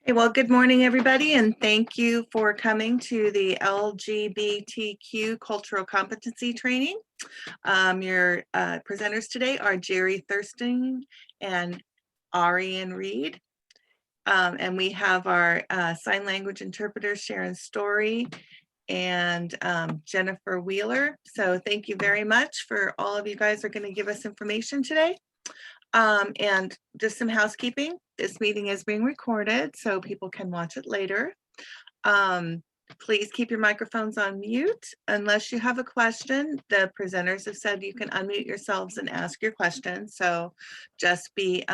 Hey, well, good morning, everybody, and thank you for coming to the LGBTQ Cultural Competency Training. Your presenters today are Jerry Thurston and Arian Reed. And we have our sign language interpreter, Sharon Story, and Jennifer Wheeler. So thank you very much for all of you guys are going to give us information today. And just some housekeeping. This meeting is being recorded so people can watch it later. Please keep your microphones on mute unless you have a question. The presenters have said you can unmute yourselves and ask your question. So just be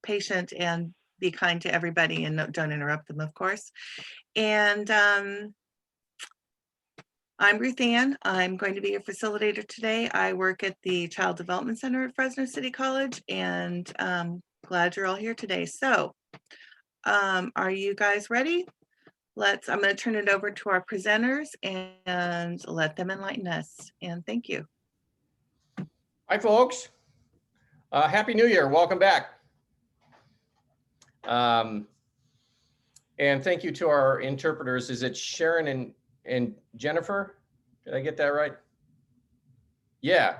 patient and be kind to everybody and don't interrupt them, of course. And I'm Ruth Ann. I'm going to be your facilitator today. I work at the Child Development Center at Fresno City College, and glad you're all here today. So are you guys ready? I'm going to turn it over to our presenters and let them enlighten us. And thank you. Hi, folks. Happy New Year. Welcome back. And thank you to our interpreters. Is it Sharon and Jennifer? Did I get that right? Yeah.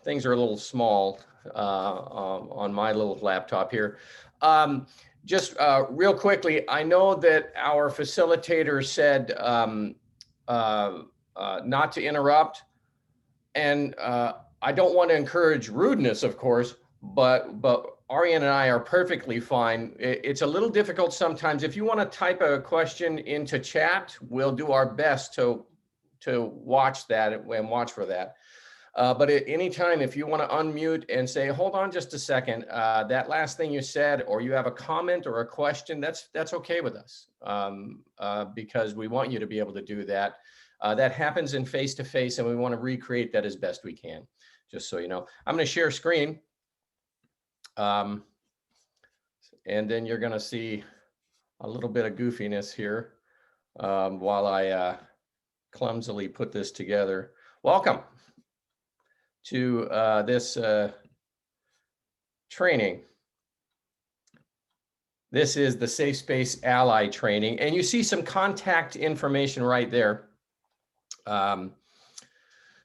Things are a little small on my little laptop here. Just real quickly, I know that our facilitator said not to interrupt. And I don't want to encourage rudeness, of course, but Ariane and I are perfectly fine. It's a little difficult sometimes. If you want to type a question into chat, we'll do our best to watch that and watch for that. But at any time, if you want to unmute and say, hold on just a second, that last thing you said, or you have a comment or a question, that's okay with us, because we want you to be able to do that. That happens in face-to-face, and we want to recreate that as best we can, just so you know. I'm going to share screen. And then you're going to see a little bit of goofiness here while I clumsily put this together. Welcome to this training. This is the Safe Space Ally training, and you see some contact information right there.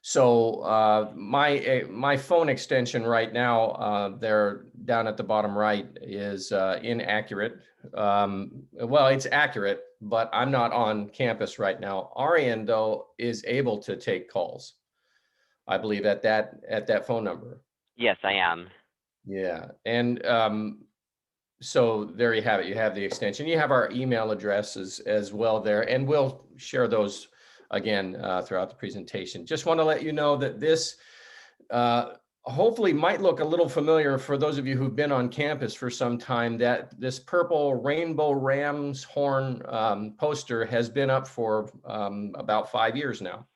So my phone extension right now, there down at the bottom right, is inaccurate. Well, it's accurate, but I'm not on campus right now. Ariane, though, is able to take calls, I believe, at that phone number. Yes, I am. Yeah, and so there you have it. You have the extension. You have our email addresses as well there, and we'll share those again throughout the presentation. Just want to let you know that this hopefully might look a little familiar for those of you who've been on campus for some time. That this purple rainbow ram's horn poster has been up for about 5 years now.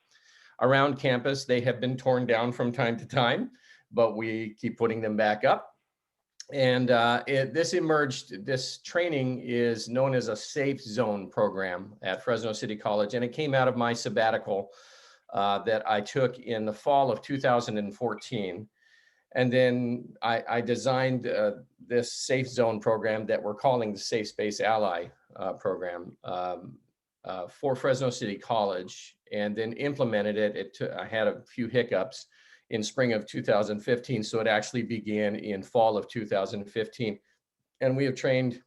Around campus, they have been torn down from time to time, but we keep putting them back up. And this training is known as a Safe Zone program at Fresno City College. And it came out of my sabbatical that I took in the fall of 2014. And then I designed this Safe Zone program that we're calling the Safe Space Ally program for Fresno City College, and then implemented it. I had a few hiccups in spring of 2015. So it actually began in fall of 2015. And we have trained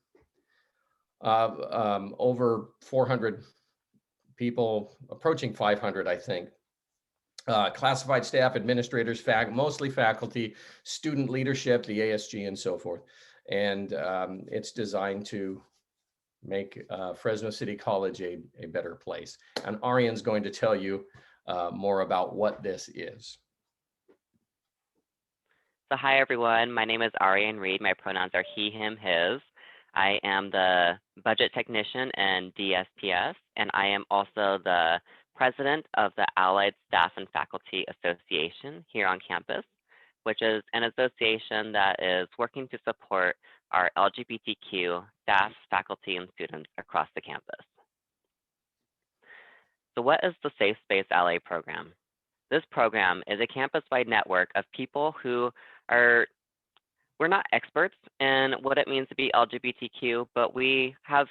over 400 people, approaching 500, I think. Classified staff, administrators, mostly faculty, student leadership, the ASG, and so forth. And it's designed to make Fresno City College a better place. And Ariane's going to tell you more about what this is. So hi, everyone. My name is Ariane Reed. My pronouns are he, him, his. I am the budget technician in DSPS, and I am also the president of the Allied Staff and Faculty Association here on campus, which is an association that is working to support our LGBTQ staff, faculty, and students across the campus. So what is the Safe Space Ally program? This program is a campus-wide network of people who are we're not experts in what it means to be LGBTQ, but we have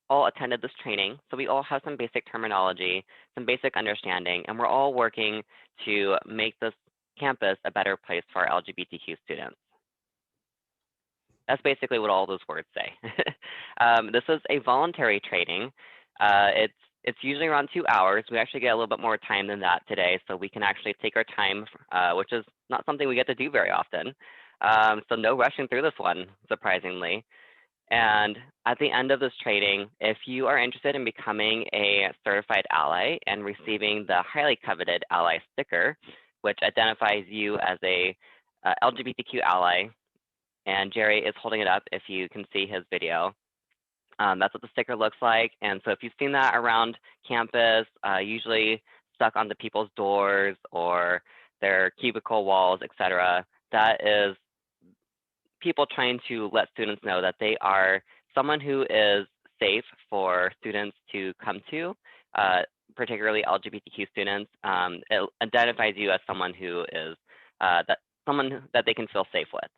all attended this training, so we all have some basic terminology, some basic understanding, and we're all working to make this campus a better place for our LGBTQ students. That's basically what all those words say. This is a voluntary training. It's usually around 2 hours. We actually get a little bit more time than that today, so we can actually take our time, which is not something we get to do very often. So no rushing through this one, surprisingly. And at the end of this training, if you are interested in becoming a certified ally and receiving the highly coveted ally sticker, which identifies you as a LGBTQ ally, and Jerry is holding it up if you can see his video. That's what the sticker looks like. And so if you've seen that around campus, usually stuck onto people's doors or their cubicle walls, etc., that is people trying to let students know that they are someone who is safe for students to come to, particularly LGBTQ students. It identifies you as someone who is someone that they can feel safe with.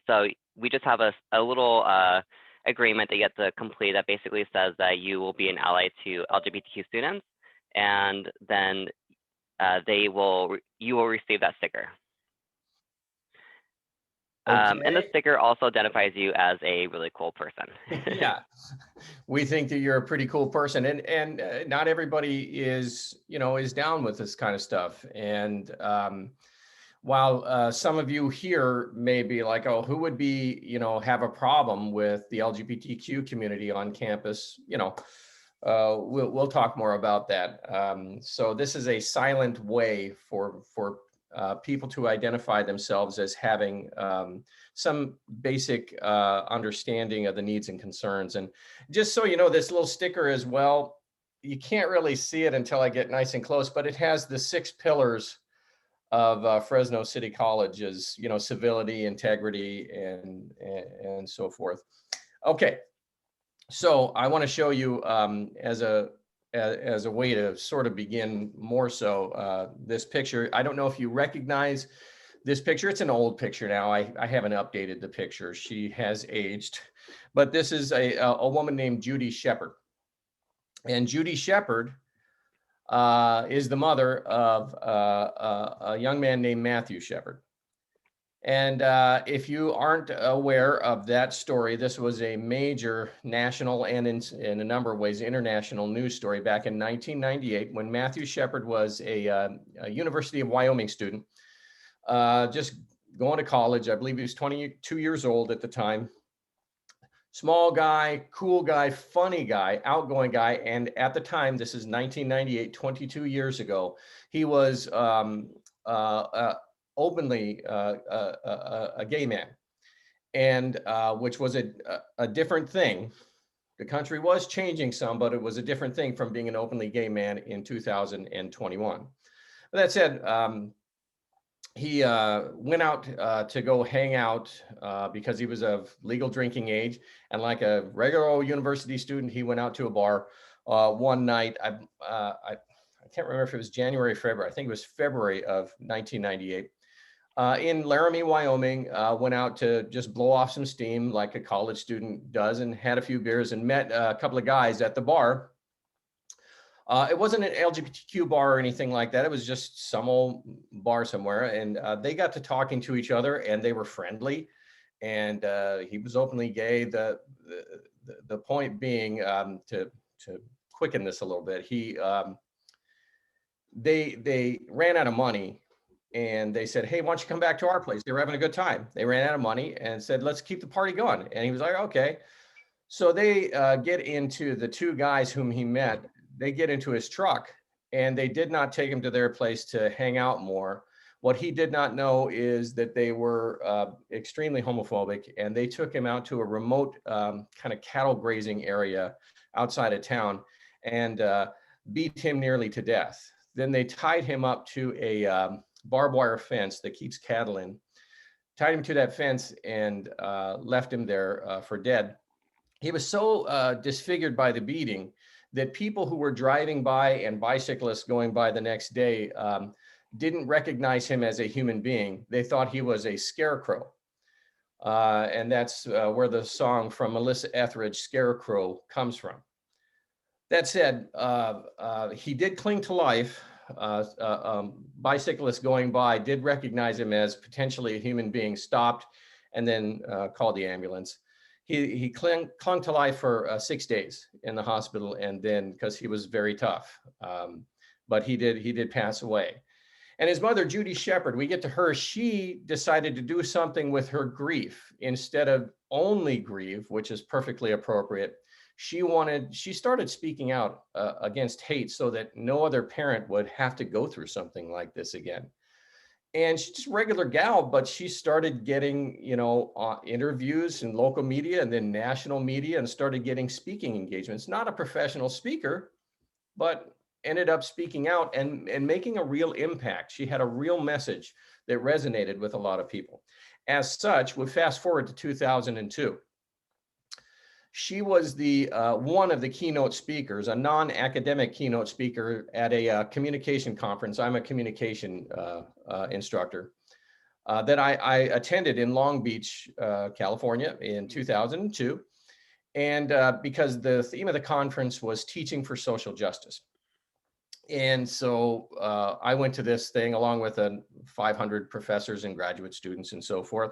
So we just have a little agreement that you have to complete that basically says that you will be an ally to LGBTQ students, and then you will receive that sticker. And the Okay. sticker also identifies you as a really cool person. Yeah, we think that you're a pretty cool person, and not everybody is down with this kind of stuff. And while some of you here may be like, oh, who would be have a problem with the LGBTQ community on campus, we'll talk more about that. So this is a silent way for people to identify themselves as having some basic understanding of the needs and concerns. And just so you know, this little sticker as well, you can't really see it until I get nice and close, but it has the 6 pillars of Fresno City College's, civility, integrity, and so forth. Okay, so I want to show you as a way to sort of begin more so this picture. I don't know if you recognize this picture. It's an old picture now. I haven't updated the picture. She has aged, but this is a woman named Judy Shepard. And Judy Shepard is the mother of a young man named Matthew Shepard. And if you aren't aware of that story, this was a major national and in a number of ways international news story back in 1998 when Matthew Shepard was a University of Wyoming student, just going to college. I believe he was 22 years old at the time. Small guy, cool guy, funny guy, outgoing guy. And at the time, this is 1998, 22 years ago, he was openly a gay man, and which was a different thing. The country was changing some, but it was a different thing from being an openly gay man in 2021. That said, he went out to go hang out because he was of legal drinking age, and like a regular old university student, he went out to a bar one night. I can't remember if it was January or February. I think it was February of 1998. In Laramie, Wyoming, went out to just blow off some steam like a college student does, and had a few beers and met a couple of guys at the bar. It wasn't an LGBTQ bar or anything like that. It was just some old bar somewhere. And they got to talking to each other, and they were friendly. And he was openly gay. The point being, to quicken this a little bit, they ran out of money. And they said, hey, why don't you come back to our place? They were having a good time. They ran out of money and said, let's keep the party going. And he was like, okay. So they get into the 2 guys whom he met. They get into his truck, and they did not take him to their place to hang out more. What he did not know is that they were extremely homophobic, and they took him out to a remote kind of cattle grazing area outside of town and beat him nearly to death. Then they tied him up to a barbed wire fence that keeps cattle in, tied him to that fence, and left him there for dead. He was so disfigured by the beating that people who were driving by and bicyclists going by the next day didn't recognize him as a human being. They thought he was a scarecrow. And that's where the song from Melissa Etheridge, Scarecrow, comes from. That said, he did cling to life. Bicyclists going by did recognize him as potentially a human being, stopped, and then called the ambulance. He clung to life for 6 days in the hospital, and then because he was very tough, but he did pass away. And his mother, Judy Shepard, we get to her. She decided to do something with her grief instead of only grieve, which is perfectly appropriate. She started speaking out against hate so that no other parent would have to go through something like this again. And she's just a regular gal, but she started getting, interviews in local media and then national media, and started getting speaking engagements. Not a professional speaker, but ended up speaking out and making a real impact. She had a real message that resonated with a lot of people. As such, we fast forward to 2002. She was the one of the keynote speakers, a non-academic keynote speaker at a communication conference. I'm a communication instructor that I attended in Long Beach, California in 2002. And because the theme of the conference was teaching for social justice. And so I went to this thing along with 500 professors and graduate students and so forth.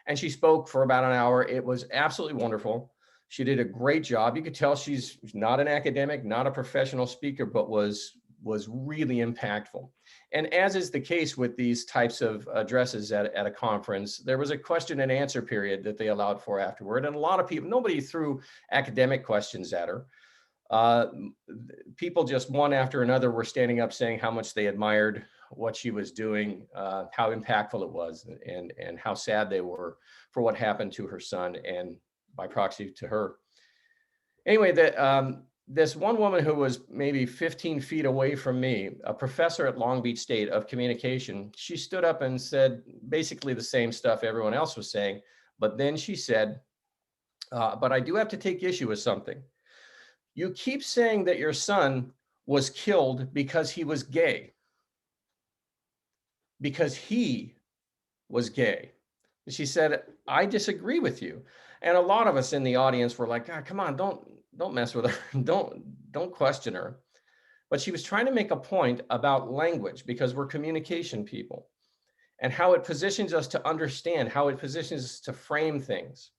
And she spoke for about an hour. It was absolutely wonderful. She did a great job. You could tell she's not an academic, not a professional speaker, but was really impactful. And as is the case with these types of addresses at a conference, there was a question and answer period that they allowed for afterward. And a lot of people, nobody threw academic questions at her. People just one after another were standing up saying how much they admired what she was doing, how impactful it was, and how sad they were for what happened to her son and by proxy to her. Anyway, this one woman who was maybe 15 feet away from me, a professor at Long Beach State of communication, she stood up and said basically the same stuff everyone else was saying, but then she said, but I do have to take issue with something. You keep saying that your son was killed because he was gay. Because he was gay. She said, I disagree with you. And a lot of us in the audience were like, God, come on, don't mess with her. Don't question her. But she was trying to make a point about language, because we're communication people, and how it positions us to understand, how it positions us to frame things.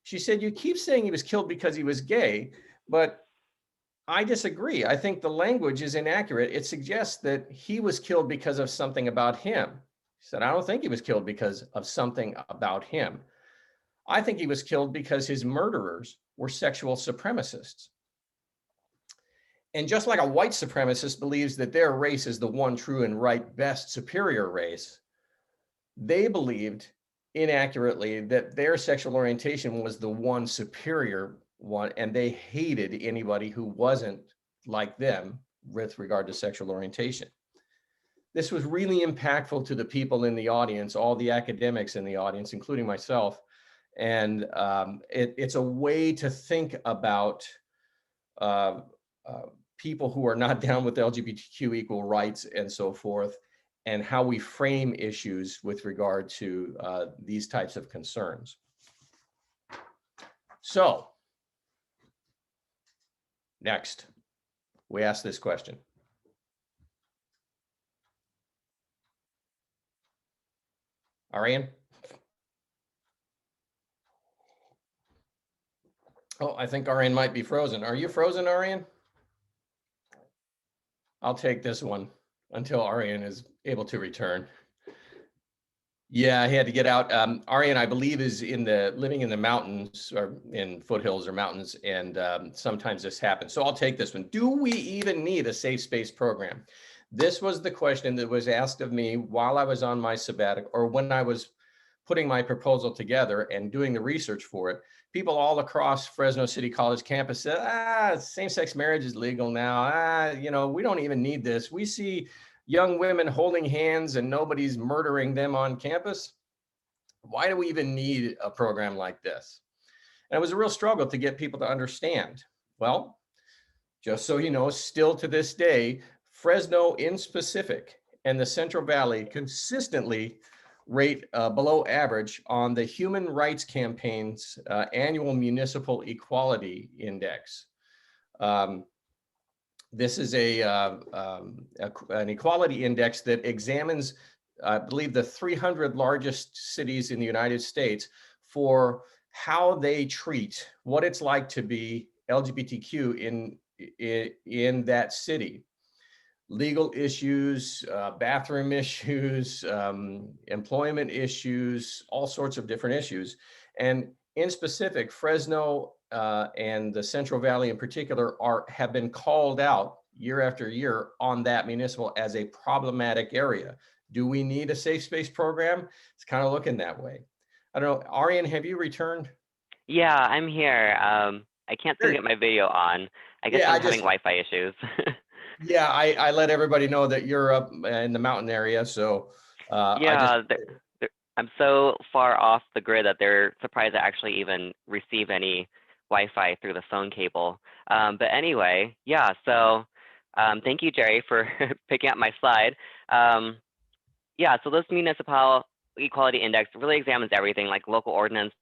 She said, you keep saying he was killed because he was gay, but I disagree. I think the language is inaccurate. It suggests that he was killed because of something about him. She said, I don't think he was killed because of something about him. I think he was killed because his murderers were sexual supremacists. And just like a white supremacist believes that their race is the one true and right, best, superior race, they believed inaccurately that their sexual orientation was the one superior one, and they hated anybody who wasn't like them with regard to sexual orientation. This was really impactful to the people in the audience, all the academics in the audience, including myself. And it's a way to think about people who are not down with LGBTQ equal rights and so forth, and how we frame issues with regard to these types of concerns. So, next, we ask this question. Ariane? Oh, I think Ariane might be frozen. Are you frozen, Ariane? I'll take this one until Ariane is able to return. Yeah, I had to get out. Ariane, I believe, is living in the mountains, or in foothills or mountains, and sometimes this happens. So I'll take this one. Do we even need a safe space program? This was the question that was asked of me while I was on my sabbatical, or when I was putting my proposal together and doing the research for it. People all across Fresno City College campus said, same-sex marriage is legal now. We don't even need this. We see young women holding hands and nobody's murdering them on campus. Why do we even need a program like this? And it was a real struggle to get people to understand. Well, just so you know, still to this day, Fresno in specific and the Central Valley consistently rate below average on the Human Rights Campaign's annual Municipal Equality Index. This is an equality index that examines, I believe, the 300 largest cities in the United States for how they treat what it's like to be LGBTQ in that city. Legal issues, bathroom issues, employment issues, all sorts of different issues. And in specific, Fresno and the Central Valley in particular have been called out year after year on that municipal as a problematic area. Do we need a safe space program? It's kind of looking that way. I don't know, Arian, have you returned? Yeah, I'm here. I can't seem to Great. get my video on. I guess Yeah, I'm having Wi-Fi issues. Yeah, I let everybody know that you're up in the mountain area, so Yeah, I'm so far off the grid that they're surprised I actually even receive any Wi-Fi through the phone cable. But anyway, yeah, so thank you, Jerry, for picking up my slide. Yeah, so this municipal equality index really examines everything like local ordinances,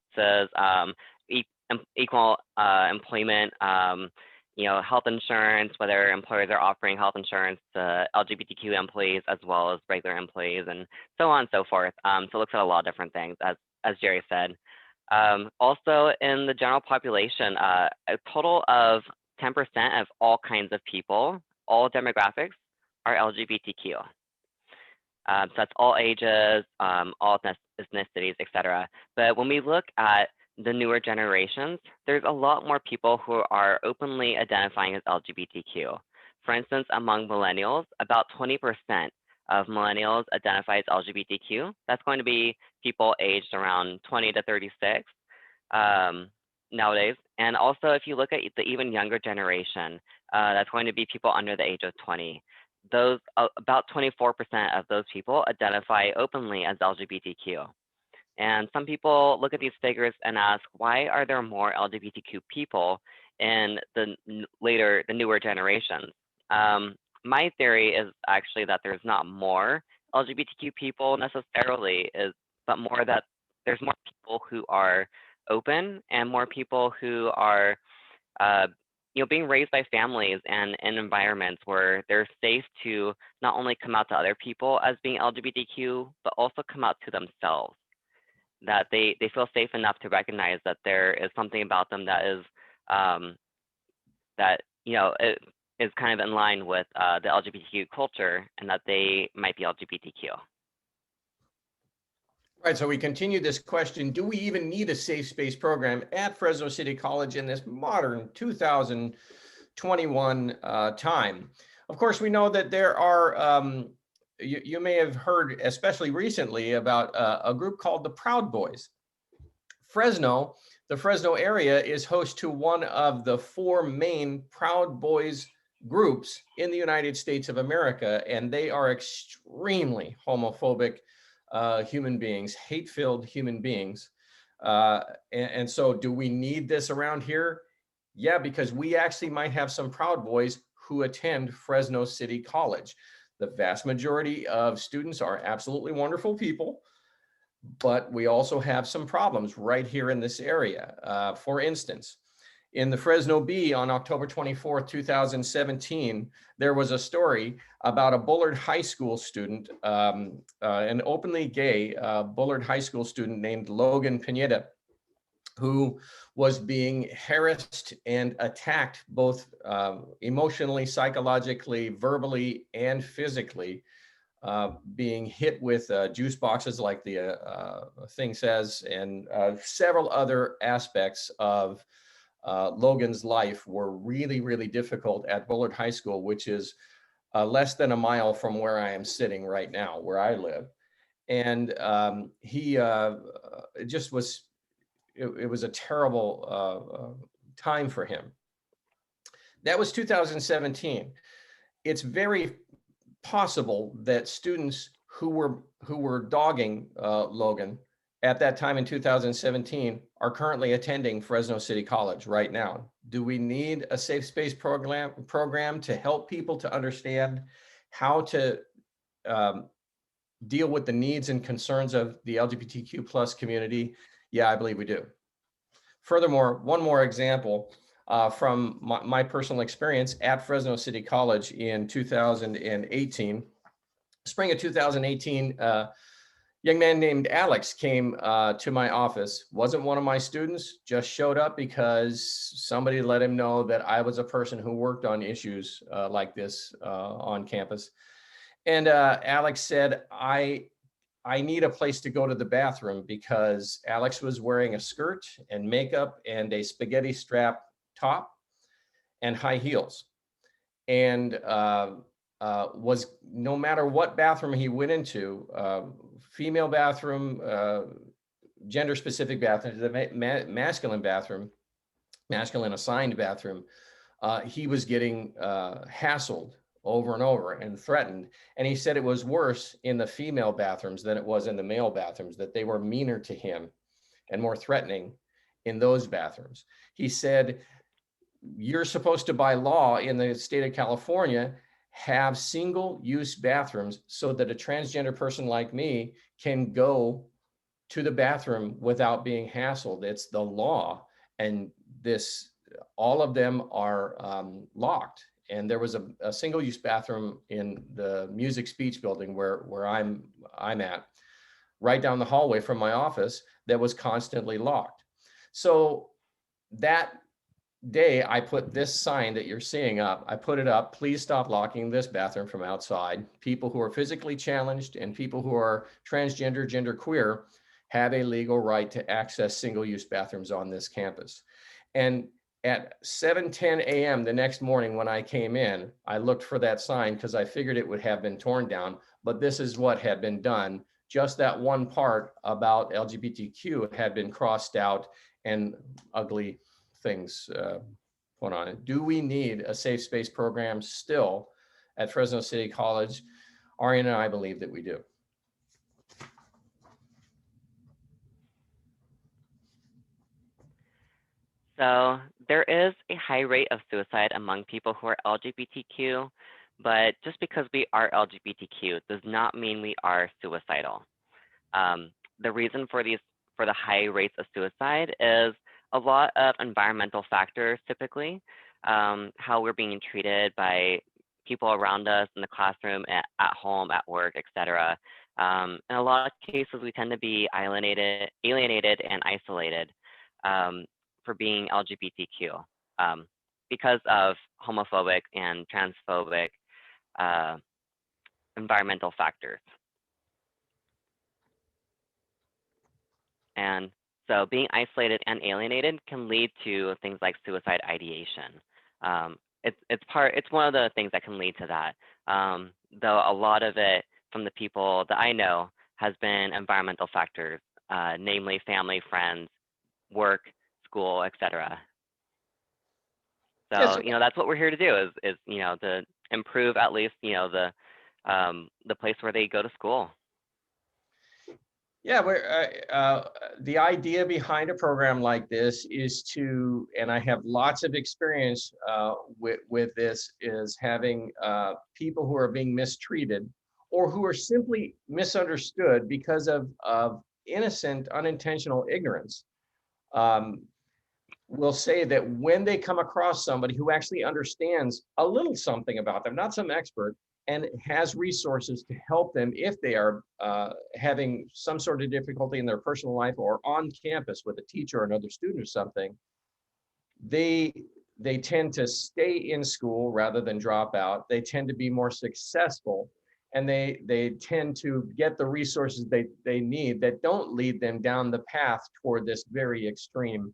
equal employment, health insurance, whether employers are offering health insurance to LGBTQ employees as well as regular employees, and so on and so forth. So it looks at a lot of different things, as Jerry said. Also, in the general population, a total of 10% of all kinds of people, all demographics, are LGBTQ. So that's all ages, all ethnicities, etc. But when we look at the newer generations, there's a lot more people who are openly identifying as LGBTQ. For instance, among millennials, about 20% of millennials identify as LGBTQ. That's going to be people aged around 20 to 36 nowadays. And also, if you look at the even younger generation, that's going to be people under the age of 20. Those about 24% of those people identify openly as LGBTQ. And some people look at these figures and ask, why are there more LGBTQ people in the newer generations? My theory is actually that there's not more LGBTQ people necessarily, but more that there's more people who are open and more people who are being raised by families and in environments where they're safe to not only come out to other people as being LGBTQ, but also come out to themselves. That they feel safe enough to recognize that there is something about them that is it is kind of in line with the LGBTQ culture, and that they might be LGBTQ. Right, so we continue this question, do we even need a safe space program at Fresno City College in this modern 2021 time? Of course, we know that there are, you may have heard, especially recently, about a group called the Proud Boys. The Fresno area is host to one of the 4 main Proud Boys groups in the United States of America, and they are extremely homophobic human beings, hate-filled human beings. And so do we need this around here? Yeah, because we actually might have some Proud Boys who attend Fresno City College. The vast majority of students are absolutely wonderful people, but we also have some problems right here in this area. For instance, in the Fresno Bee on October 24th, 2017, there was a story about a Bullard High School student, an openly gay Bullard High School student named Logan Pineda, who was being harassed and attacked both emotionally, psychologically, verbally, and physically, being hit with juice boxes like the thing says, and several other aspects of Logan's life were really, really difficult at Bullard High School, which is less than a mile from where I am sitting right now, where I live. And he just was, it was a terrible time for him. That was 2017. It's very possible that students who were dogging Logan at that time in 2017 are currently attending Fresno City College right now. Do we need a safe space program to help people to understand how to deal with the needs and concerns of the LGBTQ plus community? Yeah, I believe we do. Furthermore, one more example from my personal experience at Fresno City College in 2018, spring of 2018, young man named Alex came to my office. Wasn't one of my students, just showed up because somebody let him know that I was a person who worked on issues like this on campus. And Alex said, I need a place to go to the bathroom, because Alex was wearing a skirt and makeup and a spaghetti strap top and high heels. And was, no matter what bathroom he went into, female bathroom, gender specific bathroom, the masculine bathroom, masculine assigned bathroom, he was getting hassled over and over and threatened. And he said it was worse in the female bathrooms than it was in the male bathrooms, that they were meaner to him and more threatening in those bathrooms. He said, you're supposed to, by law in the state of California, have single-use bathrooms so that a transgender person like me can go to the bathroom without being hassled. It's the law. And this, all of them are locked. And there was a single-use bathroom in the Music Speech building where I'm at, right down the hallway from my office, that was constantly locked. So that day, I put this sign that you're seeing up. I put it up: please stop locking this bathroom from outside. People who are physically challenged and people who are transgender, genderqueer have a legal right to access single-use bathrooms on this campus. And at 7:10 a.m. the next morning when I came in, I looked for that sign because I figured it would have been torn down, but this is what had been done. Just that one part about LGBTQ had been crossed out and ugly things put on it. Do we need a safe space program still at Fresno City College? Arian and I believe that we do. So there is a high rate of suicide among people who are LGBTQ, but just because we are LGBTQ does not mean we are suicidal. The reason for the high rates of suicide is a lot of environmental factors, typically, how we're being treated by people around us in the classroom, at home, at work, etc. In a lot of cases, we tend to be alienated and isolated for being LGBTQ because of homophobic and transphobic environmental factors. And so being isolated and alienated can lead to things like suicide ideation. It's one of the things that can lead to that. Though a lot of it from the people that I know has been environmental factors, namely family, friends, work, school, etc. So Yes. that's what we're here to do is to improve at least the place where they go to school. Yeah, the idea behind a program like this is to, and I have lots of experience with this, is having people who are being mistreated or who are simply misunderstood because of innocent, unintentional ignorance. Will say that when they come across somebody who actually understands a little something about them, not some expert, and has resources to help them if they are having some sort of difficulty in their personal life or on campus with a teacher or another student or something, they tend to stay in school rather than drop out. They tend to be more successful, and they tend to get the resources they need that don't lead them down the path toward this very extreme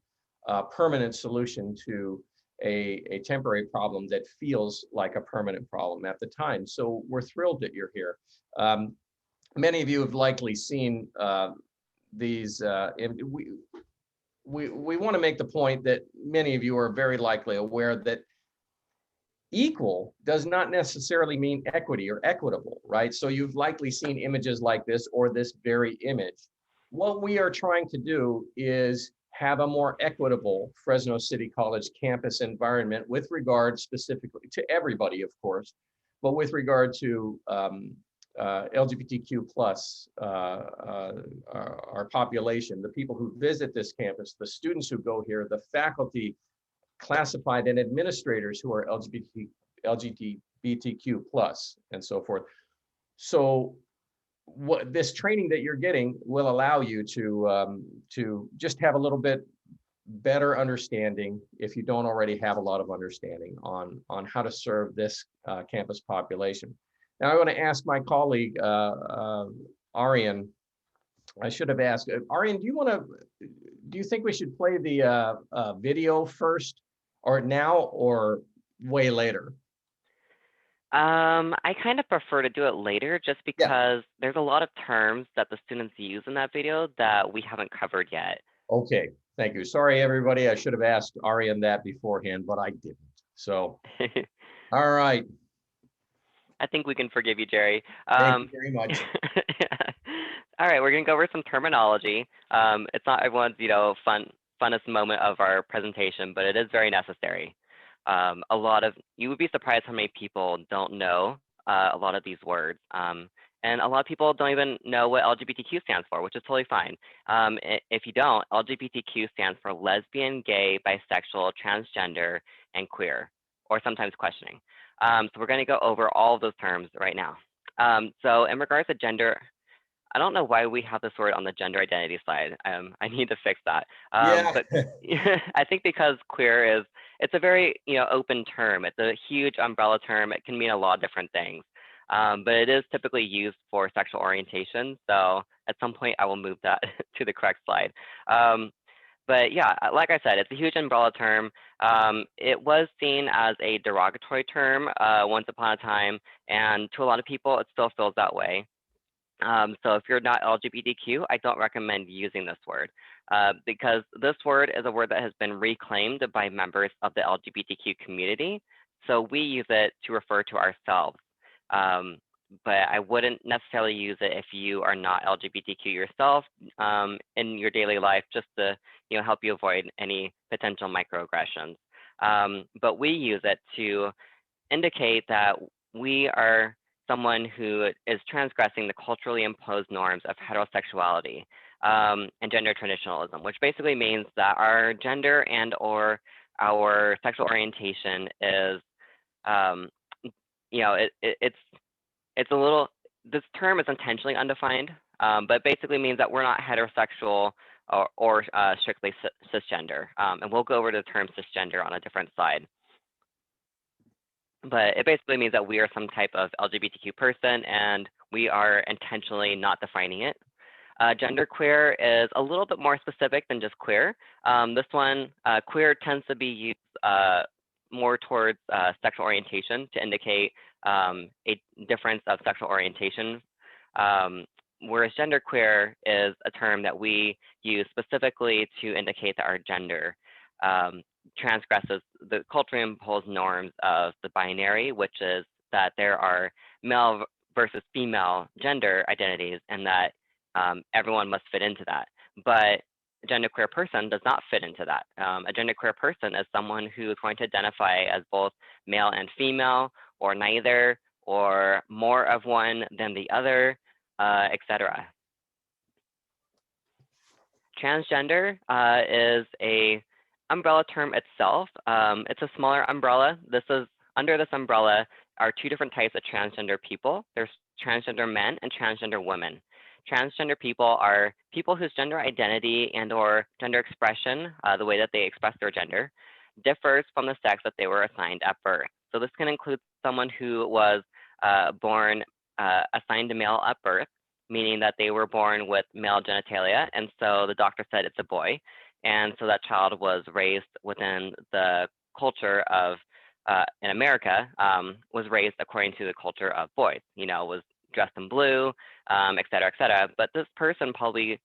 permanent solution to a temporary problem that feels like a permanent problem at the time. So we're thrilled that you're here. Many of you have likely seen these, and we want to make the point that many of you are very likely aware that equal does not necessarily mean equity or equitable, right? So you've likely seen images like this or this very image. What we are trying to do is have a more equitable Fresno City College campus environment with regard specifically to everybody, of course, but with regard to LGBTQ plus our population, the people who visit this campus, the students who go here, the faculty classified and administrators who are LGBTQ plus and so forth. So what this training that you're getting will allow you to just have a little bit better understanding, if you don't already have a lot of understanding on how to serve this campus population. Now I want to ask my colleague Arian. I should have asked Arian, do you think we should play the video first, or now, or way later? I kind of prefer to do it later just because there's a lot of terms that the students use in that video that we haven't covered yet. Okay, thank you. Sorry, everybody. I should have asked Arian that beforehand, but I didn't. So, all right. I think we can forgive you, Jerry. Thank you very much. All right, we're going to go over some terminology. It's not everyone's, funnest moment of our presentation, but it is very necessary. You would be surprised how many people don't know a lot of these words. And a lot of people don't even know what LGBTQ stands for, which is totally fine. If you don't, LGBTQ stands for lesbian, gay, bisexual, transgender, and queer, or sometimes questioning. So we're going to go over all of those terms right now. So in regards to gender, I don't know why we have this word on the gender identity slide. I need to fix that. But I think because queer it's a very open term. It's a huge umbrella term. It can mean a lot of different things. But it is typically used for sexual orientation. So at some point I will move that to the correct slide. But yeah, like I said, it's a huge umbrella term. It was seen as a derogatory term once upon a time, and to a lot of people, it still feels that way. So if you're not LGBTQ, I don't recommend using this word because this word is a word that has been reclaimed by members of the LGBTQ community. So we use it to refer to ourselves. But I wouldn't necessarily use it if you are not LGBTQ yourself in your daily life, just to help you avoid any potential microaggressions. But we use it to indicate that we are someone who is transgressing the culturally imposed norms of heterosexuality and gender traditionalism, which basically means that our gender and or our sexual orientation is, it's a little, this term is intentionally undefined, but basically means that we're not heterosexual or strictly cisgender. And we'll go over to the term cisgender on a different slide. But it basically means that we are some type of LGBTQ person and we are intentionally not defining it. Genderqueer is a little bit more specific than just queer. This one, queer tends to be used more towards sexual orientation to indicate a difference of sexual orientation. Whereas genderqueer is a term that we use specifically to indicate that our gender transgresses the culturally imposed norms of the binary, which is that there are male versus female gender identities and that everyone must fit into that. But a genderqueer person does not fit into that. A genderqueer person is someone who is going to identify as both male and female, or neither, or more of one than the other, etc. Transgender is a umbrella term itself. It's a smaller umbrella. Under this umbrella are two different types of transgender people. There's transgender men and transgender women. Transgender people are people whose gender identity and or gender expression, the way that they express their gender, differs from the sex that they were assigned at birth. So this can include someone who was born assigned to male at birth, meaning that they were born with male genitalia, and so the doctor said it's a boy. And so that child was raised within the culture of, in America, was raised according to the culture of boys, was dressed in blue, et cetera, et cetera. But this person probably,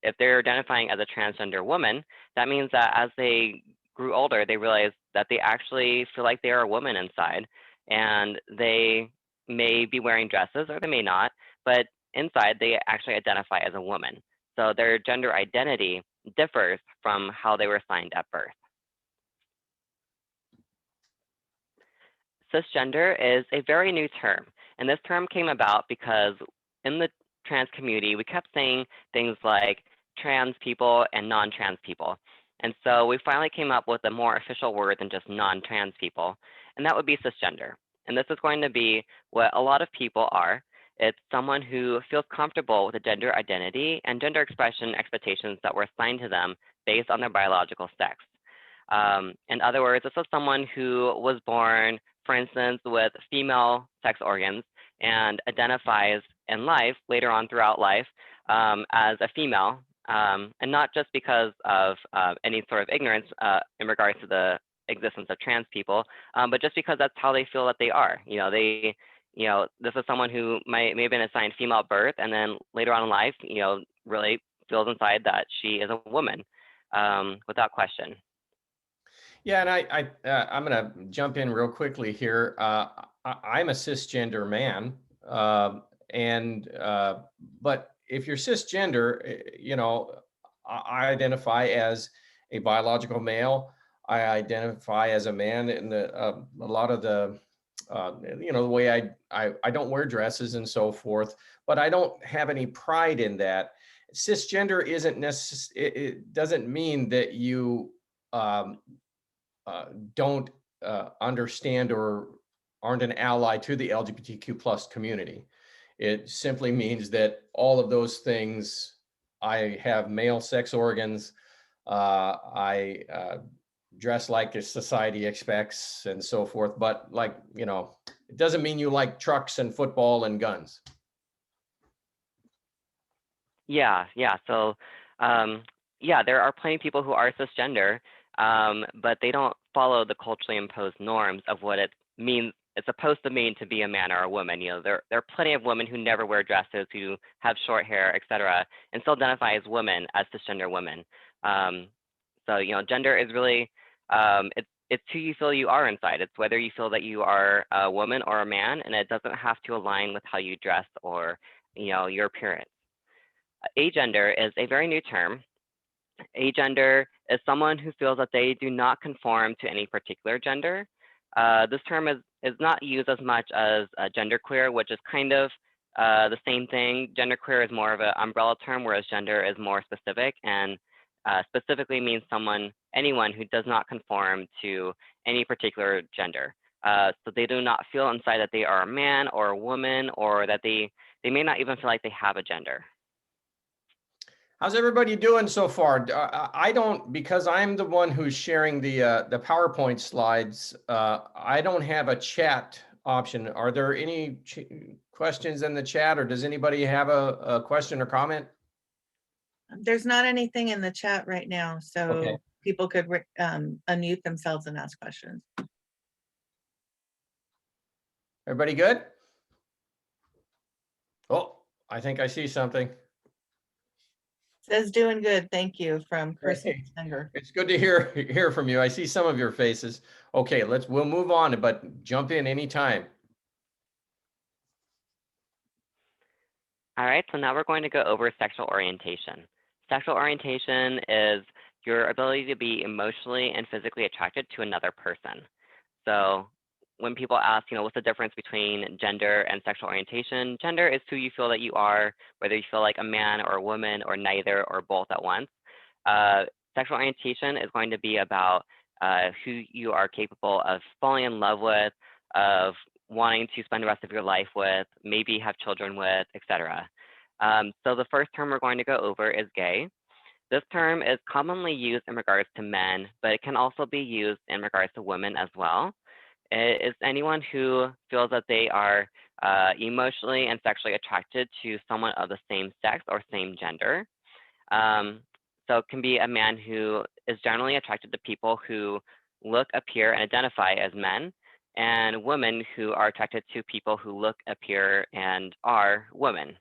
if they're identifying as a transgender woman, that means that as they grew older, they realized that they actually feel like they are a woman inside, and they may be wearing dresses or they may not, but inside they actually identify as a woman. So their gender identity differs from how they were assigned at birth. Cisgender is a very new term. And this term came about because in the trans community, we kept saying things like trans people and non-trans people. And so we finally came up with a more official word than just non-trans people, and that would be cisgender. And this is going to be what a lot of people are. It's someone who feels comfortable with a gender identity and gender expression expectations that were assigned to them based on their biological sex. In other words, this is someone who was born, for instance, with female sex organs and identifies in life, later on throughout life, as a female, and not just because of any sort of ignorance in regards to the existence of trans people, but just because that's how they feel that they are. This is someone who may have been assigned female at birth, and then later on in life, really feels inside that she is a woman, without question. Yeah, and I'm going to jump in real quickly here. I'm a cisgender man, but if you're cisgender, I identify as a biological male. I identify as a man, and a lot of the the way I don't wear dresses and so forth, but I don't have any pride in that. Cisgender isn't it doesn't mean that you don't understand or aren't an ally to the LGBTQ plus community. It simply means that all of those things, I have male sex organs, I dress like society expects and so forth, but it doesn't mean you like trucks and football and guns. Yeah. So, there are plenty of people who are cisgender, but they don't follow the culturally imposed norms of what it means. It's supposed to mean to be a man or a woman. There are plenty of women who never wear dresses, who have short hair, etc., and still identify as women, as cisgender women. Gender is really it's who you feel you are inside. It's whether you feel that you are a woman or a man, and it doesn't have to align with how you dress or your appearance. Agender is a very new term. Agender is someone who feels that they do not conform to any particular gender. This term is not used as much as genderqueer, which is kind of the same thing. Genderqueer is more of an umbrella term, whereas gender is more specific, and specifically means anyone who does not conform to any particular gender. So they do not feel inside that they are a man or a woman, or that they may not even feel like they have a gender. How's everybody doing so far? I don't, because I'm the one who's sharing the PowerPoint slides. I don't have a chat option. Are there any questions in the chat, or does anybody have a question or comment? There's not anything in the chat right now, so Okay. people could unmute themselves and ask questions. Everybody good? Oh, I think I see something. Says doing good, thank you, from Chris Hey, Singer. it's good to hear from you. I see some of your faces. Okay, we'll move on, but jump in anytime. All right, so now we're going to go over sexual orientation. Sexual orientation is your ability to be emotionally and physically attracted to another person. So when people ask, what's the difference between gender and sexual orientation? Gender is who you feel that you are, whether you feel like a man or a woman or neither or both at once. Sexual orientation is going to be about who you are capable of falling in love with, of wanting to spend the rest of your life with, maybe have children with, etc. So the first term we're going to go over is gay. This term is commonly used in regards to men, but it can also be used in regards to women as well. It is anyone who feels that they are emotionally and sexually attracted to someone of the same sex or same gender. So it can be a man who is generally attracted to people who look, appear, and identify as men, and women who are attracted to people who look, appear, and are women.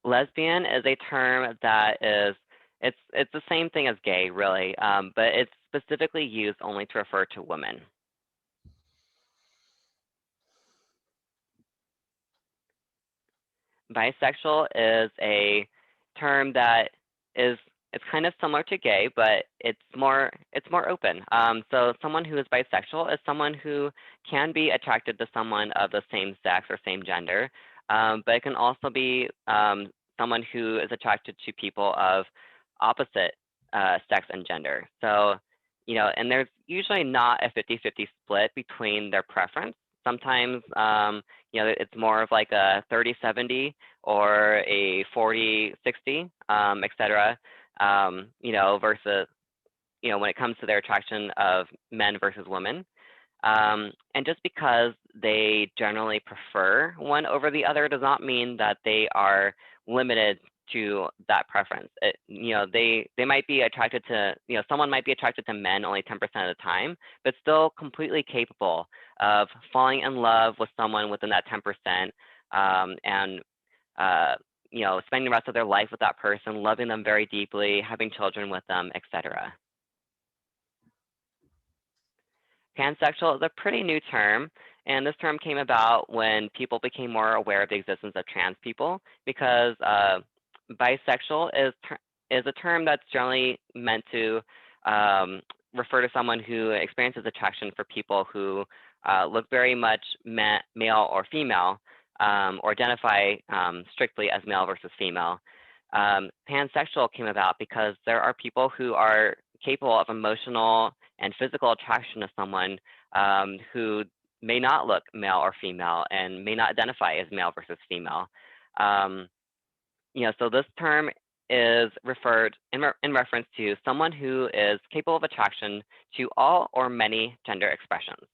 Lesbian is a term that it's the same thing as gay, really, but it's specifically used only to refer to women. Bisexual is a term that is it's kind of similar to gay, but it's more open. So someone who is bisexual is someone who can be attracted to someone of the same sex or same gender, but it can also be someone who is attracted to people of opposite sex and gender. So, and there's usually not a 50-50 split between their preference. Sometimes, it's more of like a 30-70 or a 40-60, et cetera, versus, when it comes to their attraction of men versus women. And just because they generally prefer one over the other does not mean that they are limited to that preference. They might be attracted to, someone might be attracted to men only 10% of the time, but still completely capable of falling in love with someone within that 10%, and spending the rest of their life with that person, loving them very deeply, having children with them, etc. Pansexual is a pretty new term, and this term came about when people became more aware of the existence of trans people, because bisexual is a term that's generally meant to refer to someone who experiences attraction for people who look very much male or female, or identify strictly as male versus female. Pansexual came about because there are people who are capable of emotional and physical attraction to someone who may not look male or female and may not identify as male versus female. So this term is referred in reference to someone who is capable of attraction to all or many gender expressions.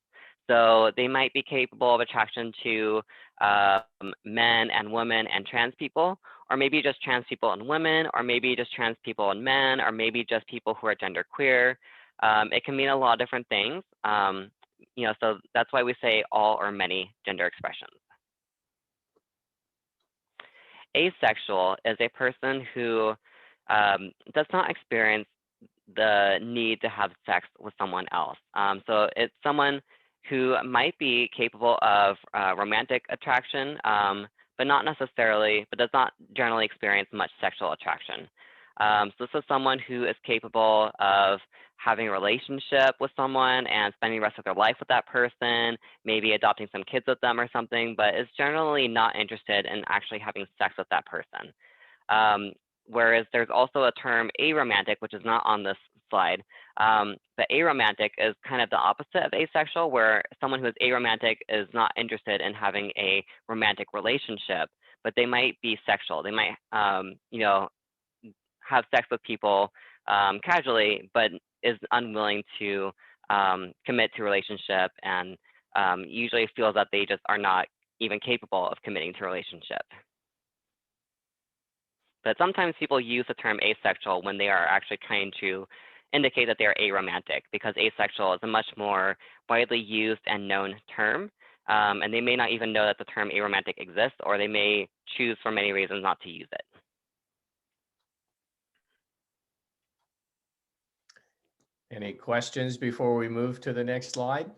So they might be capable of attraction to men and women and trans people, or maybe just trans people and women, or maybe just trans people and men, or maybe just people who are genderqueer. It can mean a lot of different things. So that's why we say all or many gender expressions. Asexual is a person who does not experience the need to have sex with someone else. So it's someone who might be capable of romantic attraction, but does not generally experience much sexual attraction. So this is someone who is capable of having a relationship with someone and spending the rest of their life with that person, maybe adopting some kids with them or something, but is generally not interested in actually having sex with that person. Whereas there's also a term aromantic, which is not on this slide. But aromantic is kind of the opposite of asexual, where someone who is aromantic is not interested in having a romantic relationship, but they might be sexual. They might, have sex with people casually, but is unwilling to commit to a relationship, and usually feels that they just are not even capable of committing to a relationship. But sometimes people use the term asexual when they are actually trying to indicate that they are aromantic, because asexual is a much more widely used and known term, and they may not even know that the term aromantic exists, or they may choose for many reasons not to use it. Any questions before we move to the next slide?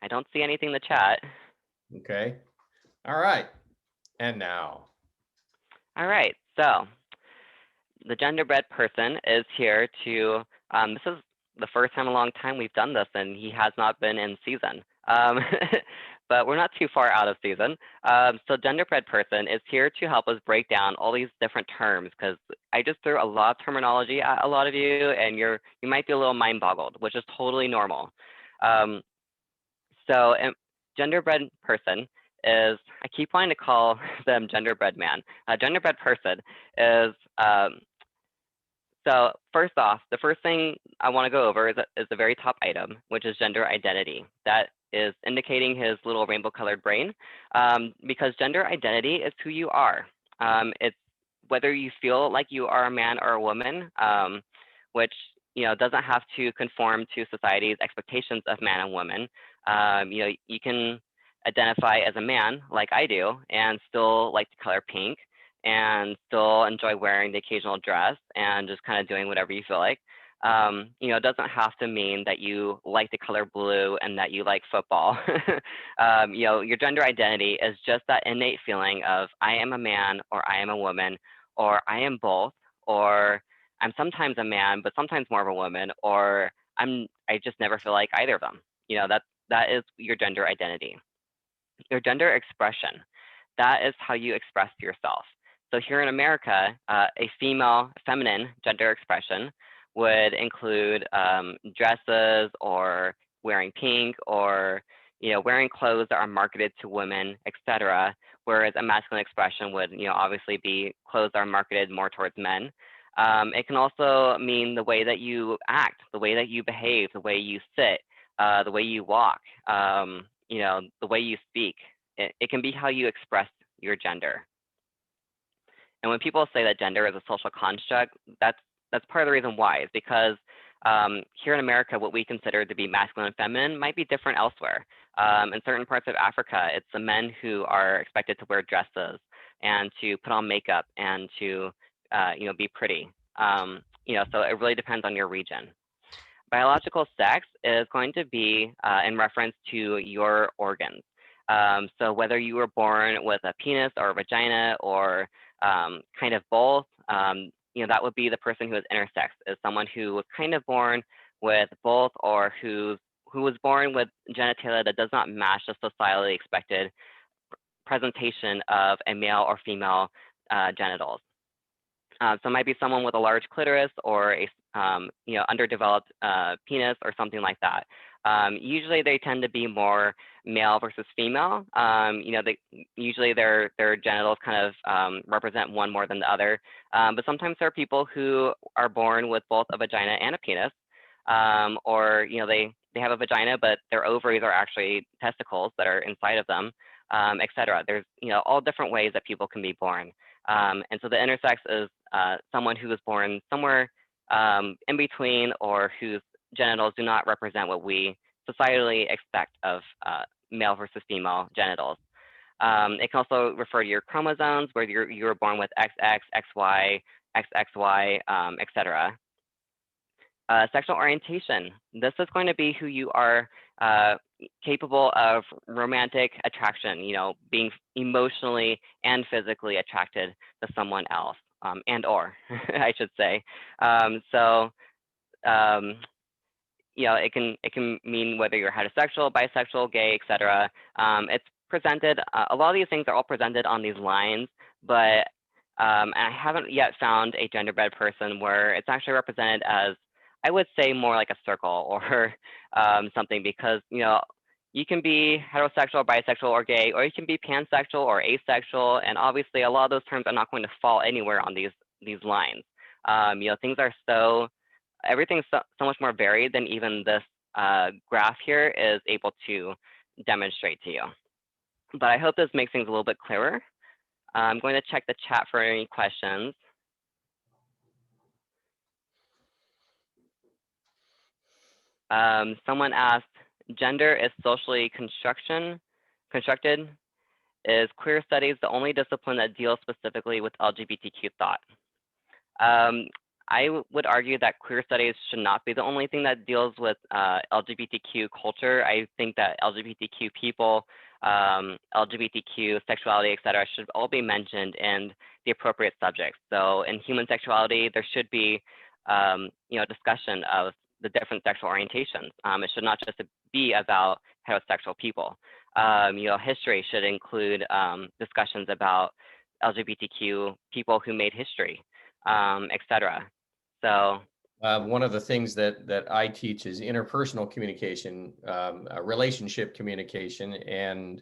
I don't see anything in the chat. Okay. All right. And now. All right. So the genderbread person is here to, this is the first time in a long time we've done this, and he has not been in season. But we're not too far out of season. So genderbread person is here to help us break down all these different terms, because I just threw a lot of terminology at a lot of you, and you might be a little mind boggled, which is totally normal. So genderbread person is, I keep wanting to call them genderbread man. Genderbread person is, so first off, the first thing I want to go over is the very top item, which is gender identity. That is indicating his little rainbow colored brain, because gender identity is who you are. It's whether you feel like you are a man or a woman, which doesn't have to conform to society's expectations of man and woman. You can identify as a man like I do and still like the color pink and still enjoy wearing the occasional dress and just kind of doing whatever you feel like. It doesn't have to mean that you like the color blue and that you like football. Your gender identity is just that innate feeling of I am a man or I am a woman or I am both or I'm sometimes a man but sometimes more of a woman or I just never feel like either of them. That is your gender identity. Your gender expression, that is how you express yourself. So here in America, a female, feminine gender expression would include dresses or wearing pink or wearing clothes that are marketed to women, etc. Whereas a masculine expression would obviously be clothes that are marketed more towards men. It can also mean the way that you act, the way that you behave, the way you sit, the way you walk, the way you speak. It can be how you express your gender. And when people say that gender is a social construct, that's part of the reason why, is because here in America, what we consider to be masculine and feminine might be different elsewhere. In certain parts of Africa, it's the men who are expected to wear dresses and to put on makeup and to be pretty. So it really depends on your region. Biological sex is going to be in reference to your organs. So whether you were born with a penis or a vagina or kind of both, that would be the person who is intersex, is someone who was kind of born with both or who was born with genitalia that does not match the societally expected presentation of a male or female genitals. So it might be someone with a large clitoris or a underdeveloped penis or something like that. Usually they tend to be more male versus female. Usually their genitals kind of represent one more than the other. But sometimes there are people who are born with both a vagina and a penis, or they have a vagina but their ovaries are actually testicles that are inside of them, etc. There's all different ways that people can be born. And so the intersex is someone who was born somewhere in between or whose genitals do not represent what we societally expect of male versus female genitals. It can also refer to your chromosomes, where you were born with XX, XY, XXY, etc. Sexual orientation. This is going to be who you are capable of romantic attraction, being emotionally and physically attracted to someone else, and or I should say. It can mean whether you're heterosexual, bisexual, gay, etc. It's presented, a lot of these things are all presented on these lines, but I haven't yet found a gender-bend person where it's actually represented as, I would say, more like a circle or something, because you can be heterosexual, bisexual, or gay, or you can be pansexual or asexual, and obviously a lot of those terms are not going to fall anywhere on these lines. Things are everything's so much more varied than even this graph here is able to demonstrate to you. But I hope this makes things a little bit clearer. I'm going to check the chat for any questions. Someone asked, gender is socially constructed. Is queer studies the only discipline that deals specifically with LGBTQ thought? I would argue that queer studies should not be the only thing that deals with LGBTQ culture. I think that LGBTQ people, LGBTQ sexuality, etc., should all be mentioned in the appropriate subjects. So in human sexuality, there should be discussion of the different sexual orientations. It should not just be about heterosexual people. History should include discussions about LGBTQ people who made history, etc. So one of the things that I teach is interpersonal communication, relationship communication, and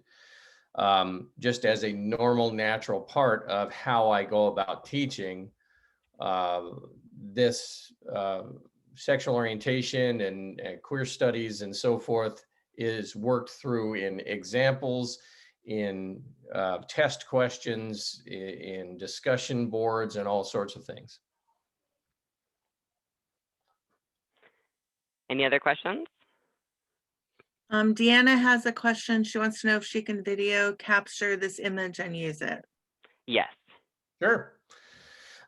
just as a normal, natural part of how I go about teaching, this sexual orientation and queer studies and so forth is worked through in examples, in test questions, in discussion boards, and all sorts of things. any other questions? Deanna has a question. She wants to know if she can video capture this image and use it. Yes. Sure.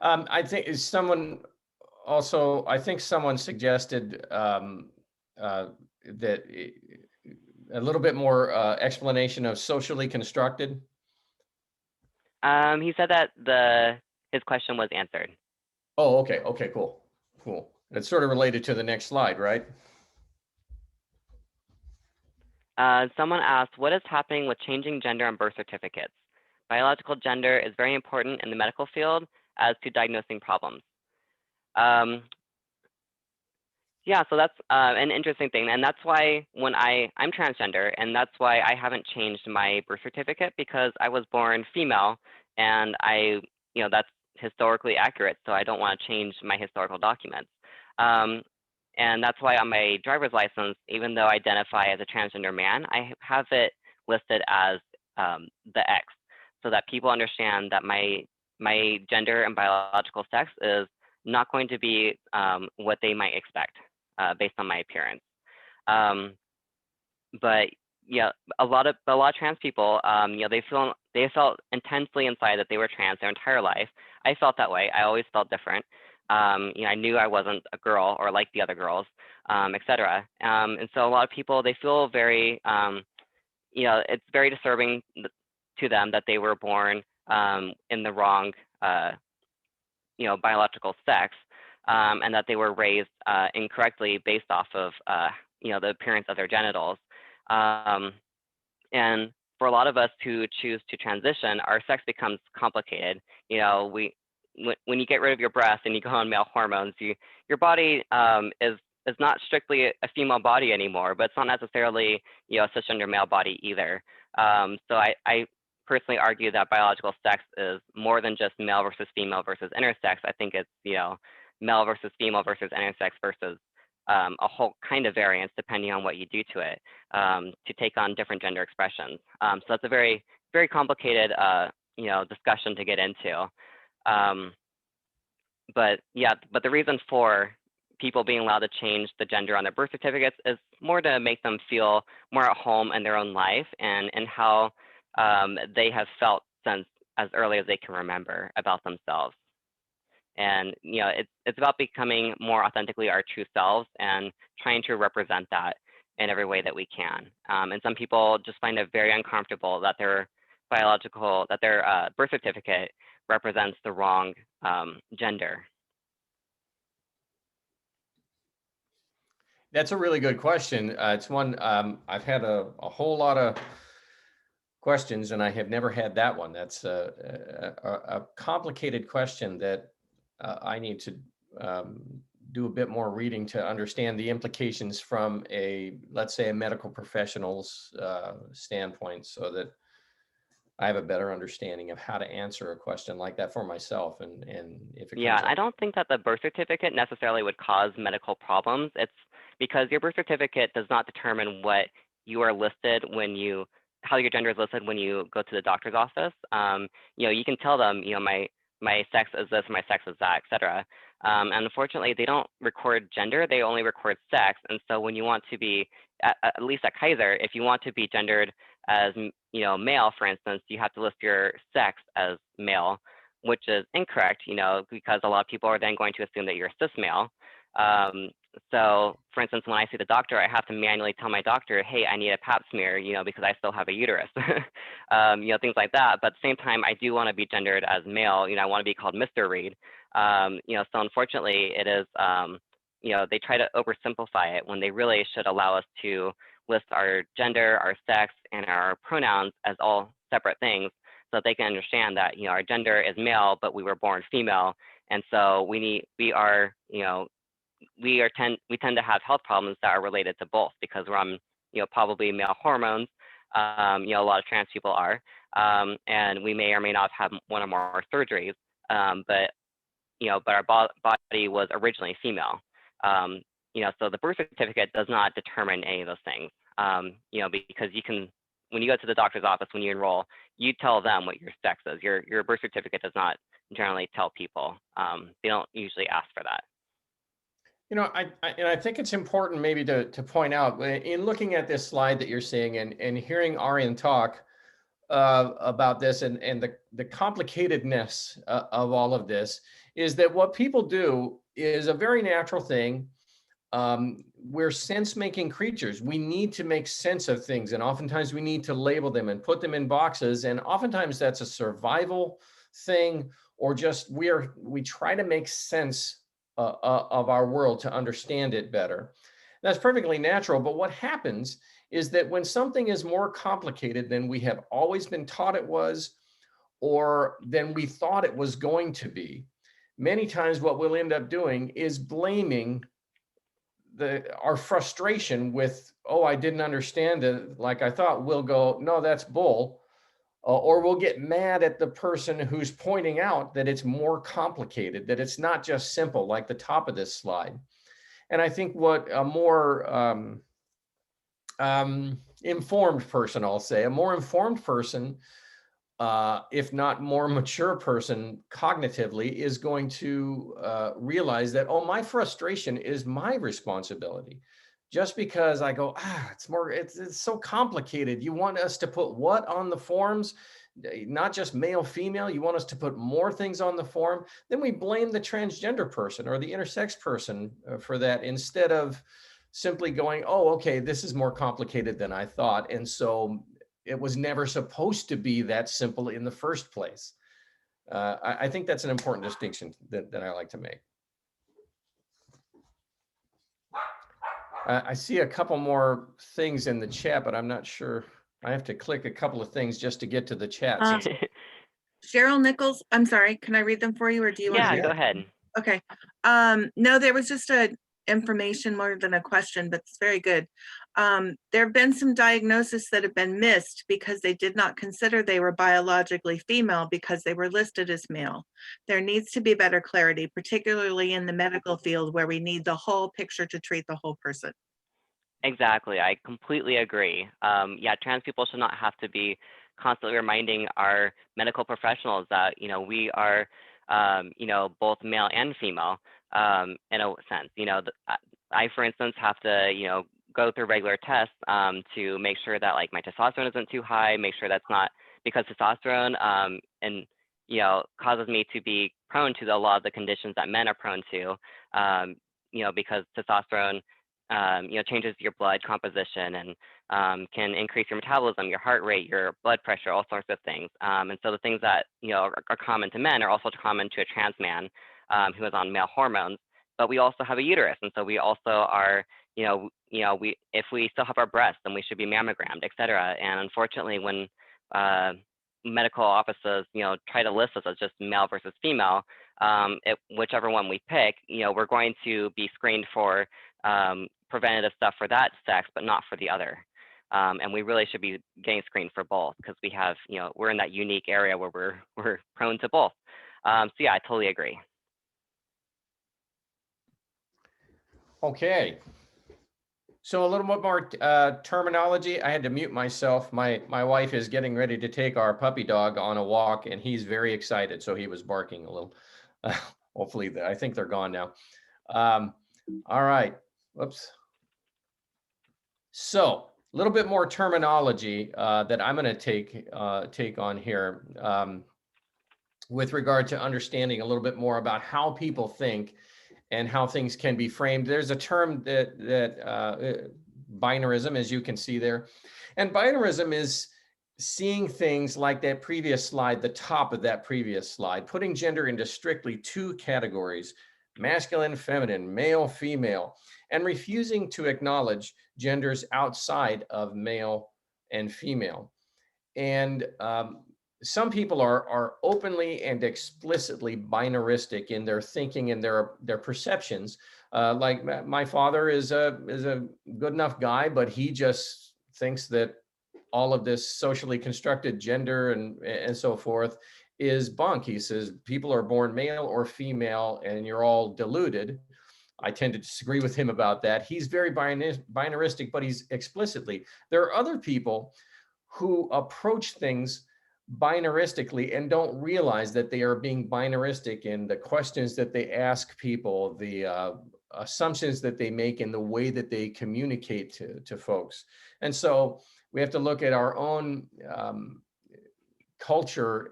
I think someone also, I think someone suggested that a little bit more explanation of socially constructed. He said that his question was answered. Oh, okay. Okay, cool. Cool. It's sort of related to the next slide, right? Someone asked, what is happening with changing gender on birth certificates? Biological gender is very important in the medical field as to diagnosing problems. Um, yeah, so that's an interesting thing. And that's why when I'm transgender, and that's why I haven't changed my birth certificate, because I was born female and that's historically accurate. So I don't want to change my historical documents. And that's why on my driver's license, even though I identify as a transgender man, I have it listed as the X, so that people understand that my gender and biological sex is not going to be what they might expect based on my appearance. But yeah, a lot of trans people, they felt intensely inside that they were trans their entire life. I felt that way. I always felt different. I knew I wasn't a girl or like the other girls, etc. And so a lot of people, they feel very, it's very disturbing to them that they were born in the wrong, biological sex, and that they were raised incorrectly based off of, the appearance of their genitals. And for a lot of us who choose to transition, our sex becomes complicated. When you get rid of your breast and you go on male hormones, your body is not strictly a female body anymore, but it's not necessarily a cisgender male body either. So I personally argue that biological sex is more than just male versus female versus intersex. I think it's male versus female versus intersex versus a whole kind of variance depending on what you do to it to take on different gender expressions. So that's a very, very complicated discussion to get into. But the reason for people being allowed to change the gender on their birth certificates is more to make them feel more at home in their own life and how they have felt since as early as they can remember about themselves. And it's about becoming more authentically our true selves and trying to represent that in every way that we can. And some people just find it very uncomfortable that their birth certificate represents the wrong gender. That's a really good question. It's one I've had a whole lot of questions, and I have never had that one. That's a complicated question that I need to do a bit more reading to understand the implications from let's say a medical professional's standpoint, so that I have a better understanding of how to answer a question like that for myself. And if it comes Yeah, up. I don't think that the birth certificate necessarily would cause medical problems. It's because your birth certificate does not determine what you are listed how your gender is listed when you go to the doctor's office. You can tell them, my sex is this, my sex is that, etc. And unfortunately, they don't record gender; they only record sex. And so, when you want to be, at least at Kaiser, if you want to be gendered as male, for instance, you have to list your sex as male, which is incorrect, because a lot of people are then going to assume that you're cis male. So, for instance, when I see the doctor, I have to manually tell my doctor, hey, I need a pap smear, because I still have a uterus, things like that. But at the same time, I do want to be gendered as male. I want to be called Mr. Reed. So unfortunately, it is, they try to oversimplify it when they really should allow us to list our gender, our sex, and our pronouns as all separate things, so that they can understand that our gender is male, but we were born female, and so we tend to have health problems that are related to both, because we're on probably male hormones. A lot of trans people are, and we may or may not have one or more surgeries, but our body was originally female. So the birth certificate does not determine any of those things. Because when you go to the doctor's office, when you enroll, you tell them what your sex is. Your birth certificate does not generally tell people. They don't usually ask for that. I think it's important maybe to point out, in looking at this slide that you're seeing and hearing Aryan talk, about this and the complicatedness of all of this is that what people do is a very natural thing. We're sense-making creatures. We need to make sense of things, and oftentimes we need to label them and put them in boxes. And oftentimes that's a survival thing, or just we try to make sense of our world to understand it better. That's perfectly natural. But what happens is that when something is more complicated than we have always been taught it was, or than we thought it was going to be, many times what we'll end up doing is blaming our frustration with, oh, I didn't understand it like I thought. We'll go, no, that's bull. Or we'll get mad at the person who's pointing out that it's more complicated, that it's not just simple like the top of this slide. And I think what a more informed person, I'll say, a more informed person, if not more mature person cognitively, is going to realize that, oh, my frustration is my responsibility. Just because I go, it's so complicated. You want us to put what on the forms? Not just male, female. You want us to put more things on the form. Then we blame the transgender person or the intersex person for that, instead of simply going, oh, okay, this is more complicated than I thought. And so it was never supposed to be that simple in the first place. I think that's an important distinction that I like to make. I see a couple more things in the chat, but I'm not sure. I have to click a couple of things just to get to the chat. Cheryl Nichols, I'm sorry, can I read them for you, or do you want to? Yeah, go ahead. Okay. No, there was just a information more than a question, but it's very good. There have been some diagnoses that have been missed because they did not consider they were biologically female because they were listed as male. There needs to be better clarity, particularly in the medical field where we need the whole picture to treat the whole person. Exactly. I completely agree. Yeah, trans people should not have to be constantly reminding our medical professionals that, we are, both male and female, in a sense. I, for instance, have to, go through regular tests to make sure that like my testosterone isn't too high, make sure that's not, because testosterone and causes me to be prone to a lot of the conditions that men are prone to, because testosterone changes your blood composition and can increase your metabolism, your heart rate, your blood pressure, all sorts of things. And so the things that are common to men are also common to a trans man who is on male hormones. But we also have a uterus, and so we also are, if we still have our breasts, then we should be mammogrammed, et cetera. And unfortunately, when medical offices, try to list us as just male versus female, whichever one we pick, we're going to be screened for preventative stuff for that sex, but not for the other. And we really should be getting screened for both, because we have, we're in that unique area where we're prone to both. So yeah, I totally agree. Okay. So a little bit more terminology. I had to mute myself. My wife is getting ready to take our puppy dog on a walk, and he's very excited. So he was barking a little. Hopefully, I think they're gone now. All right. Whoops. So a little bit more terminology that I'm going to take on here with regard to understanding a little bit more about how people think and how things can be framed. There's a term that binarism, as you can see there. And binarism is seeing things like that previous slide, the top of that previous slide, putting gender into strictly two categories: masculine, feminine, male, female, and refusing to acknowledge genders outside of male and female. And some people are openly and explicitly binaristic in their thinking and their perceptions. Like my father is a good enough guy, but he just thinks that all of this socially constructed gender and so forth is bunk. He says people are born male or female and you're all deluded. I tend to disagree with him about that. He's very binaristic, but he's explicitly. There are other people who approach things binaristically and don't realize that they are being binaristic in the questions that they ask people, the assumptions that they make, in the way that they communicate to folks. And so we have to look at our own culture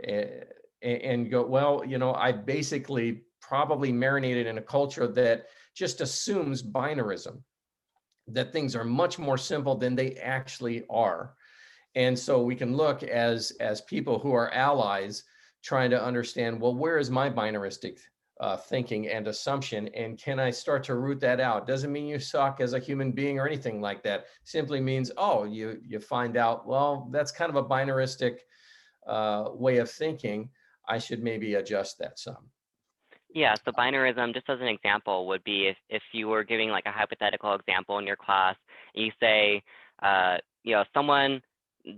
and go, well, I basically probably marinated in a culture that just assumes binarism, that things are much more simple than they actually are. And so we can look as people who are allies, trying to understand, well, where is my binaristic thinking and assumption, and can I start to root that out? Doesn't mean you suck as a human being or anything like that. Simply means, oh, you find out, well, that's kind of a binaristic way of thinking. I should maybe adjust that some. Yeah, so binarism, just as an example, would be if you were giving like a hypothetical example in your class, and you say, someone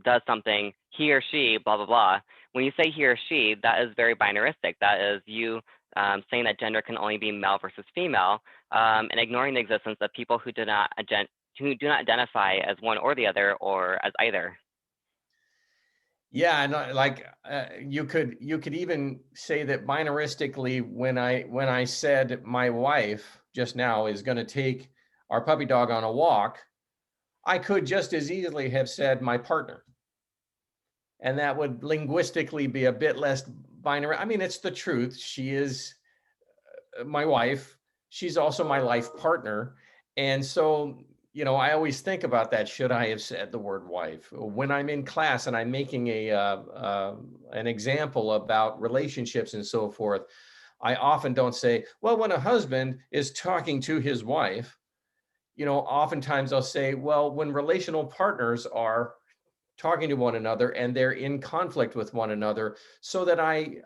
does something, he or she, blah, blah, blah. When you say he or she, that is very binaristic. That is you saying that gender can only be male versus female, and ignoring the existence of people who do not identify as one or the other or as either. Yeah, and you could even say that binaristically, when I said my wife just now is going to take our puppy dog on a walk, I could just as easily have said my partner. And that would linguistically be a bit less binary. I mean, it's the truth. She is my wife. She's also my life partner. And so, I always think about that. Should I have said the word wife? When I'm in class and I'm making an example about relationships and so forth, I often don't say, well, when a husband is talking to his wife, oftentimes I'll say, well, when relational partners are talking to one another and they're in conflict with one another, so that I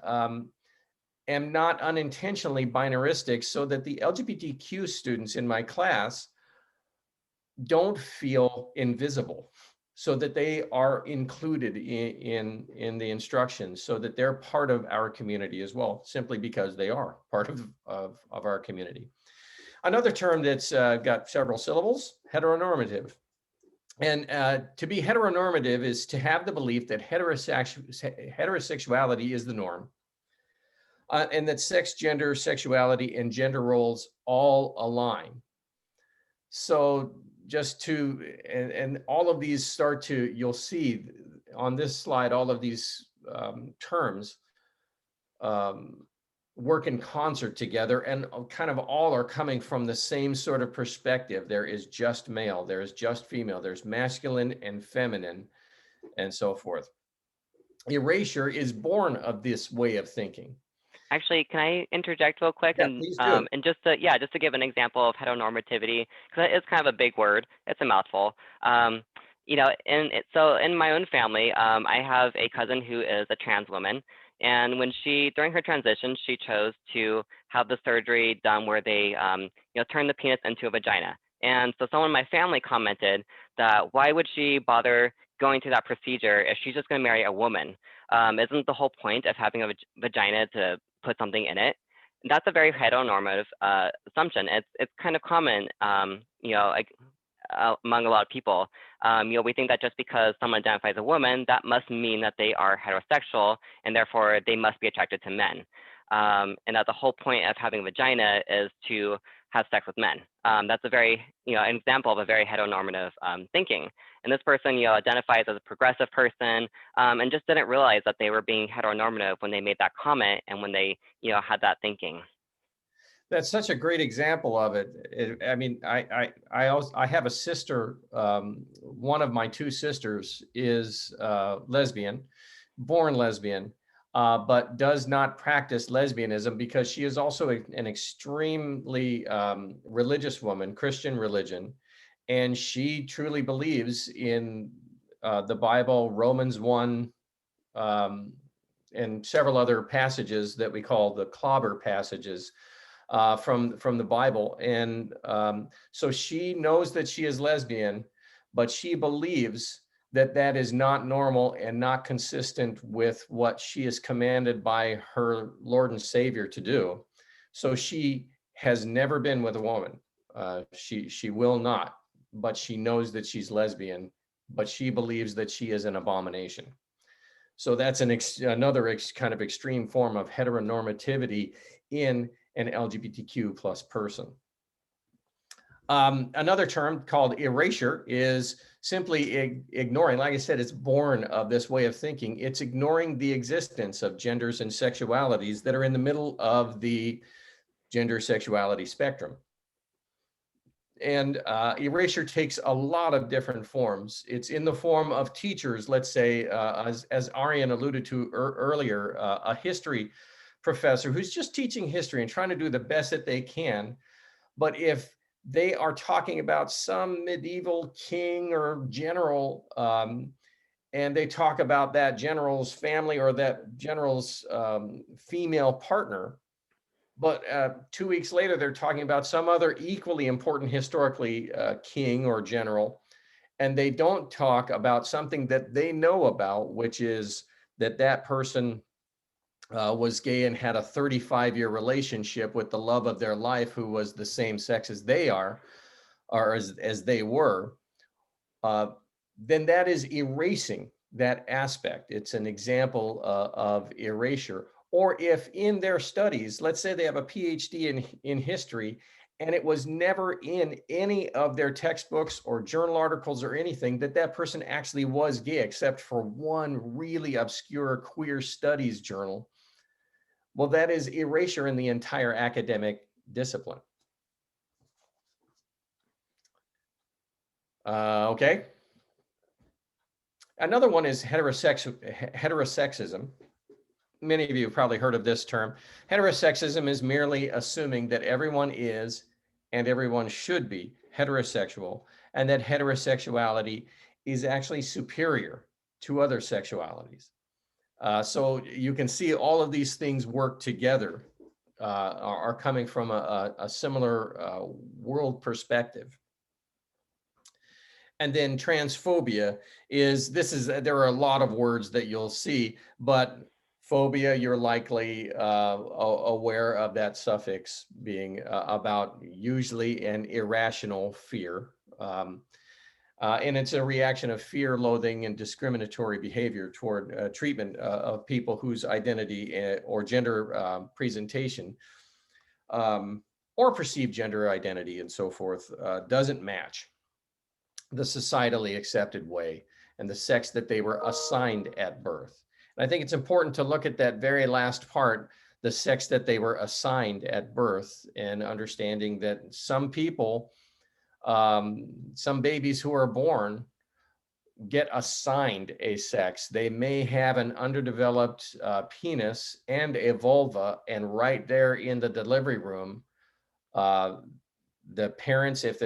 am not unintentionally binaristic, so that the LGBTQ students in my class don't feel invisible, so that they are included in the instructions, so that they're part of our community as well, simply because they are part of our community. Another term that's got several syllables, heteronormative. And to be heteronormative is to have the belief that heterosexuality is the norm, and that sex, gender, sexuality, and gender roles all align. So and all of these you'll see on this slide, all of these terms work in concert together, and kind of all are coming from the same sort of perspective. There is just male, there is just female, there's masculine and feminine, and so forth. Erasure is born of this way of thinking. Actually, can I interject real quick? Yeah, please do. And just to give an example of heteronormativity, because it's kind of a big word, it's a mouthful. So in my own family, I have a cousin who is a trans woman, and during her transition, she chose to have the surgery done where they turn the penis into a vagina. And so someone in my family commented that why would she bother going through that procedure if she's just going to marry a woman? Isn't the whole point of having a vagina to put something in it? That's a very heteronormative assumption. It's kind of common, among a lot of people. We think that just because someone identifies as a woman, that must mean that they are heterosexual, and therefore they must be attracted to men. And that the whole point of having a vagina is to have sex with men. That's a very, an example of a very heteronormative thinking. And this person, identifies as a progressive person, and just didn't realize that they were being heteronormative when they made that comment and when they, had that thinking. That's such a great example of it. I mean, I have a sister. One of my two sisters is lesbian, born lesbian, but does not practice lesbianism because she is also an extremely religious woman, Christian religion, and she truly believes in the Bible, Romans 1, and several other passages that we call the clobber passages from the Bible. And so she knows that she is lesbian, but she believes that that is not normal and not consistent with what she is commanded by her Lord and Savior to do. So she has never been with a woman. She will not, but she knows that she's lesbian, but she believes that she is an abomination. So that's another kind of extreme form of heteronormativity in an LGBTQ plus person. Another term called erasure is simply ignoring. Like I said, it's born of this way of thinking. It's ignoring the existence of genders and sexualities that are in the middle of the gender sexuality spectrum. And erasure takes a lot of different forms. It's in the form of teachers, let's say, as Arian alluded to earlier, a history professor who's just teaching history and trying to do the best that they can. But if they are talking about some medieval king or general, and they talk about that general's family or that general's female partner, but 2 weeks later, they're talking about some other equally important historically king or general, and they don't talk about something that they know about, which is that that person was gay and had a 35-year relationship with the love of their life who was the same sex as they are, or as they were, then that is erasing that aspect. It's an example of erasure. Or if in their studies, let's say they have a PhD in history, and it was never in any of their textbooks or journal articles or anything that that person actually was gay, except for one really obscure queer studies journal. Well, that is erasure in the entire academic discipline. Okay. Another one is heterosexism. Many of you have probably heard of this term. Heterosexism is merely assuming that everyone is and everyone should be heterosexual, and that heterosexuality is actually superior to other sexualities. So you can see all of these things work together, are coming from a similar world perspective. And then transphobia there are a lot of words that you'll see, but phobia, you're likely aware of that suffix being about usually an irrational fear. And it's a reaction of fear, loathing, and discriminatory behavior toward treatment of people whose identity or gender presentation or perceived gender identity and so forth doesn't match the societally accepted way and the sex that they were assigned at birth. And I think it's important to look at that very last part, the sex that they were assigned at birth, and understanding that some people, some babies who are born get assigned a sex. They may have an underdeveloped penis and a vulva, and right there in the delivery room, the parents, if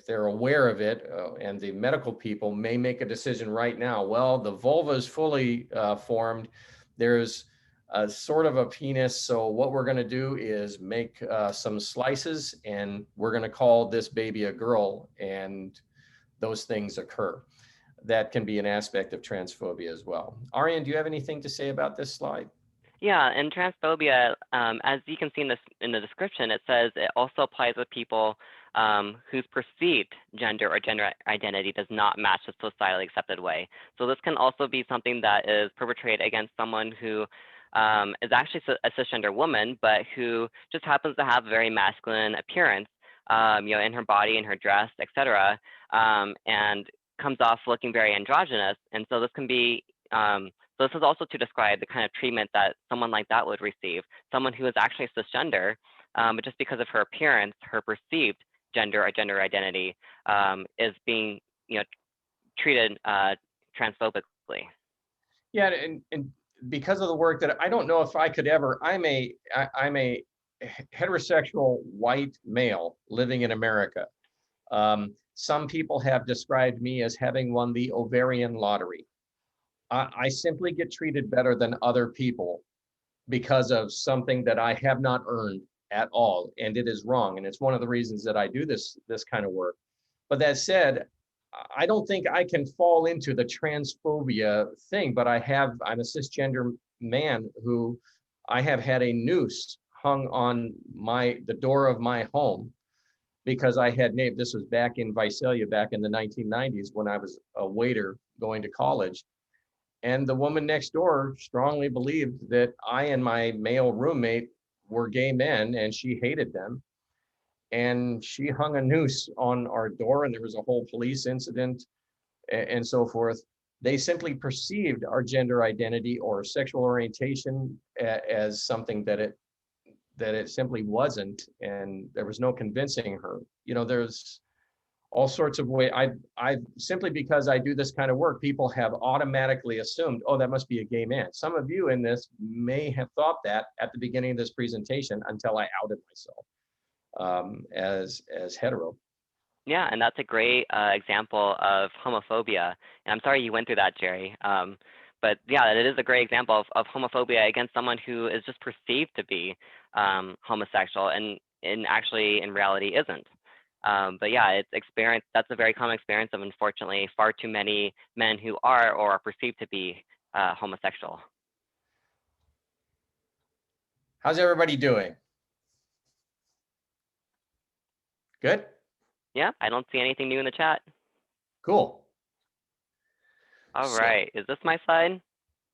they're aware of it, and the medical people may make a decision right now. Well, the vulva is fully formed. There's a sort of a penis. So what we're going to do is make some slices, and we're going to call this baby a girl, and those things occur. That can be an aspect of transphobia as well. Arian, do you have anything to say about this slide? Yeah, and transphobia, as you can see in the description, it says it also applies with people whose perceived gender or gender identity does not match the societally accepted way. So this can also be something that is perpetrated against someone who is actually a cisgender woman, but who just happens to have a very masculine appearance, in her body, in her dress, etc., and comes off looking very androgynous. And so this can be so this is also to describe the kind of treatment that someone like that would receive, someone who is actually cisgender, but just because of her appearance, her perceived gender or gender identity is being, treated transphobically. Yeah, and because of the work that I don't know if I could ever, I'm a heterosexual white male living in America. Some people have described me as having won the ovarian lottery. I simply get treated better than other people because of something that I have not earned at all, and it is wrong. And it's one of the reasons that I do this kind of work. But that said, I don't think I can fall into the transphobia thing, but I'm a cisgender man who I have had a noose hung on the door of my home because I had named, this was back in Visalia back in the 1990s when I was a waiter going to college. And the woman next door strongly believed that I and my male roommate were gay men, and she hated them. and she hung a noose on our door, and there was a whole police incident and so forth. They simply perceived our gender identity or sexual orientation as something that it simply wasn't, and there was no convincing her. There's all sorts of ways. I simply, because I do this kind of work, people have automatically assumed, oh, that must be a gay man. Some of you in this may have thought that at the beginning of this presentation until I outed myself as hetero. Yeah, and that's a great example of homophobia. And I'm sorry you went through that, Jerry. But yeah, it is a great example of homophobia against someone who is just perceived to be homosexual and actually in reality isn't. But yeah, that's a very common experience of, unfortunately, far too many men who are or are perceived to be homosexual. How's everybody doing? Good? Yeah, I don't see anything new in the chat. Cool. All So- right, is this my slide?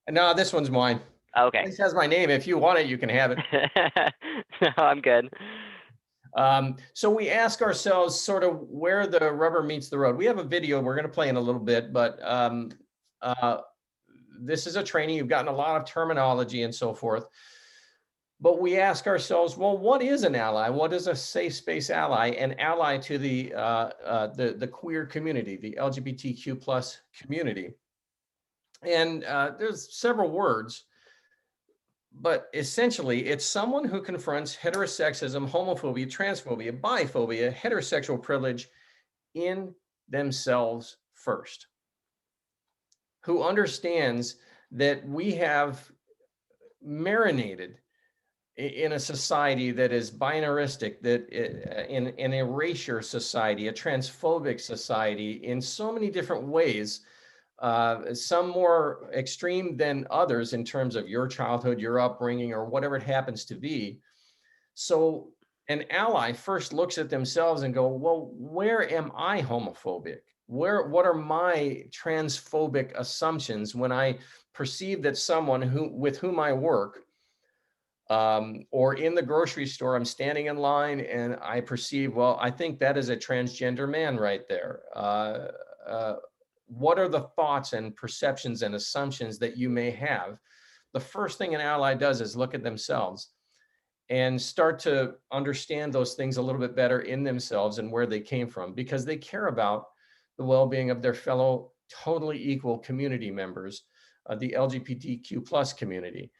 No, this one's mine. Okay. This has my name. If you want it, you can have it. No, I'm good. So we ask ourselves sort of where the rubber meets the road. We have a video we're going to play in a little bit, but this is a training. You've gotten a lot of terminology and so forth. But we ask ourselves, well, what is an ally? What is a safe space ally? An ally to the queer community, the LGBTQ plus community. And there's several words, but essentially it's someone who confronts heterosexism, homophobia, transphobia, biphobia, heterosexual privilege in themselves first, who understands that we have marinated in a society that is binaristic, that in an erasure society, a transphobic society, in so many different ways, some more extreme than others in terms of your childhood, your upbringing, or whatever it happens to be. So an ally first looks at themselves and go, well, where am I homophobic? What are my transphobic assumptions when I perceive that someone with whom I work, or in the grocery store, I'm standing in line and I perceive, well, I think that is a transgender man right there. What are the thoughts and perceptions and assumptions that you may have? The first thing an ally does is look at themselves and start to understand those things a little bit better in themselves and where they came from, because they care about the well-being of their fellow totally equal community members, the LGBTQ plus community.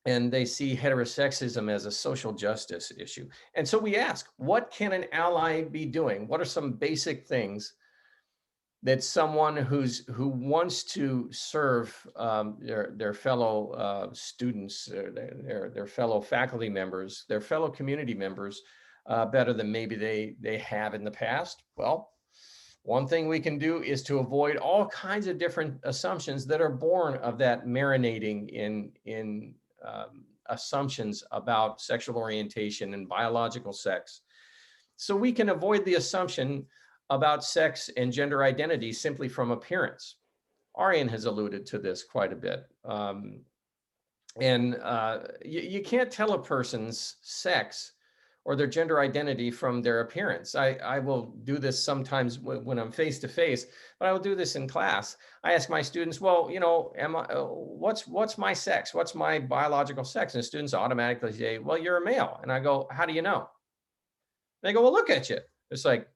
And they see heterosexism as a social justice issue. And so we ask, what can an ally be doing? What are some basic things that someone who wants to serve their fellow students, their fellow faculty members, their fellow community members better than maybe they have in the past? Well, one thing we can do is to avoid all kinds of different assumptions that are born of that marinating in assumptions about sexual orientation and biological sex. So we can avoid the assumption about sex and gender identity simply from appearance. Arian has alluded to this quite a bit. You can't tell a person's sex or their gender identity from their appearance. I will do this sometimes when I'm face to face, but I will do this in class. I ask my students, well, what's my sex? What's my biological sex? And students automatically say, well, you're a male. And I go, how do you know? They go, well, look at you. It's like,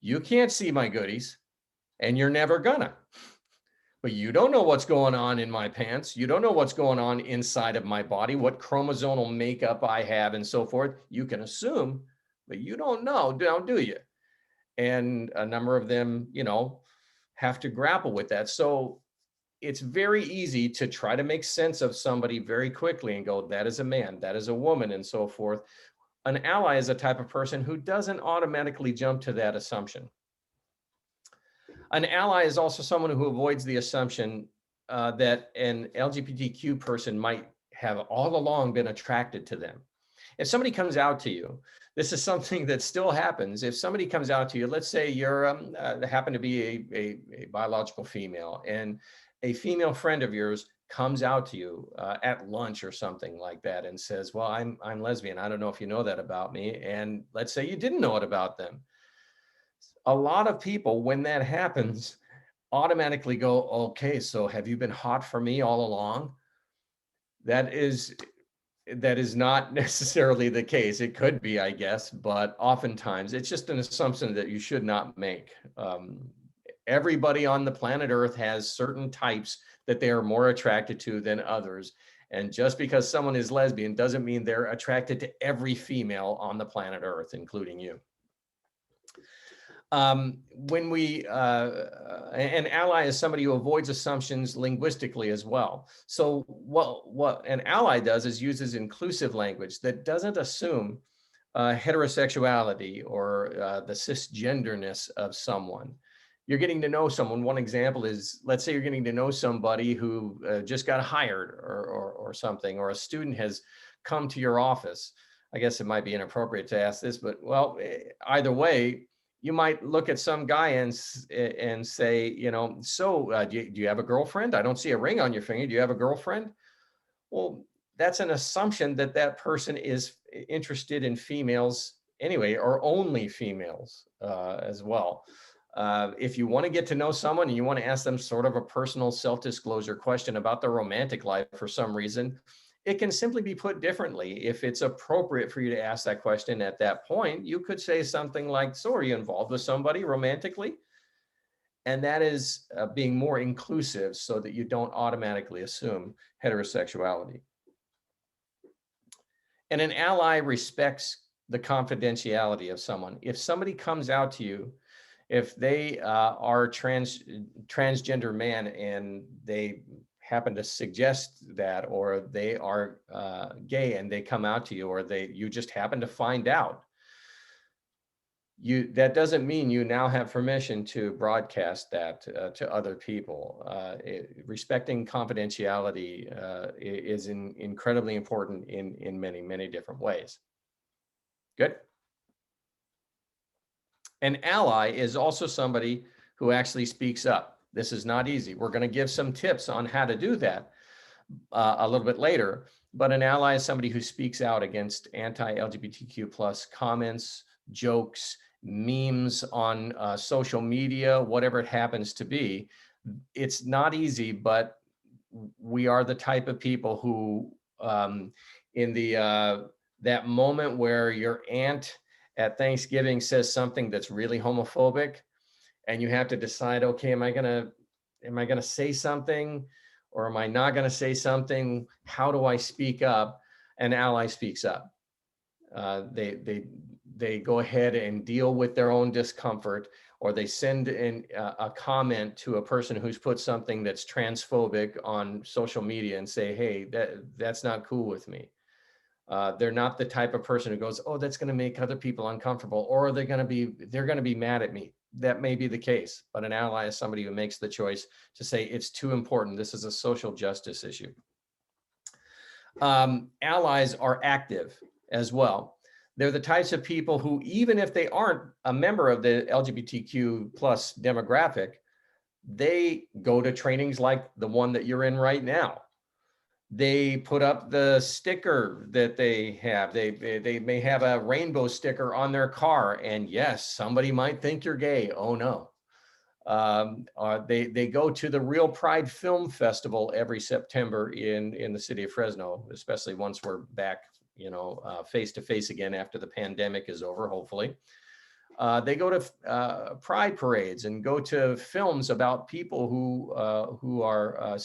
you can't see my goodies and you're never gonna. But you don't know what's going on in my pants. You don't know what's going on inside of my body, what chromosomal makeup I have and so forth. You can assume, but you don't know, do you? And a number of them, have to grapple with that. So it's very easy to try to make sense of somebody very quickly and go, that is a man, that is a woman, and so forth. An ally is a type of person who doesn't automatically jump to that assumption. An ally is also someone who avoids the assumption that an LGBTQ person might have all along been attracted to them. If somebody comes out to you, this is something that still happens. If somebody comes out to you, let's say you're happen to be a biological female, and a female friend of yours comes out to you at lunch or something like that and says, well, I'm lesbian. I don't know if you know that about me. And let's say you didn't know it about them. A lot of people, when that happens, automatically go, okay, so have you been hot for me all along? That is not necessarily the case. It could be, I guess, but oftentimes it's just an assumption that you should not make. Everybody on the planet Earth has certain types that they are more attracted to than others. And just because someone is lesbian doesn't mean they're attracted to every female on the planet Earth, including you. When an ally is somebody who avoids assumptions linguistically as well. So what an ally does is uses inclusive language that doesn't assume heterosexuality or the cisgenderness of someone. You're getting to know someone. One example is, let's say you're getting to know somebody who just got hired or something, or a student has come to your office. I guess it might be inappropriate to ask this, but well, either way, you might look at some guy and say, you know, so do you have a girlfriend? I don't see a ring on your finger. Do you have a girlfriend? Well, that's an assumption that that person is interested in females anyway, or only females as well. If you want to get to know someone and you want to ask them sort of a personal self-disclosure question about their romantic life for some reason, it can simply be put differently. If it's appropriate for you to ask that question at that point, you could say something like, so are you involved with somebody romantically? And that is being more inclusive so that you don't automatically assume heterosexuality. And an ally respects the confidentiality of someone. If somebody comes out to you, if they are transgender man and they happen to suggest that, or they are gay and they come out to you, or you just happen to find out, that doesn't mean you now have permission to broadcast that to other people. Respecting confidentiality is incredibly important in many, many different ways. Good. An ally is also somebody who actually speaks up. This is not easy. We're going to give some tips on how to do that a little bit later, but an ally is somebody who speaks out against anti-LGBTQ plus comments, jokes, memes on social media, whatever it happens to be. It's not easy, but we are the type of people who in that moment where your aunt at Thanksgiving says something that's really homophobic, and you have to decide, okay, am I gonna say something, or am I not gonna say something? How do I speak up? An ally speaks up. They go ahead and deal with their own discomfort, or they send in a comment to a person who's put something that's transphobic on social media and say, hey, that's not cool with me. They're not the type of person who goes, oh, that's going to make other people uncomfortable, or they're going to be mad at me. That may be the case, but an ally is somebody who makes the choice to say it's too important. This is a social justice issue. Allies are active as well. They're the types of people who, even if they aren't a member of the LGBTQ plus demographic, they go to trainings like the one that you're in right now. They put up the sticker that they have. They may have a rainbow sticker on their car, and yes, somebody might think you're gay. Oh no. They go to the Real Pride Film Festival every September in the city of Fresno, especially once we're back, face to face again after the pandemic is over, hopefully. They go to pride parades and go to films about people who are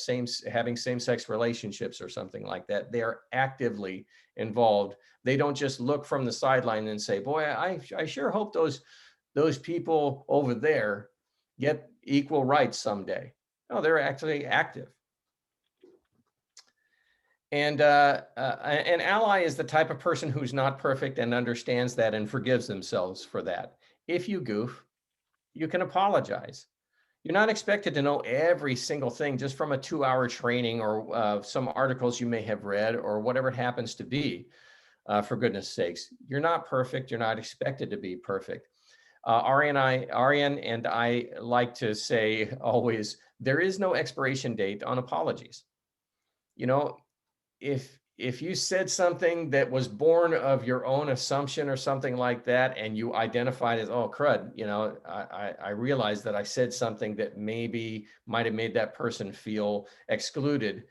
having same-sex relationships or something like that. They are actively involved. They don't just look from the sideline and say, boy, I sure hope those people over there get equal rights someday. No, they're actually active. And an ally is the type of person who's not perfect and understands that and forgives themselves for that. If you goof, you can apologize. You're not expected to know every single thing just from a 2-hour training or some articles you may have read or whatever it happens to be, for goodness sakes. You're not perfect. You're not expected to be perfect. Arian and I like to say always, there is no expiration date on apologies. you know, if you said something that was born of your own assumption or something like that, and you identified as, oh crud, I realized that I said something that maybe might have made that person feel excluded.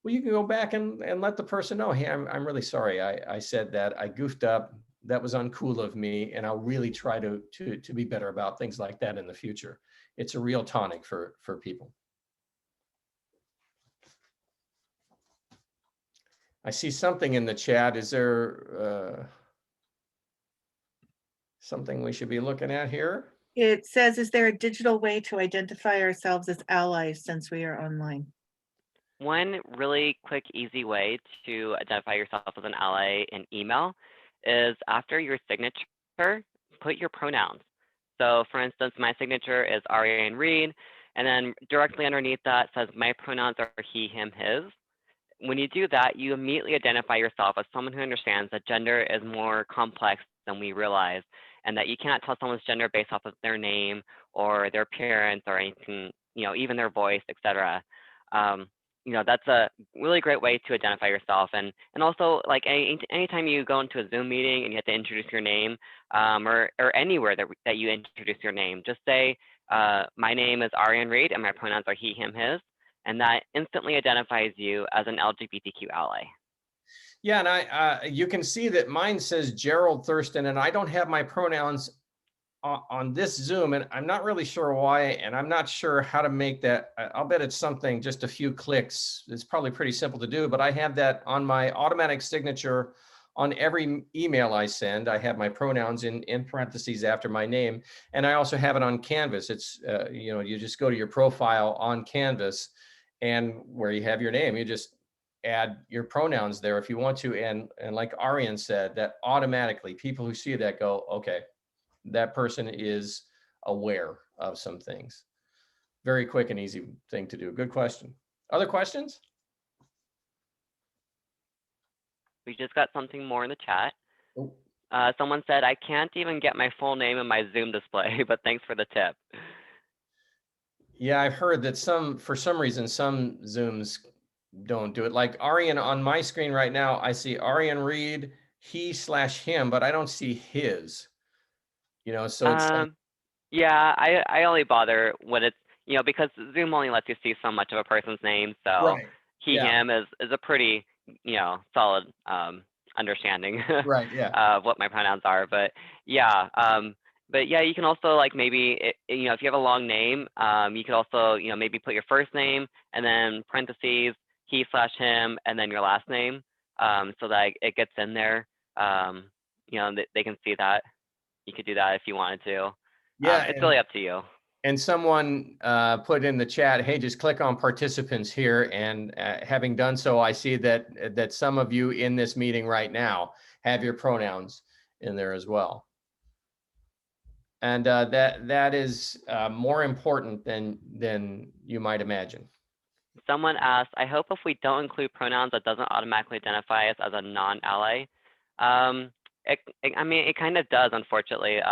Well, you can go back and let the person know, hey, I'm really sorry. I said that. I goofed up. That was uncool of me. And I'll really try to be better about things like that in the future. It's a real tonic for people. I see something in the chat. Is there something we should be looking at here? It says, is there a digital way to identify ourselves as allies since we are online? One really quick, easy way to identify yourself as an ally in email is after your signature, put your pronouns. So for instance, my signature is Ariane Reed, and then directly underneath that says my pronouns are he, him, his. When you do that, you immediately identify yourself as someone who understands that gender is more complex than we realize, and that you cannot tell someone's gender based off of their name or their appearance or anything, even their voice, etc. That's a really great way to identify yourself. And also, like, anytime you go into a Zoom meeting and you have to introduce your name, or anywhere that you introduce your name, just say, my name is Ariane Reed and my pronouns are he, him, his. And that instantly identifies you as an LGBTQ ally. Yeah, and you can see that mine says Gerald Thurston, and I don't have my pronouns on this Zoom, and I'm not really sure why, and I'm not sure how to make that. I'll bet it's something, just a few clicks. It's probably pretty simple to do, but I have that on my automatic signature on every email I send. I have my pronouns in parentheses after my name, and I also have it on Canvas. It's, you just go to your profile on Canvas, and where you have your name, you just add your pronouns there if you want to. And like Ariane said, that automatically people who see that go, okay, that person is aware of some things. Very quick and easy thing to do. Good question. Other questions? We just got something more in the chat. Oh. Someone said, I can't even get my full name in my Zoom display, but thanks for the tip. Yeah, I've heard that for some reason, some Zooms don't do it. Like Ariane, on my screen right now, I see Ariane Reed, he/him, but I don't see his. So it's like, yeah, I only bother when it's, because Zoom only lets you see so much of a person's name. So right. he, Yeah. him is a pretty, solid understanding Right. Yeah. of what my pronouns are. But yeah, you can also, like, maybe, if you have a long name, you could also, maybe put your first name and then parentheses, he/him, and then your last name, so that it gets in there. They can see that. You could do that if you wanted to. Yeah. It's really up to you. And someone put in the chat, hey, just click on participants here. And having done so, I see that some of you in this meeting right now have your pronouns in there as well. And that is more important than you might imagine. Someone asked, I hope if we don't include pronouns, that doesn't automatically identify us as a non-ally. It kind of does, unfortunately.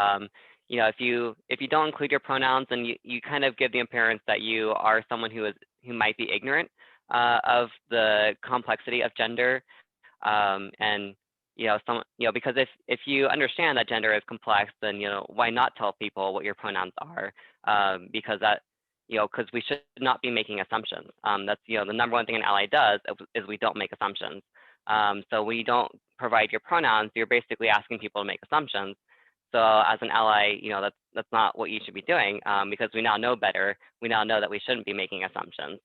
If you don't include your pronouns, then you kind of give the appearance that you are someone who might be ignorant of the complexity of gender. Because if you understand that gender is complex, then why not tell people what your pronouns are? Because we should not be making assumptions. That's the number one thing an ally does is we don't make assumptions. So when you don't provide your pronouns, you're basically asking people to make assumptions. So as an ally, that's not what you should be doing, because we now know better. We now know that we shouldn't be making assumptions.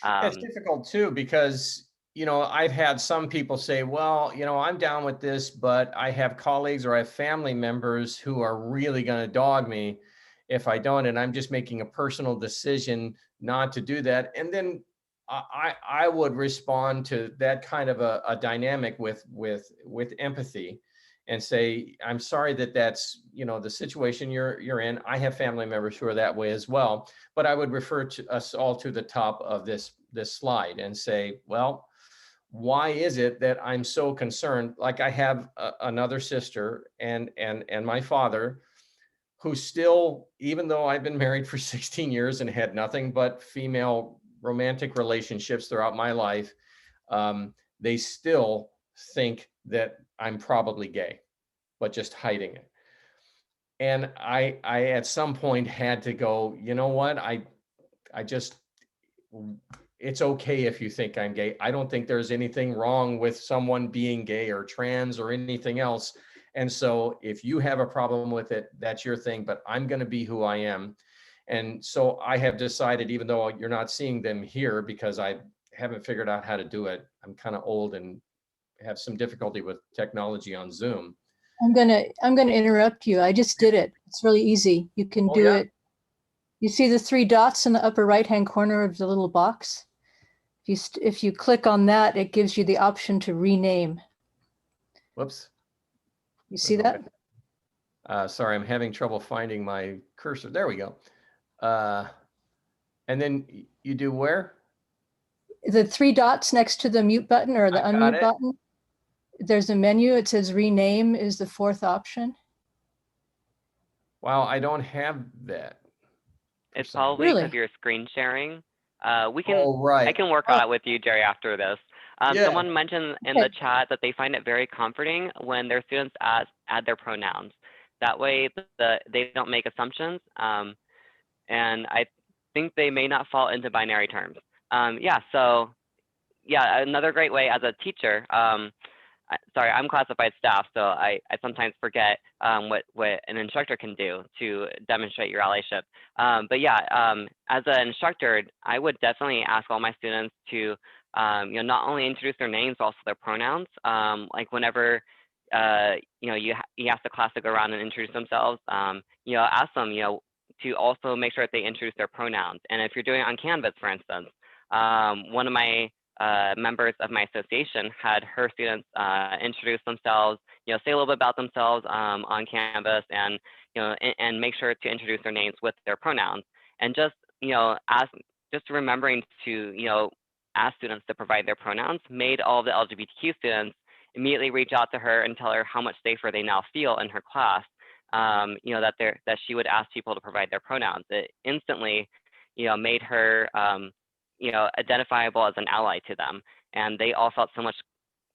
It's difficult too, because I've had some people say, well, I'm down with this, but I have colleagues or I have family members who are really going to dog me if I don't, and I'm just making a personal decision not to do that. And then I would respond to that kind of a dynamic with empathy and say, I'm sorry that's the situation you're in. I have family members who are that way as well, but I would refer to us all to the top of this slide and say, well, why is it that I'm so concerned? Like, I have another sister and my father, who still, even though I've been married for 16 years and had nothing but female romantic relationships throughout my life, they still think that I'm probably gay, but just hiding it. And I at some point had to go, you know what? I just, it's okay if you think I'm gay. I don't think there's anything wrong with someone being gay or trans or anything else. And so if you have a problem with it, that's your thing, but I'm going to be who I am. And so I have decided, even though you're not seeing them here because I haven't figured out how to do it, I'm kind of old and have some difficulty with technology on Zoom. I'm gonna interrupt you. I just did it. It's really easy. You can Oh, do yeah? it. You see the 3 dots in the upper right-hand corner of the little box? If you click on that, it gives you the option to rename. Whoops. You see that? Sorry, I'm having trouble finding my cursor. There we go. And then you do where? The 3 dots next to the mute button or the I got unmute it. button. There's a menu. It says rename is the 4th option. Wow, I don't have that. It's some probably Really? because you're screen sharing. We can, Oh, right. I can work on it with you, Jerry, after this. Yeah. Someone mentioned in the chat that they find it very comforting when their students add their pronouns. That way they don't make assumptions. And I think they may not fall into binary terms. Yeah, so yeah, another great way as a teacher, sorry, I'm classified staff, so I sometimes forget what an instructor can do to demonstrate your allyship. But yeah, as an instructor, I would definitely ask all my students to not only introduce their names, but also their pronouns. Like whenever you ask the class to go around and introduce themselves, ask them to also make sure that they introduce their pronouns. And if you're doing it on Canvas, for instance, one of my members of my association had her students introduce themselves, say a little bit about themselves on Canvas, and and make sure to introduce their names with their pronouns. And just just remembering to ask students to provide their pronouns made all the LGBTQ students immediately reach out to her and tell her how much safer they now feel in her class. That she would ask people to provide their pronouns. It instantly made her identifiable as an ally to them. And they all felt so much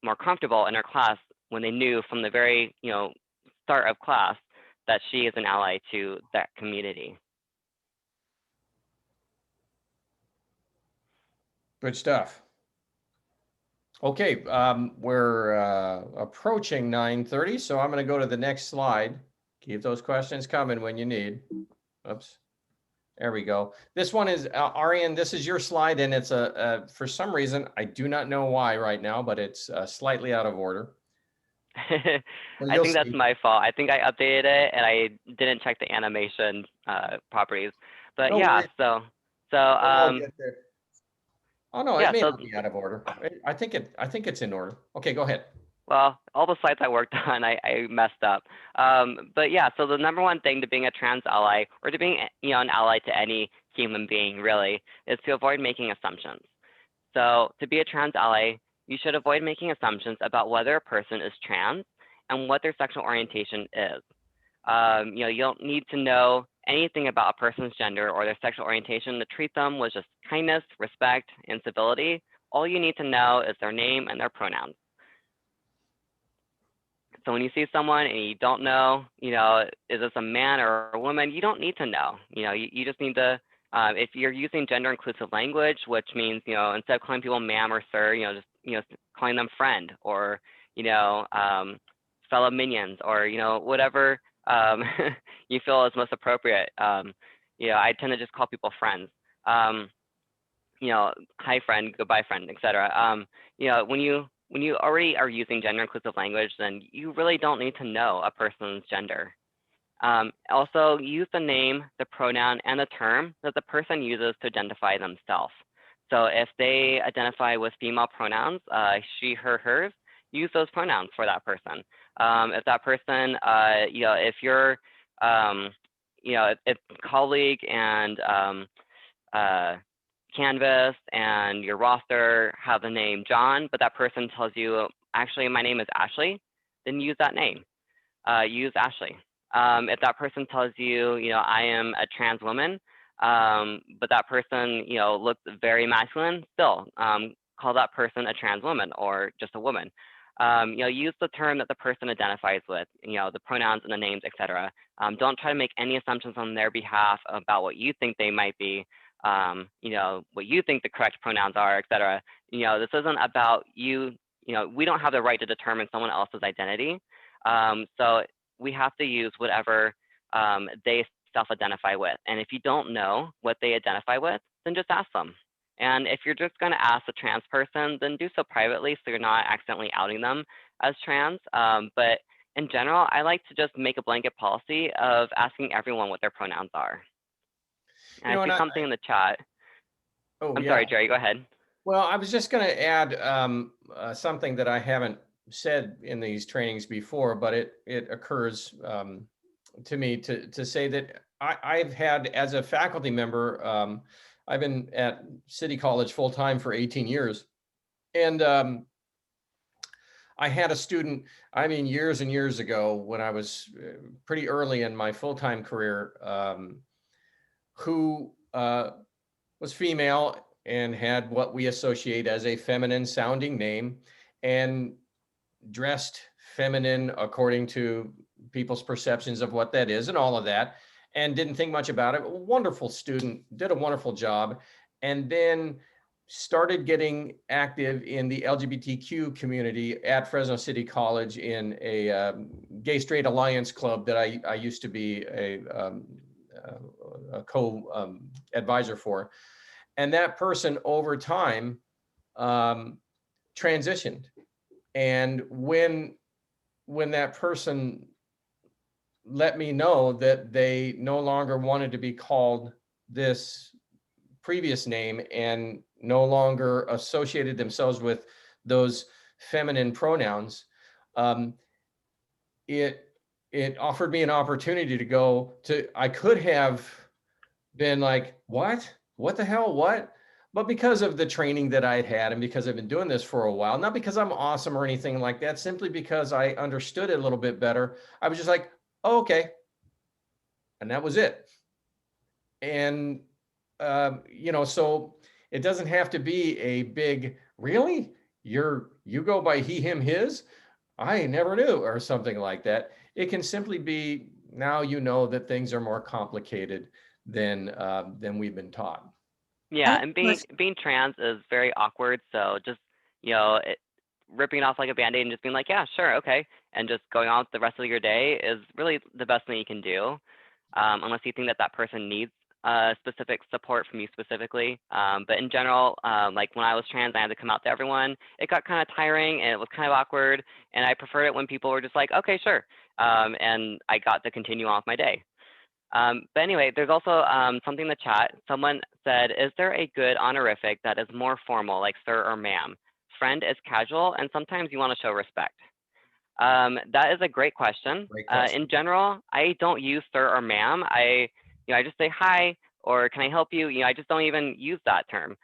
more comfortable in her class when they knew from the very start of class that she is an ally to that community. Good stuff. Okay, we're approaching 9:30, so I'm going to go to the next slide. Keep those questions coming when you need. Oops. There we go. This one is, Arian, this is your slide, and it's for some reason, I do not know why right now, but it's slightly out of order. I think that's my fault. I think I updated it and I didn't check the animation properties. But No yeah, worries. Oh no, yeah, it may not be out of order. I think it's in order. Okay, go ahead. Well, all the slides I worked on, I messed up. But yeah, so the number one thing to being a trans ally, or to being an ally to any human being really, is to avoid making assumptions. So to be a trans ally, you should avoid making assumptions about whether a person is trans and what their sexual orientation is. You don't need to know anything about a person's gender or their sexual orientation to treat them with just kindness, respect, and civility. All you need to know is their name and their pronouns. So when you see someone and you don't know, is this a man or a woman? You don't need to know. You just need to, if you're using gender inclusive language, which means, instead of calling people ma'am or sir, just calling them friend or, fellow minions or, whatever you feel is most appropriate. I tend to just call people friends. Hi friend, goodbye friend, etc. When you already are using gender inclusive language, then you really don't need to know a person's gender. Also, use the name, the pronoun, and the term that the person uses to identify themselves. So if they identify with female pronouns, she, her, hers, use those pronouns for that person. If that person, if you're, if colleague and Canvas and your roster have the name John, but that person tells you, actually, my name is Ashley, then use that name. Use Ashley. If that person tells you, I am a trans woman, but that person, looks very masculine, still call that person a trans woman or just a woman. Use the term that the person identifies with, the pronouns and the names, etc. Don't try to make any assumptions on their behalf about what you think they might be, what you think the correct pronouns are, etc. This isn't about you. We don't have the right to determine someone else's identity. So we have to use whatever they self-identify with. And if you don't know what they identify with, then just ask them. And if you're just going to ask a trans person, then do so privately so you're not accidentally outing them as trans. But in general, I like to just make a blanket policy of asking everyone what their pronouns are. And I see something in the chat. Oh, I'm yeah. sorry, Jerry, go ahead. Well, I was just going to add something that I haven't said in these trainings before, but it occurs to me to say that I've had, as a faculty member, I've been at City College full-time for 18 years. And I had a student, years and years ago when I was pretty early in my full-time career, who was female and had what we associate as a feminine sounding name and dressed feminine according to people's perceptions of what that is and all of that, and didn't think much about it. A wonderful student, did a wonderful job, and then started getting active in the LGBTQ community at Fresno City College in a Gay Straight Alliance club that I used to be a co-advisor for. And that person over time transitioned. And when that person let me know that they no longer wanted to be called this previous name and no longer associated themselves with those feminine pronouns, it offered me an opportunity to go to, I could have been like, what the hell, what? But because of the training that I'd had and because I've been doing this for a while, not because I'm awesome or anything like that, simply because I understood it a little bit better, I was just like, oh, okay. And that was it. And, so it doesn't have to be a big, really? You go by he, him, his? I never knew, or something like that. It can simply be, now you know that things are more complicated than we've been taught. Yeah, and being trans is very awkward. So just, ripping it off like a Band-Aid and just being like, yeah, sure, okay. And just going on with the rest of your day is really the best thing you can do, unless you think that person needs specific support from you specifically. But in general, like when I was trans, I had to come out to everyone. It got kind of tiring and it was kind of awkward. And I preferred it when people were just like, okay, sure. And I got to continue on with my day. But anyway, there's also something in the chat. Someone said, is there a good honorific that is more formal, like sir or ma'am? Friend is casual, and sometimes you want to show respect. That is a great question. In general, I don't use sir or ma'am. I just say hi, or can I help you? I just don't even use that term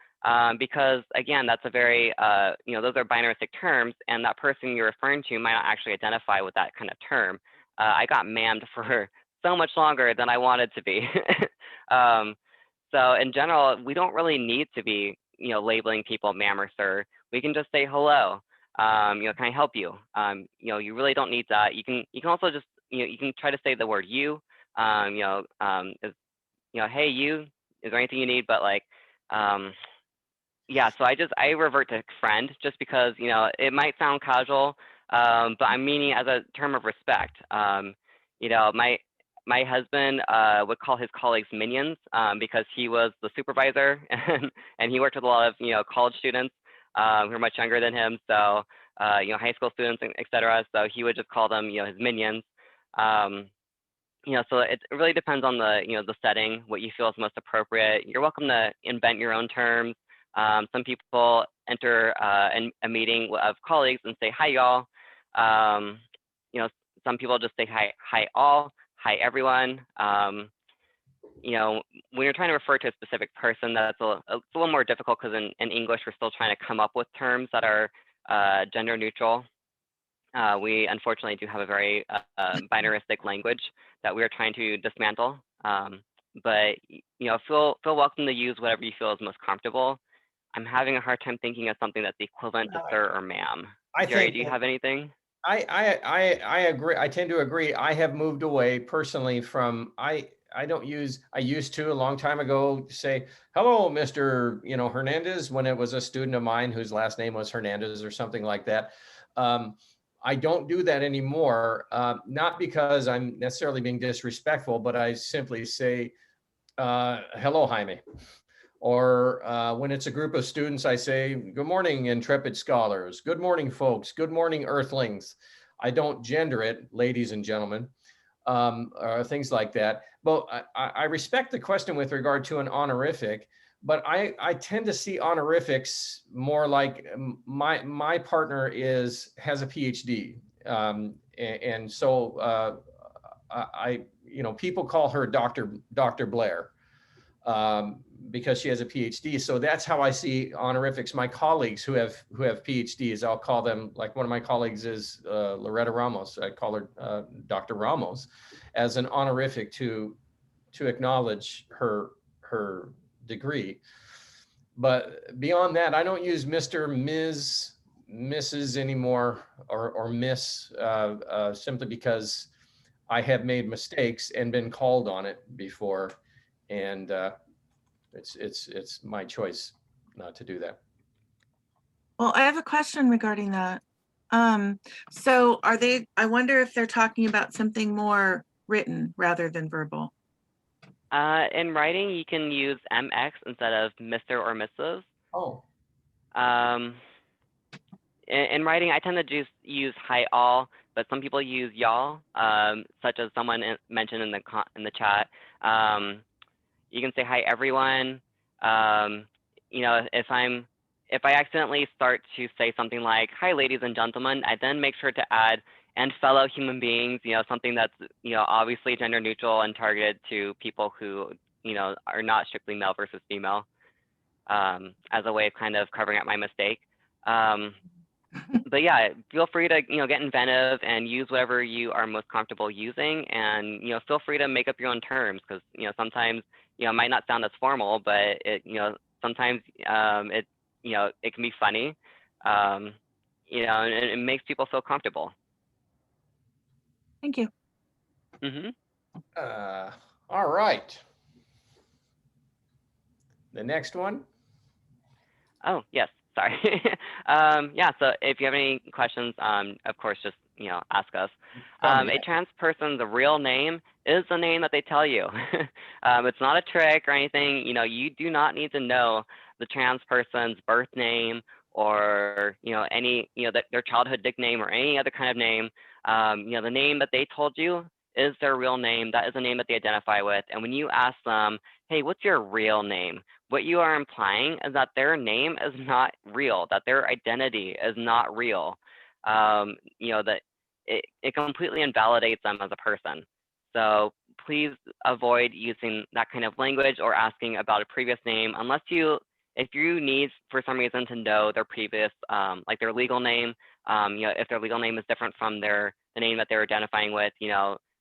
because, again, that's a very, those are binaristic terms, and that person you're referring to might not actually identify with that kind of term. I got ma'amed for so much longer than I wanted to be. So in general, we don't really need to be, labeling people ma'am or sir. We can just say hello. Can I help you? You really don't need that. You can also just, you can try to say the word you. Hey, you, is there anything you need? But like, yeah, so I revert to friend just because, it might sound casual, but I'm meaning as a term of respect. My husband would call his colleagues minions because he was the supervisor and he worked with a lot of, college students who are much younger than him. So, high school students, et cetera. So he would just call them, his minions. So it really depends on the, the setting, what you feel is most appropriate. You're welcome to invent your own terms. Some people enter a meeting of colleagues and say, hi, y'all. Some people just say, hi, all. Hi, everyone. When you're trying to refer to a specific person, that's it's a little more difficult because in English, we're still trying to come up with terms that are gender neutral. We unfortunately do have a very binaristic language that we are trying to dismantle. But feel welcome to use whatever you feel is most comfortable. I'm having a hard time thinking of something that's equivalent to sir or ma'am. I Jerry, think do you that- have anything? I agree. I tend to agree. I have moved away personally from, I don't use, I used to a long time ago say, hello, Mr. Hernandez, when it was a student of mine whose last name was Hernandez or something like that. I don't do that anymore, not because I'm necessarily being disrespectful, but I simply say, hello, Jaime. Or when it's a group of students, I say, good morning, intrepid scholars. Good morning, folks. Good morning, earthlings. I don't gender it, ladies and gentlemen, or things like that. But I respect the question with regard to an honorific, but I tend to see honorifics more like my partner has a PhD. And so people call her Dr. Blair. Because she has a PhD. So that's how I see honorifics. My colleagues who have PhDs, I'll call them, like one of my colleagues is Loretta Ramos. I call her Dr. Ramos as an honorific to acknowledge her degree. But beyond that, I don't use Mr., Ms., Mrs. anymore, or Miss, simply because I have made mistakes and been called on it before. And it's my choice not to do that. Well, I have a question regarding that. So I wonder if they're talking about something more written rather than verbal. In writing, you can use MX instead of Mr. or Mrs. Oh. In writing, I tend to just use hi all, but some people use y'all, such as someone mentioned in the chat. You can say hi everyone. If I accidentally start to say something like hi ladies and gentlemen, I then make sure to add and fellow human beings, something that's obviously gender neutral and targeted to people who are not strictly male versus female, as a way of kind of covering up my mistake. But yeah, feel free to get inventive and use whatever you are most comfortable using, and feel free to make up your own terms, because sometimes it might not sound as formal, but it sometimes it can be funny, and it makes people feel comfortable. Thank you. All right. The next one. Oh, yes, sorry. Yeah, so if you have any questions, of course, just ask us. A trans person's real name is the name that they tell you. It's not a trick or anything. You do not need to know the trans person's birth name or any their childhood nickname or any other kind of name. The name that they told you is their real name. That is the name that they identify with. And when you ask them, hey, what's your real name? What you are implying is that their name is not real, that their identity is not real. That it completely invalidates them as a person. So please avoid using that kind of language or asking about a previous name unless if you need for some reason to know their previous, like their legal name. If their legal name is different from the name that they're identifying with,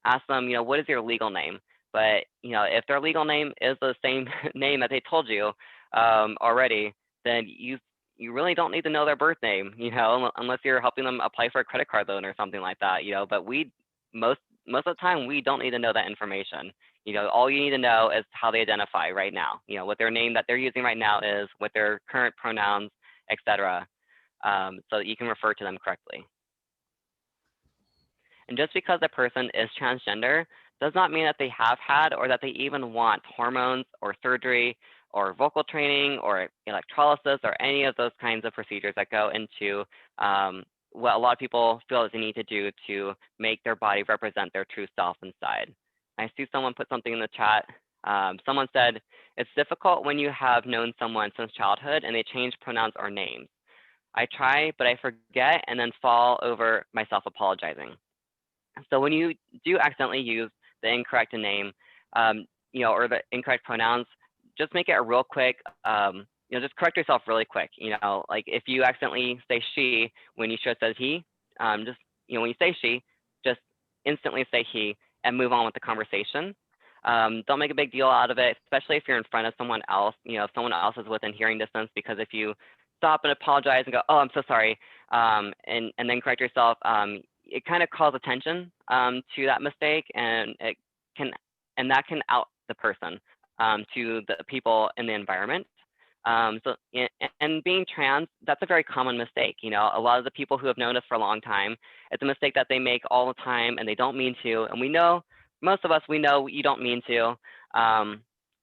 ask them, what is your legal name? But if their legal name is the same name that they told you already, then you really don't need to know their birth name, unless you're helping them apply for a credit card loan or something like that, But most of the time we don't need to know that information. All you need to know is how they identify right now. What their name that they're using right now is, what their current pronouns, etc. So that you can refer to them correctly. And just because a person is transgender does not mean that they have had or that they even want hormones or surgery or vocal training or electrolysis or any of those kinds of procedures that go into what a lot of people feel that they need to do to make their body represent their true self inside. I see someone put something in the chat. Someone said, it's difficult when you have known someone since childhood and they change pronouns or names. I try, but I forget and then fall over myself apologizing. So when you do accidentally use the incorrect name, or the incorrect pronouns, just make it a real quick, just correct yourself really quick. Like if you accidentally say she when you should have said he, when you say she, just instantly say he and move on with the conversation. Don't make a big deal out of it, especially if you're in front of someone else. If someone else is within hearing distance, because if you stop and apologize and go, "Oh, I'm so sorry," and then correct yourself, it kind of calls attention to that mistake, and that can out the person to the people in the environment. And being trans, that's a very common mistake. A lot of the people who have known us for a long time, it's a mistake that they make all the time, and they don't mean to. And we know, most of us, we know you don't mean to.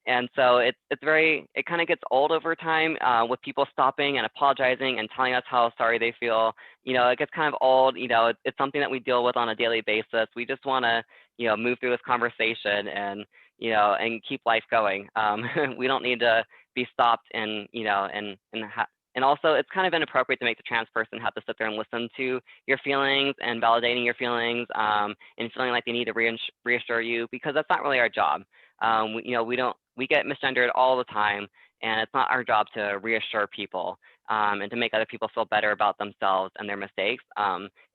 And so it kind of gets old over time with people stopping and apologizing and telling us how sorry they feel. It gets kind of old. It's something that we deal with on a daily basis. We just want to, move through this conversation and keep life going. We don't need to be stopped and also it's kind of inappropriate to make the trans person have to sit there and listen to your feelings and validating your feelings and feeling like they need to reassure you, because that's not really our job. We get misgendered all the time, and it's not our job to reassure people and to make other people feel better about themselves and their mistakes.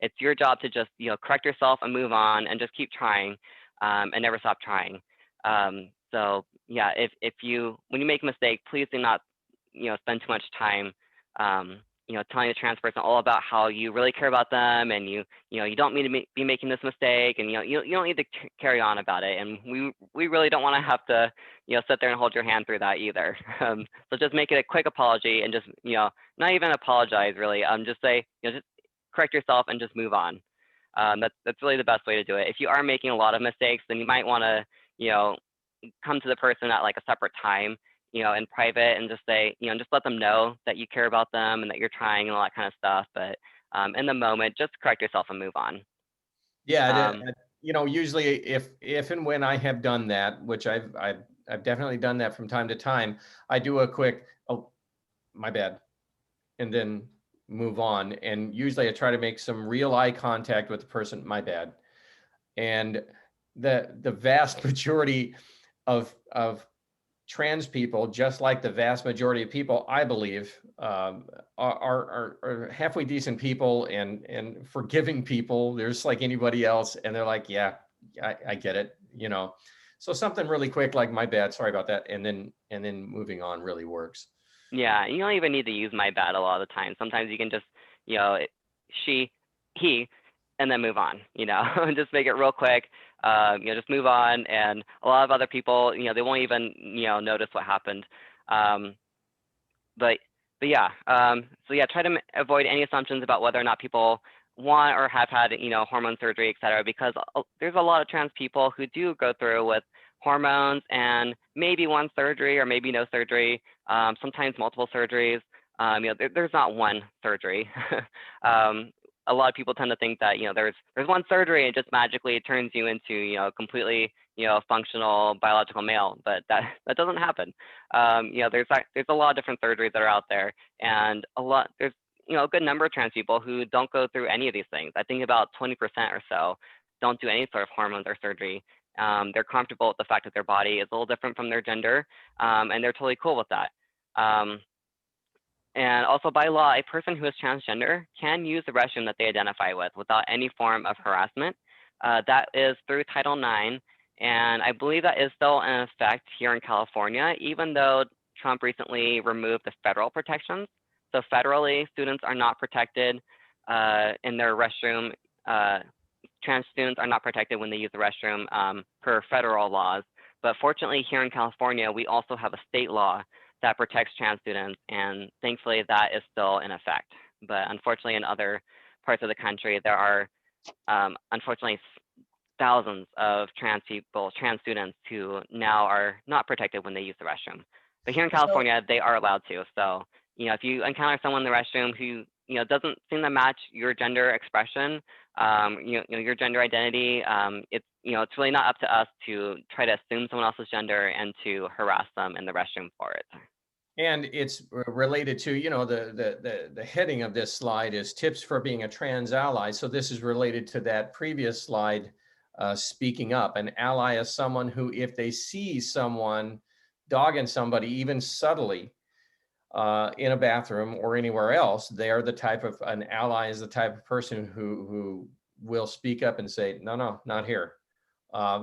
It's your job to just correct yourself and move on and just keep trying and never stop trying. So yeah, when you make a mistake, please do not spend too much time telling the trans person all about how you really care about them, and you don't mean to be making this mistake, and you don't need to carry on about it. And we really don't want to have to sit there and hold your hand through that either. So just make it a quick apology, and just not even apologize really. Just say just correct yourself and just move on. That's really the best way to do it. If you are making a lot of mistakes, then you might want to come to the person at like a separate time, in private, and just say, just let them know that you care about them and that you're trying and all that kind of stuff. But in the moment, just correct yourself and move on. Yeah, usually if and when I have done that, which I've definitely done that from time to time, I do a quick, "Oh, my bad," and then move on. And usually I try to make some real eye contact with the person, "My bad." And the vast majority of trans people, just like the vast majority of people, I believe, are halfway decent people and forgiving people. They're just like anybody else, and they're like, "Yeah, I get it," So something really quick, like "My bad, sorry about that," and then moving on really works. Yeah, you don't even need to use "my bad" a lot of the time. Sometimes you can just, she, he, and then move on, and just make it real quick. Just move on. And a lot of other people, they won't even, notice what happened. But yeah, so yeah, try to avoid any assumptions about whether or not people want or have had, hormone surgery, et cetera, because there's a lot of trans people who do go through with hormones and maybe one surgery or maybe no surgery, sometimes multiple surgeries. There's not one surgery. A lot of people tend to think that there's one surgery and just magically theturns you into completely functional biological male, but that doesn't happen. There's a lot of different surgeries that are out there, and there's a good number of trans people who don't go through any of these things. I think about 20% or so don't do any sort of hormones or surgery. They're comfortable with the fact that their body is a little different from their gender, and they're totally cool with that. And also by law, a person who is transgender can use the restroom that they identify with without any form of harassment. That is through Title IX, and I believe that is still in effect here in California, even though Trump recently removed the federal protections. So federally, students are not protected in their restroom. Trans students are not protected when they use the restroom per federal laws. But fortunately, here in California, we also have a state law that protects trans students, and thankfully that is still in effect. But unfortunately, in other parts of the country, there are unfortunately thousands of trans students who now are not protected when they use the restroom. But here in California, they are allowed to. So, if you encounter someone in the restroom who doesn't seem to match your gender expression, your gender identity, it's really not up to us to try to assume someone else's gender and to harass them in the restroom for it. And it's related to, the heading of this slide is tips for being a trans ally. So this is related to that previous slide, speaking up. An ally is someone who, if they see someone dogging somebody, even subtly, in a bathroom or anywhere else, an ally is the type of person who will speak up and say, no, not here,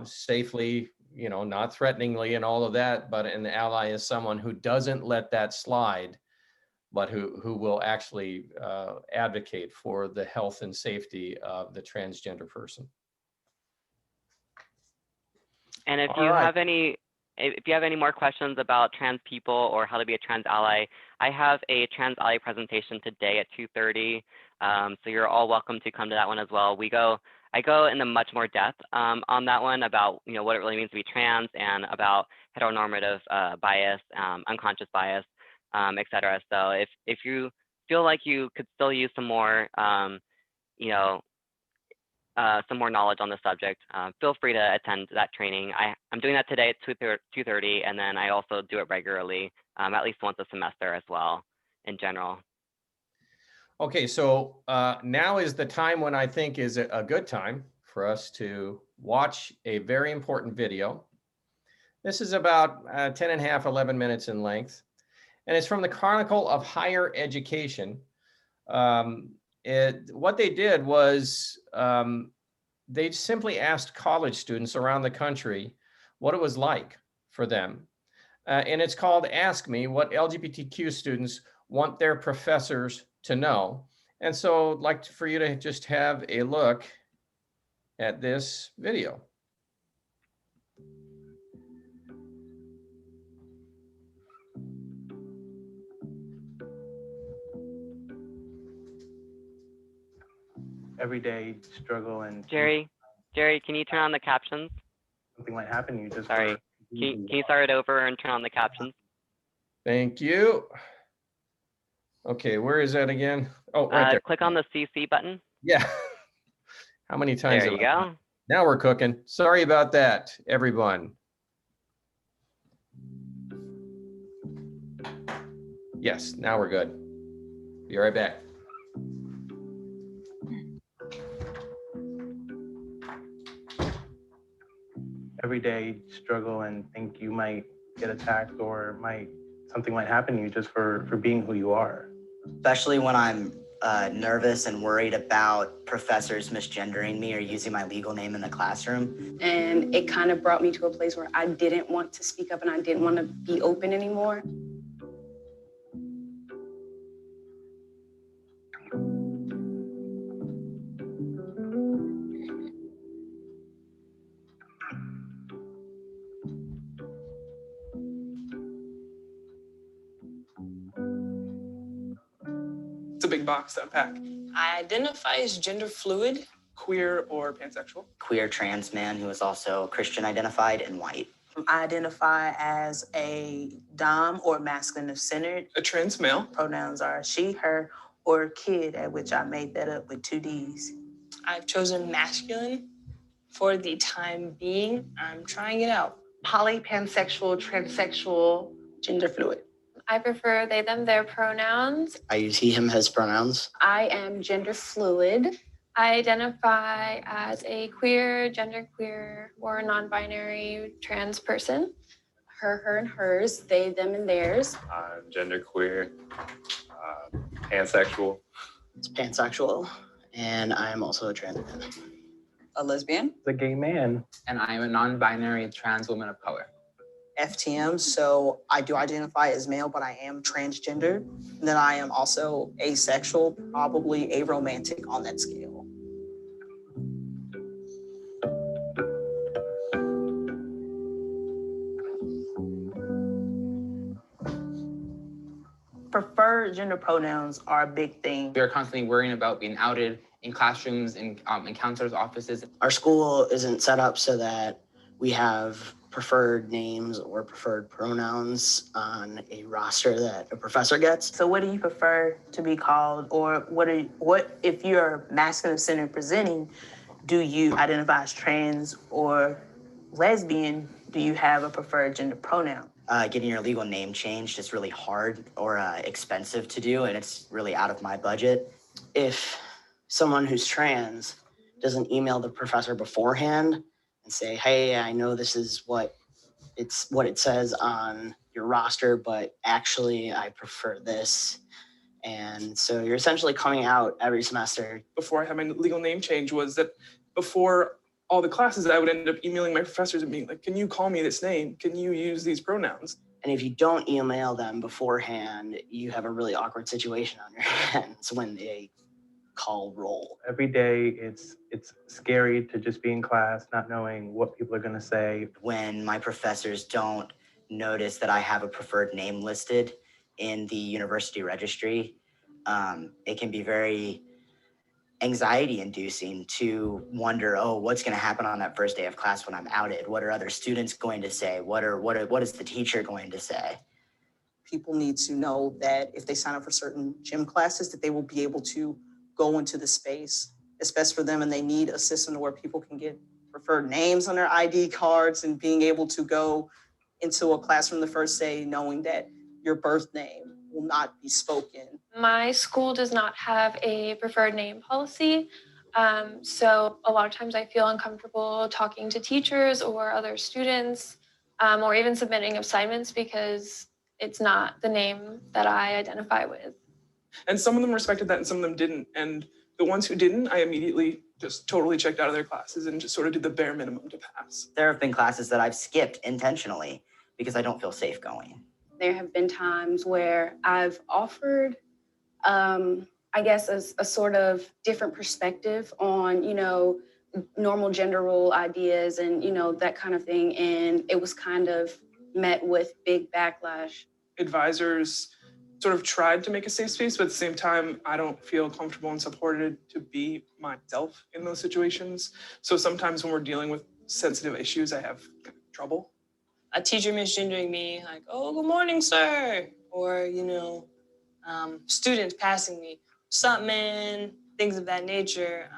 safely, you know, not threateningly and all of that, but an ally is someone who doesn't let that slide, but who will actually advocate for the health and safety of the transgender person. And if All you right. have any, if you have any more questions about trans people or how to be a trans ally, I have a trans ally presentation today at 2:30. So you're all welcome to come to that one as well. I go into much more depth on that one about, you know, what it really means to be trans and about heteronormative bias, unconscious bias, et cetera. So if you feel like you could still use some more, you know, some more knowledge on the subject, feel free to attend that training. I'm doing that today at 2:30, and then I also do it regularly, at least once a semester as well, in general. Okay, so now is the time when I think is a good time for us to watch a very important video. This is about 10 and a half, 11 minutes in length, and it's from the Chronicle of Higher Education. What they did was they simply asked college students around the country what it was like for them. And it's called Ask Me What LGBTQ Students Want Their Professors to Know. And so I'd like for you to just have a look at this video. Everyday struggle and Jerry, can you turn on the captions? something might happen to you just Sorry, can you start it over and turn on the captions? Thank you. Okay, where is that again? Oh, right there. Click on the CC button. Yeah. How many times? There you go. Now we're cooking. Sorry about that, everyone. Yes, now we're good. Be right back. everyday struggle and think you might get attacked or something might happen to you just for being who you are. Especially when I'm nervous and worried about professors misgendering me or using my legal name in the classroom. And it kind of brought me to a place where I didn't want to speak up and I didn't want to be open anymore. It's a big box to unpack. I identify as gender fluid. Queer or pansexual. Queer trans man who is also Christian identified and white. I identify as a dom or masculine of centered. A trans male. Pronouns are she, her, or kid, at which I made that up with 2 Ds. I've chosen masculine for the time being. I'm trying it out. Poly, pansexual, transsexual, gender fluid. I prefer they, them, their pronouns. I use he, him, his pronouns. I am gender fluid. I identify as a queer, genderqueer, or non-binary trans person. Her, her, and hers, they, them, and theirs. Genderqueer, pansexual. It's pansexual, and I'm also a trans man. A lesbian. A gay man. And I am a non-binary trans woman of color. FTM, so I do identify as male, but I am transgender. And then I am also asexual, probably aromantic on that scale. Preferred gender pronouns are a big thing. We are constantly worrying about being outed in classrooms, in counselors' offices. Our school isn't set up so that we have preferred names or preferred pronouns on a roster that a professor gets. So what do you prefer to be called, or what if you're masculine centered presenting, do you identify as trans or lesbian? Do you have a preferred gender pronoun? Getting your legal name changed is really hard or expensive to do, and it's really out of my budget. If someone who's trans doesn't email the professor beforehand and say, hey, I know this is what it says on your roster, but actually I prefer this. And so you're essentially coming out every semester. Before I had my legal name change was that before all the classes, I would end up emailing my professors and being like, can you call me this name? Can you use these pronouns? And if you don't email them beforehand, you have a really awkward situation on your hands when they call roll. Every day, it's scary to just be in class, not knowing what people are going to say. When my professors don't notice that I have a preferred name listed in the university registry, it can be very anxiety inducing to wonder, oh, what's going to happen on that first day of class when I'm outed? What are other students going to say? What is the teacher going to say? People need to know that if they sign up for certain gym classes, that they will be able to go into the space. It's best for them, and they need a system where people can get preferred names on their ID cards and being able to go into a classroom the first day knowing that your birth name will not be spoken. My school does not have a preferred name policy. So a lot of times I feel uncomfortable talking to teachers or other students, or even submitting assignments because it's not the name that I identify with. And some of them respected that and some of them didn't. And the ones who didn't, I immediately just totally checked out of their classes and just sort of did the bare minimum to pass. There have been classes that I've skipped intentionally because I don't feel safe going. There have been times where I've offered, I guess, a sort of different perspective on, normal gender role ideas and, that kind of thing. And it was kind of met with big backlash. Advisors sort of tried to make a safe space, but at the same time, I don't feel comfortable and supported to be myself in those situations. So sometimes when we're dealing with sensitive issues, I have trouble. A teacher misgendering me, like, oh, good morning, sir. Or, students passing me, what's up, man? Things of that nature.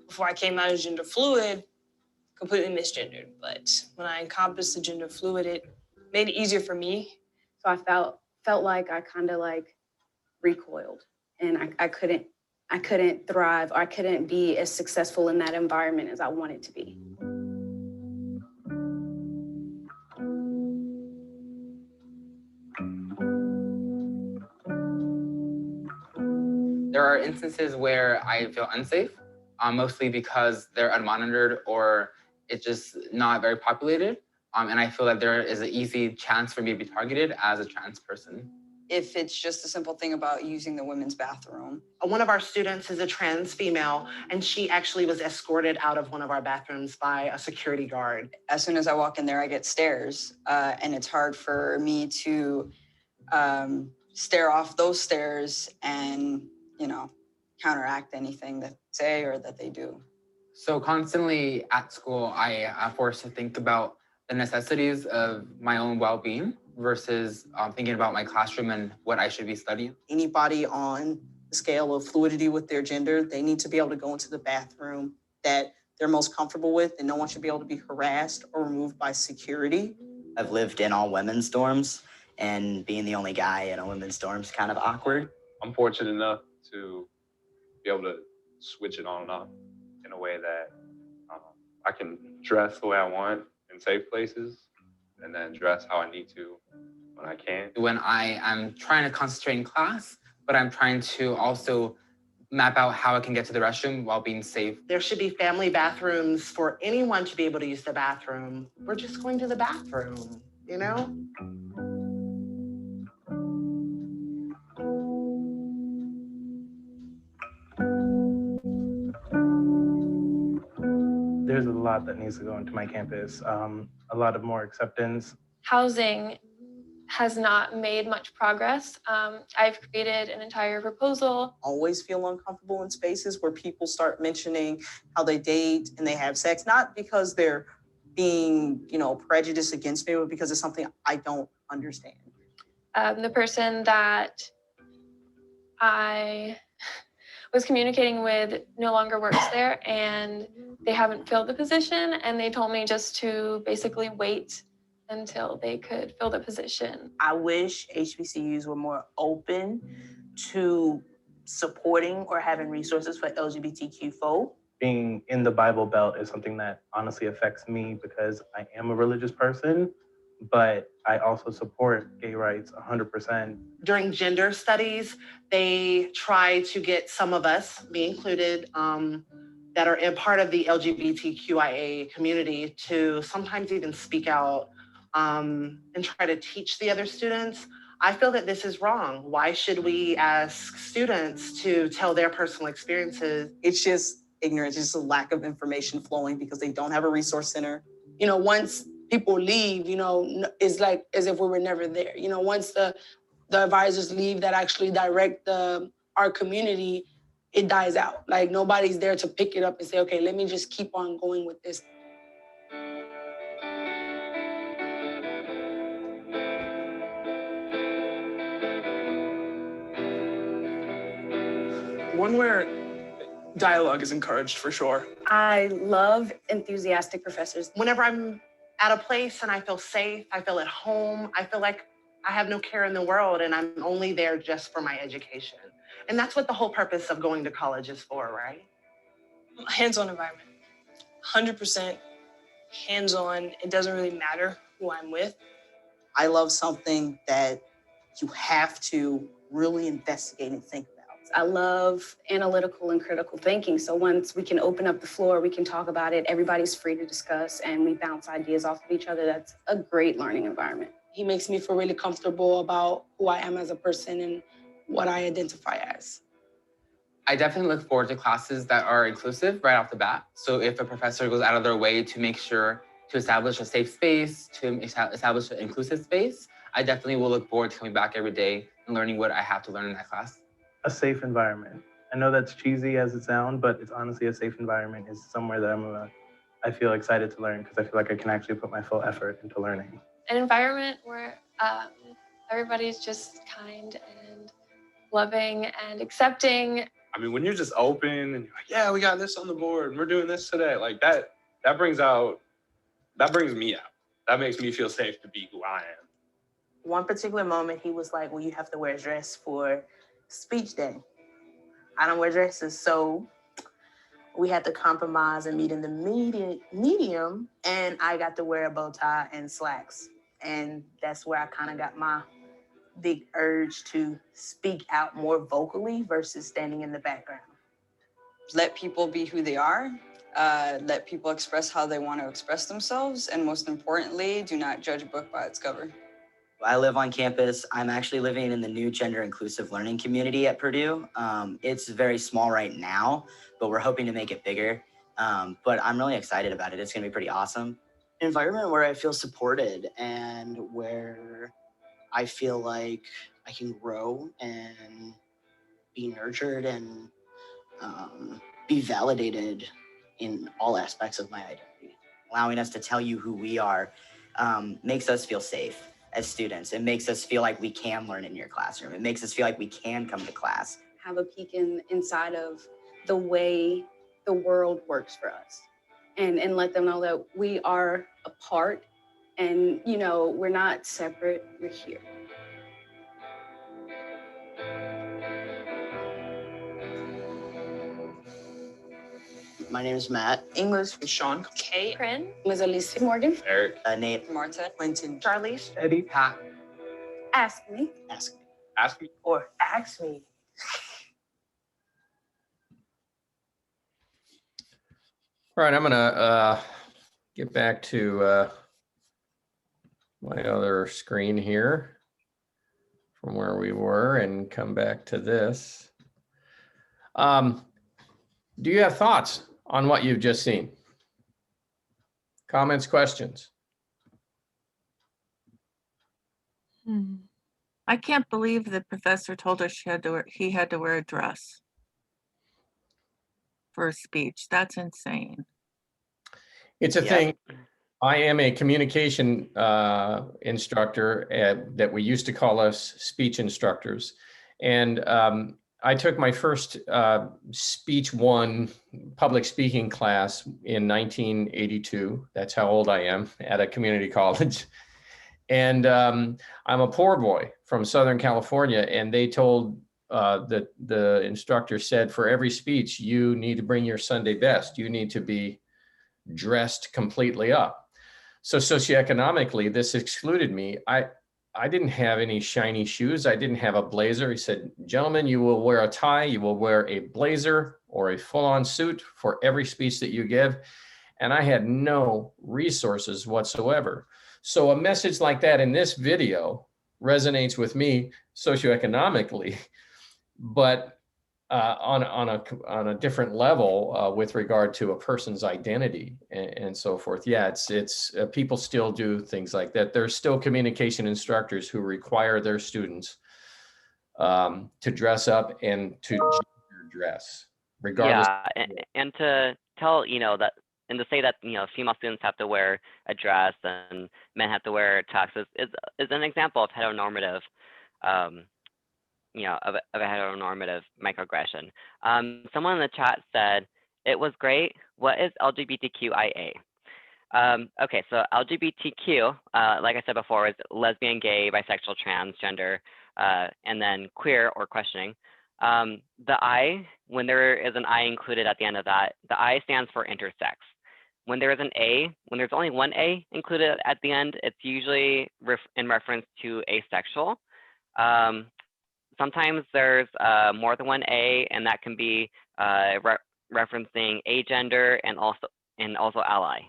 Before I came out as gender fluid, completely misgendered. But when I encompassed the gender fluid, it made it easier for me. So I felt like I kind of like recoiled, and I couldn't thrive, or I couldn't be as successful in that environment as I wanted to be. There are instances where I feel unsafe, mostly because they're unmonitored or it's just not very populated. And I feel that there is an easy chance for me to be targeted as a trans person. If it's just a simple thing about using the women's bathroom. One of our students is a trans female, and she actually was escorted out of one of our bathrooms by a security guard. As soon as I walk in there, I get stares, and it's hard for me to stare off those stares and, counteract anything that they say or that they do. So constantly at school, I am forced to think about the necessities of my own well-being versus thinking about my classroom and what I should be studying. Anybody on the scale of fluidity with their gender, they need to be able to go into the bathroom that they're most comfortable with, and no one should be able to be harassed or removed by security. I've lived in all women's dorms, and being the only guy in a women's dorm is kind of awkward. I'm fortunate enough to be able to switch it on and off in a way that I can dress the way I want in safe places and then dress how I need to when I can. When I am trying to concentrate in class, but I'm trying to also map out how I can get to the restroom while being safe. There should be family bathrooms for anyone to be able to use the bathroom. We're just going to the bathroom, There's a lot that needs to go into my campus. A lot of more acceptance. Housing has not made much progress. I've created an entire proposal. Always feel uncomfortable in spaces where people start mentioning how they date and they have sex, not because they're being, prejudiced against me, but because it's something I don't understand. The person that I was communicating with no longer works there, and they haven't filled the position, and they told me just to basically wait until they could fill the position. I wish HBCUs were more open to supporting or having resources for LGBTQ folk. Being in the Bible Belt is something that honestly affects me because I am a religious person, but I also support gay rights 100%. During gender studies, they try to get some of us, me included, that are a part of the LGBTQIA community to sometimes even speak out and try to teach the other students. I feel that this is wrong. Why should we ask students to tell their personal experiences? It's just ignorance, it's just a lack of information flowing because they don't have a resource center. You know, once people leave, you know, it's like as if we were never there. You know, once the advisors leave that actually direct our community, it dies out. Like nobody's there to pick it up and say, okay, let me just keep on going with this. One where dialogue is encouraged for sure. I love enthusiastic professors. Whenever I'm at a place and I feel safe, I feel at home, I feel like I have no care in the world and I'm only there just for my education. And that's what the whole purpose of going to college is for, right? Hands-on environment, 100% hands-on. It doesn't really matter who I'm with. I love something that you have to really investigate and think about. I love analytical and critical thinking. So once we can open up the floor, we can talk about it, everybody's free to discuss and we bounce ideas off of each other. That's a great learning environment. He makes me feel really comfortable about who I am as a person and what I identify as. I definitely look forward to classes that are inclusive right off the bat. So if a professor goes out of their way to make sure to establish a safe space, to establish an inclusive space, I definitely will look forward to coming back every day and learning what I have to learn in that class. A safe environment. I know that's cheesy as it sounds, but it's honestly a safe environment is somewhere that I feel excited to learn because I feel like I can actually put my full effort into learning. An environment where everybody's just kind and loving and accepting. I mean, when you're just open and you're like, yeah, we got this on the board and we're doing this today, like that brings me out. That makes me feel safe to be who I am. One particular moment, he was like, well, you have to wear a dress for speech day. I don't wear dresses, so we had to compromise and meet in the medium, and I got to wear a bow tie and slacks. And that's where I kind of got my big urge to speak out more vocally versus standing in the background. Let people be who they are. Let people express how they want to express themselves. And most importantly, do not judge a book by its cover. I live on campus. I'm actually living in the new gender inclusive learning community at Purdue. It's very small right now, but we're hoping to make it bigger. But I'm really excited about it. It's gonna be pretty awesome. An environment where I feel supported and where I feel like I can grow and be nurtured and be validated in all aspects of my identity. Allowing us to tell you who we are makes us feel safe as students. It makes us feel like we can learn in your classroom. It makes us feel like we can come to class. Have a peek inside of the way the world works for us and let them know that we are a part and, you know, we're not separate, we're here. My name is Matt. English. Sean. Kay. Corinne. Ms. Alicia. Morgan. Eric. Nate. Marta. Quentin. Charlize. Eddie. Pat. Ask me. Ask me. Ask me. Or ask me. All right, I'm gonna get back to my other screen here from where we were and come back to this. Do you have thoughts on what you've just seen? Comments, questions? I can't believe the professor told us he had to wear a dress for a speech. That's insane. It's a Yeah. thing. I am a communication instructor that we used to call us speech instructors. And I took my first Speech 1 public speaking class in 1982. That's how old I am, at a community college. And I'm a poor boy from Southern California. And they told the instructor said, for every speech, you need to bring your Sunday best. You need to be dressed completely up. So socioeconomically, this excluded me. I didn't have any shiny shoes. I didn't have a blazer. He said, gentlemen, you will wear a tie, you will wear a blazer or a full-on suit for every speech that you give. And I had no resources whatsoever. So a message like that in this video resonates with me socioeconomically, but on a different level with regard to a person's identity and so forth. Yeah, it's people still do things like that. There's still communication instructors who require their students to dress up and to dress, regardless. Yeah, and to tell, that, and to say that, female students have to wear a dress and men have to wear tuxes is an example of heteronormative, of a heteronormative microaggression. Someone in the chat said, it was great. What is LGBTQIA? Okay, so LGBTQ, like I said before, is lesbian, gay, bisexual, transgender, and then queer or questioning. The I, when there is an I included at the end of that, the I stands for intersex. When there is an A, when there's only one A included at the end, it's usually in reference to asexual. Sometimes there's more than one A, and that can be referencing agender and also ally.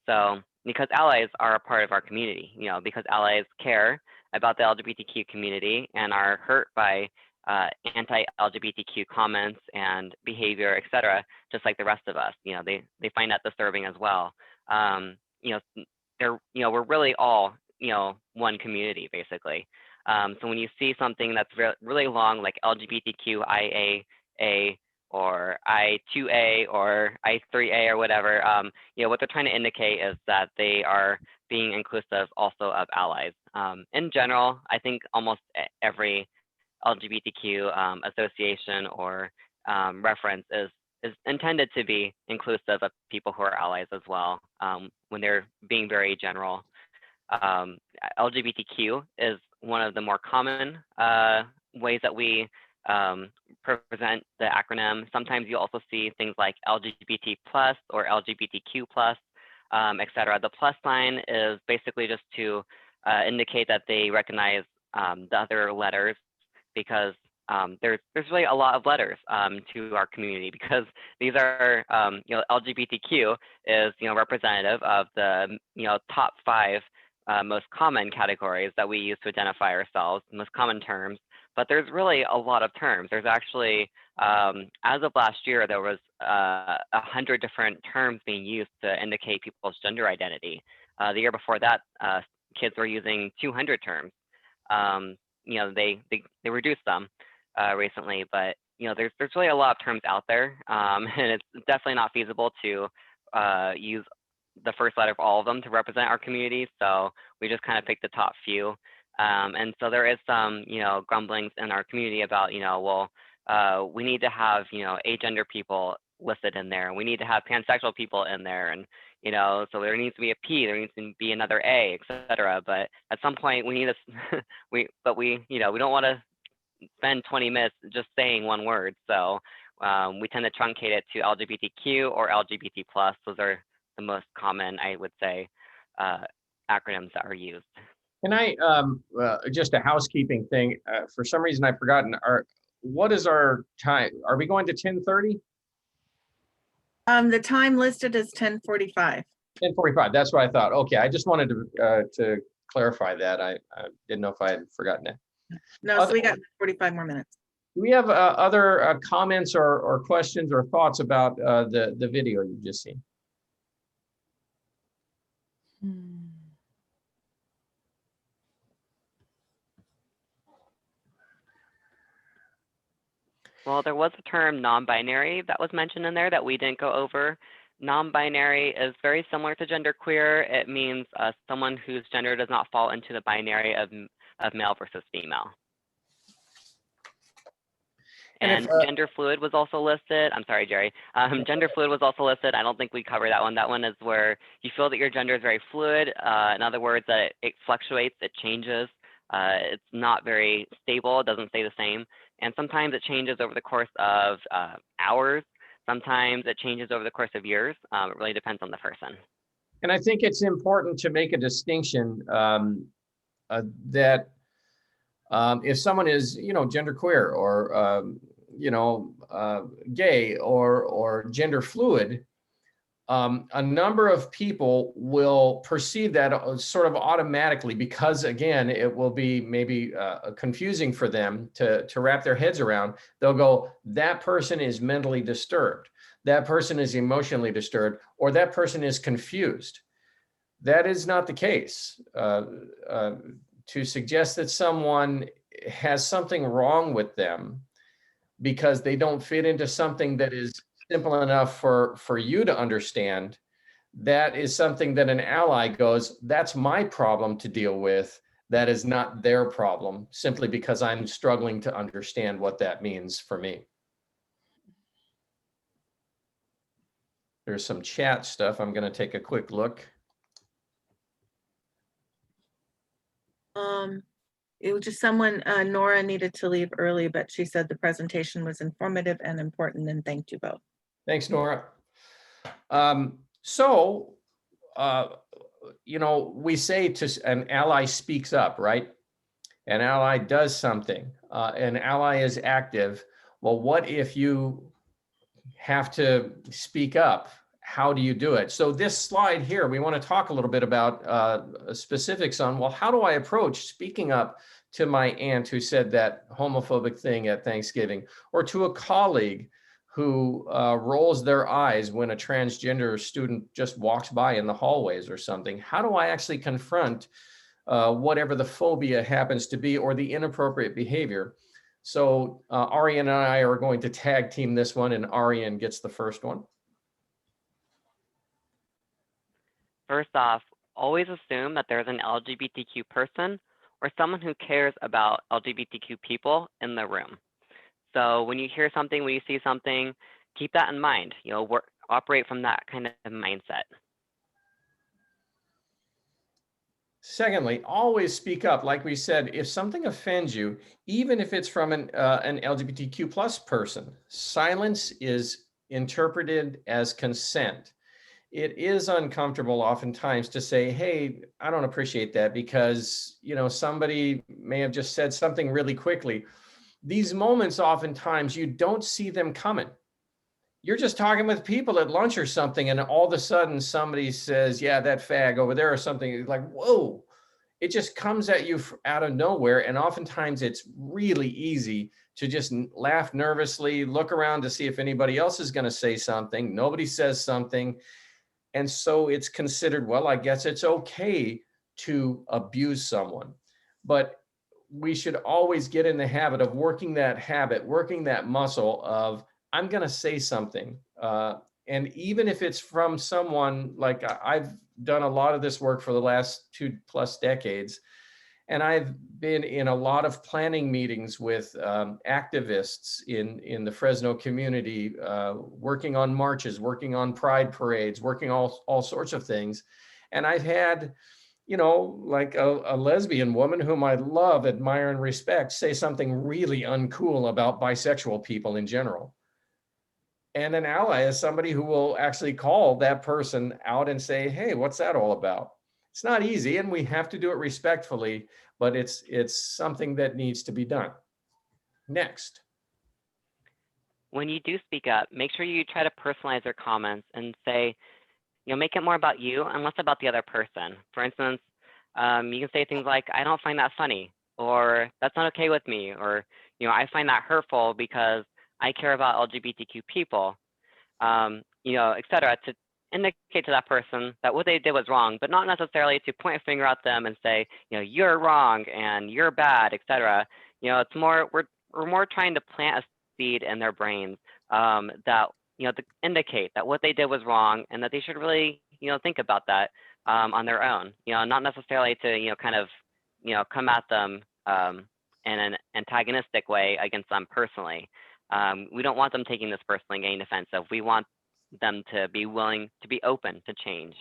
So because allies are a part of our community, because allies care about the LGBTQ community and are hurt by anti-LGBTQ comments and behavior, et cetera, just like the rest of us. They find that disturbing as well. We're really all, one community, basically. So when you see something that's really long, like LGBTQIA or I2A or I3A or whatever, what they're trying to indicate is that they are being inclusive also of allies. In general, I think almost every LGBTQ association or reference is intended to be inclusive of people who are allies as well, when they're being very general. LGBTQ is one of the more common ways that we present the acronym. Sometimes you also see things like LGBT plus or LGBTQ plus, et cetera. The plus sign is basically just to indicate that they recognize the other letters, because there's really a lot of letters to our community, because these are, LGBTQ is, representative of the, top 5 most common categories that we use to identify ourselves, most common terms. But there's really a lot of terms. There's actually, as of last year, there was 100 different terms being used to indicate people's gender identity. The year before that, kids were using 200 terms. They reduced them recently, but there's really a lot of terms out there, and it's definitely not feasible to use the first letter of all of them to represent our community. So we just kind of picked the top few. And so there is some, grumblings in our community about, we need to have, agender people listed in there. We need to have pansexual people in there. And, so there needs to be a P, there needs to be another A, et cetera. But at some point we need to, we don't want to spend 20 minutes just saying one word. So we tend to truncate it to LGBTQ or LGBT plus. Those are the most common, I would say, acronyms that are used. Can I, just a housekeeping thing, for some reason I've forgotten, what is our time? Are we going to 10:30? The time listed is 10:45. 10:45, that's what I thought. Okay, I just wanted to clarify that. I didn't know if I had forgotten it. No, so we got 45 more minutes. Do we have other comments or questions or thoughts about the video you've just seen? Well, there was a term non-binary that was mentioned in there that we didn't go over. Non-binary is very similar to genderqueer. It means someone whose gender does not fall into the binary of male versus female. And gender fluid was also listed. I'm sorry, Jerry. Gender fluid was also listed. I don't think we covered that one. That one is where you feel that your gender is very fluid. In other words, that it fluctuates, it changes. It's not very stable. It doesn't stay the same. And sometimes it changes over the course of hours. Sometimes it changes over the course of years. It really depends on the person. And I think it's important to make a distinction that if someone is, genderqueer or gay or gender fluid, a number of people will perceive that sort of automatically because, again, it will be maybe confusing for them to wrap their heads around. They'll go, that person is mentally disturbed, that person is emotionally disturbed, or that person is confused. That is not the case. To suggest that someone has something wrong with them because they don't fit into something that is simple enough for you to understand, that is something that an ally goes, that's my problem to deal with. That is not their problem, simply because I'm struggling to understand what that means for me. There's some chat stuff. I'm going to take a quick look. It was just someone, Nora needed to leave early, but she said the presentation was informative and important, and thanked you both. Thanks, Nora. We say an ally speaks up, right? An ally does something. An ally is active. Well, what if you have to speak up? How do you do it? So this slide here, we want to talk a little bit about specifics on, well, how do I approach speaking up to my aunt who said that homophobic thing at Thanksgiving, or to a colleague who rolls their eyes when a transgender student just walks by in the hallways or something? How do I actually confront whatever the phobia happens to be or the inappropriate behavior? So Arian and I are going to tag team this one, and Arian gets the first one. First off, always assume that there's an LGBTQ person or someone who cares about LGBTQ people in the room. So when you hear something, when you see something, keep that in mind. Operate from that kind of mindset. Secondly, always speak up. Like we said, if something offends you, even if it's from an LGBTQ plus person, silence is interpreted as consent. It is uncomfortable oftentimes to say, hey, I don't appreciate that because, somebody may have just said something really quickly. These moments, oftentimes you don't see them coming. You're just talking with people at lunch or something, and all of a sudden somebody says, yeah, that fag over there or something. It's like, whoa, it just comes at you out of nowhere. And oftentimes it's really easy to just laugh nervously, look around to see if anybody else is going to say something. Nobody says something. And so it's considered, well, I guess it's okay to abuse someone. But we should always get in the habit of working that muscle of, I'm going to say something. And even if it's from someone, like I've done a lot of this work for the last 2+ decades, and I've been in a lot of planning meetings with activists in the Fresno community, working on marches, working on pride parades, working all sorts of things. And I've had, like a lesbian woman whom I love, admire, and respect say something really uncool about bisexual people in general. And an ally is somebody who will actually call that person out and say, hey, what's that all about? It's not easy, and we have to do it respectfully, but it's something that needs to be done. Next. When you do speak up, make sure you try to personalize your comments and say, make it more about you and less about the other person. For instance, you can say things like, I don't find that funny, or that's not okay with me, or, I find that hurtful because I care about LGBTQ people, et cetera, to indicate to that person that what they did was wrong, but not necessarily to point a finger at them and say, you're wrong and you're bad, et cetera. It's more, we're more trying to plant a seed in their brains that, to indicate that what they did was wrong and that they should really, think about that on their own, not necessarily to, come at them in an antagonistic way against them personally. We don't want them taking this personally and getting defensive. We want them to be willing to be open to change.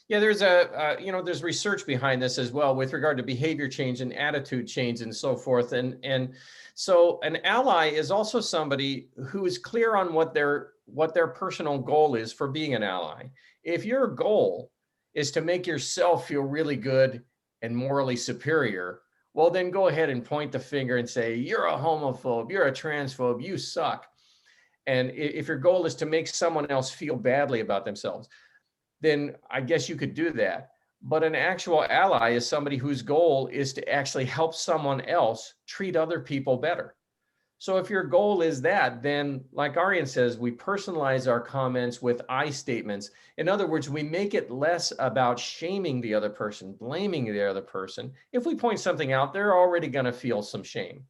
Yeah, there's there's research behind this as well with regard to behavior change and attitude change and so forth. And so an ally is also somebody who is clear on what their personal goal is for being an ally. If your goal is to make yourself feel really good and morally superior, well, then go ahead and point the finger and say, you're a homophobe, you're a transphobe, you suck. And if your goal is to make someone else feel badly about themselves, then I guess you could do that. But an actual ally is somebody whose goal is to actually help someone else treat other people better. So if your goal is that, then like Arian says, we personalize our comments with I statements. In other words, we make it less about shaming the other person, blaming the other person. If we point something out, they're already going to feel some shame.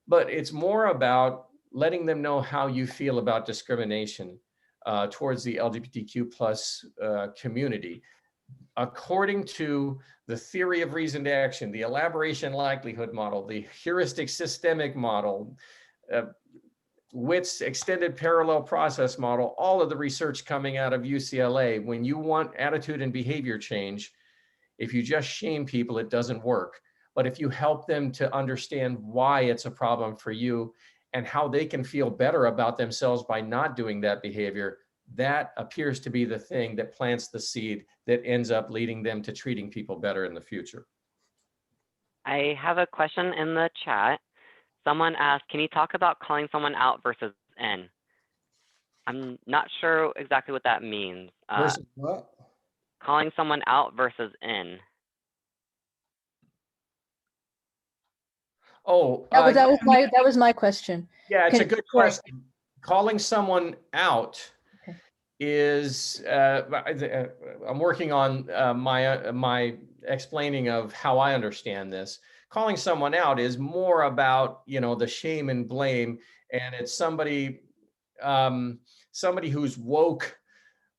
But it's more about letting them know how you feel about discrimination towards the LGBTQ plus community. According to the theory of reasoned action, the elaboration likelihood model, the heuristic systemic model, Witt's extended parallel process model, all of the research coming out of UCLA, when you want attitude and behavior change, if you just shame people, it doesn't work. But if you help them to understand why it's a problem for you and how they can feel better about themselves by not doing that behavior, that appears to be the thing that plants the seed that ends up leading them to treating people better in the future. I have a question in the chat. Someone asked, can you talk about calling someone out versus in? I'm not sure exactly what that means. Versus what? Calling someone out versus in. Oh, that was my question. Yeah, it's a good question. Calling someone out is, I'm working on my explaining of how I understand this. Calling someone out is more about, the shame and blame, and it's somebody who's woke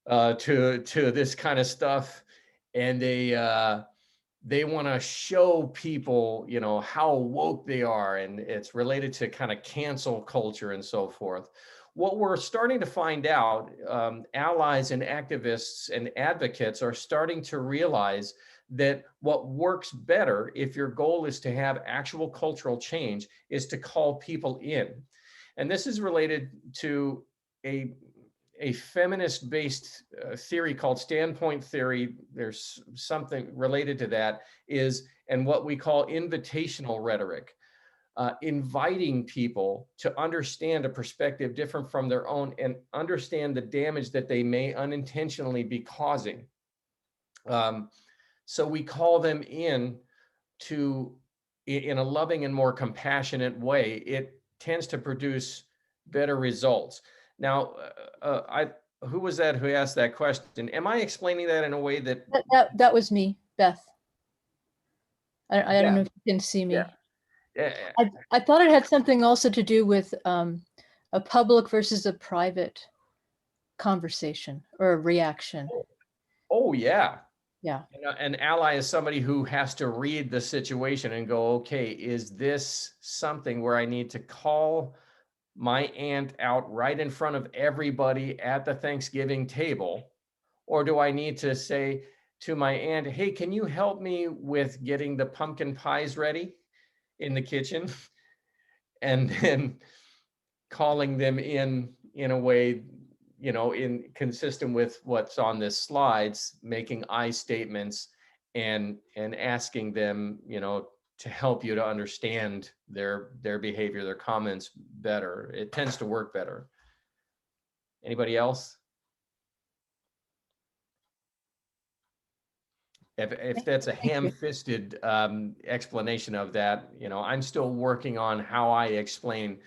to this kind of stuff, and they want to show people, how woke they are, and it's related to kind of cancel culture and so forth. What we're starting to find out, allies and activists and advocates are starting to realize that what works better, if your goal is to have actual cultural change, is to call people in. And this is related to a feminist-based theory called standpoint theory. There's something related to that, and what we call invitational rhetoric. Inviting people to understand a perspective different from their own and understand the damage that they may unintentionally be causing. So we call them in a loving and more compassionate way. It tends to produce better results. Now, who was that who asked that question? Am I explaining that in a way that... That was me, Beth. I don't know if you can see me. Yeah. I thought it had something also to do with a public versus a private conversation or a reaction. Oh, yeah. Yeah. An ally is somebody who has to read the situation and go, okay, is this something where I need to call my aunt out right in front of everybody at the Thanksgiving table? Or do I need to say to my aunt, hey, can you help me with getting the pumpkin pies ready in the kitchen? And then calling them in a way, in consistent with what's on this slides, making I statements and asking them, to help you to understand their behavior, their comments better. It tends to work better. Anybody else? If that's a ham-fisted explanation of that, I'm still working on how I explain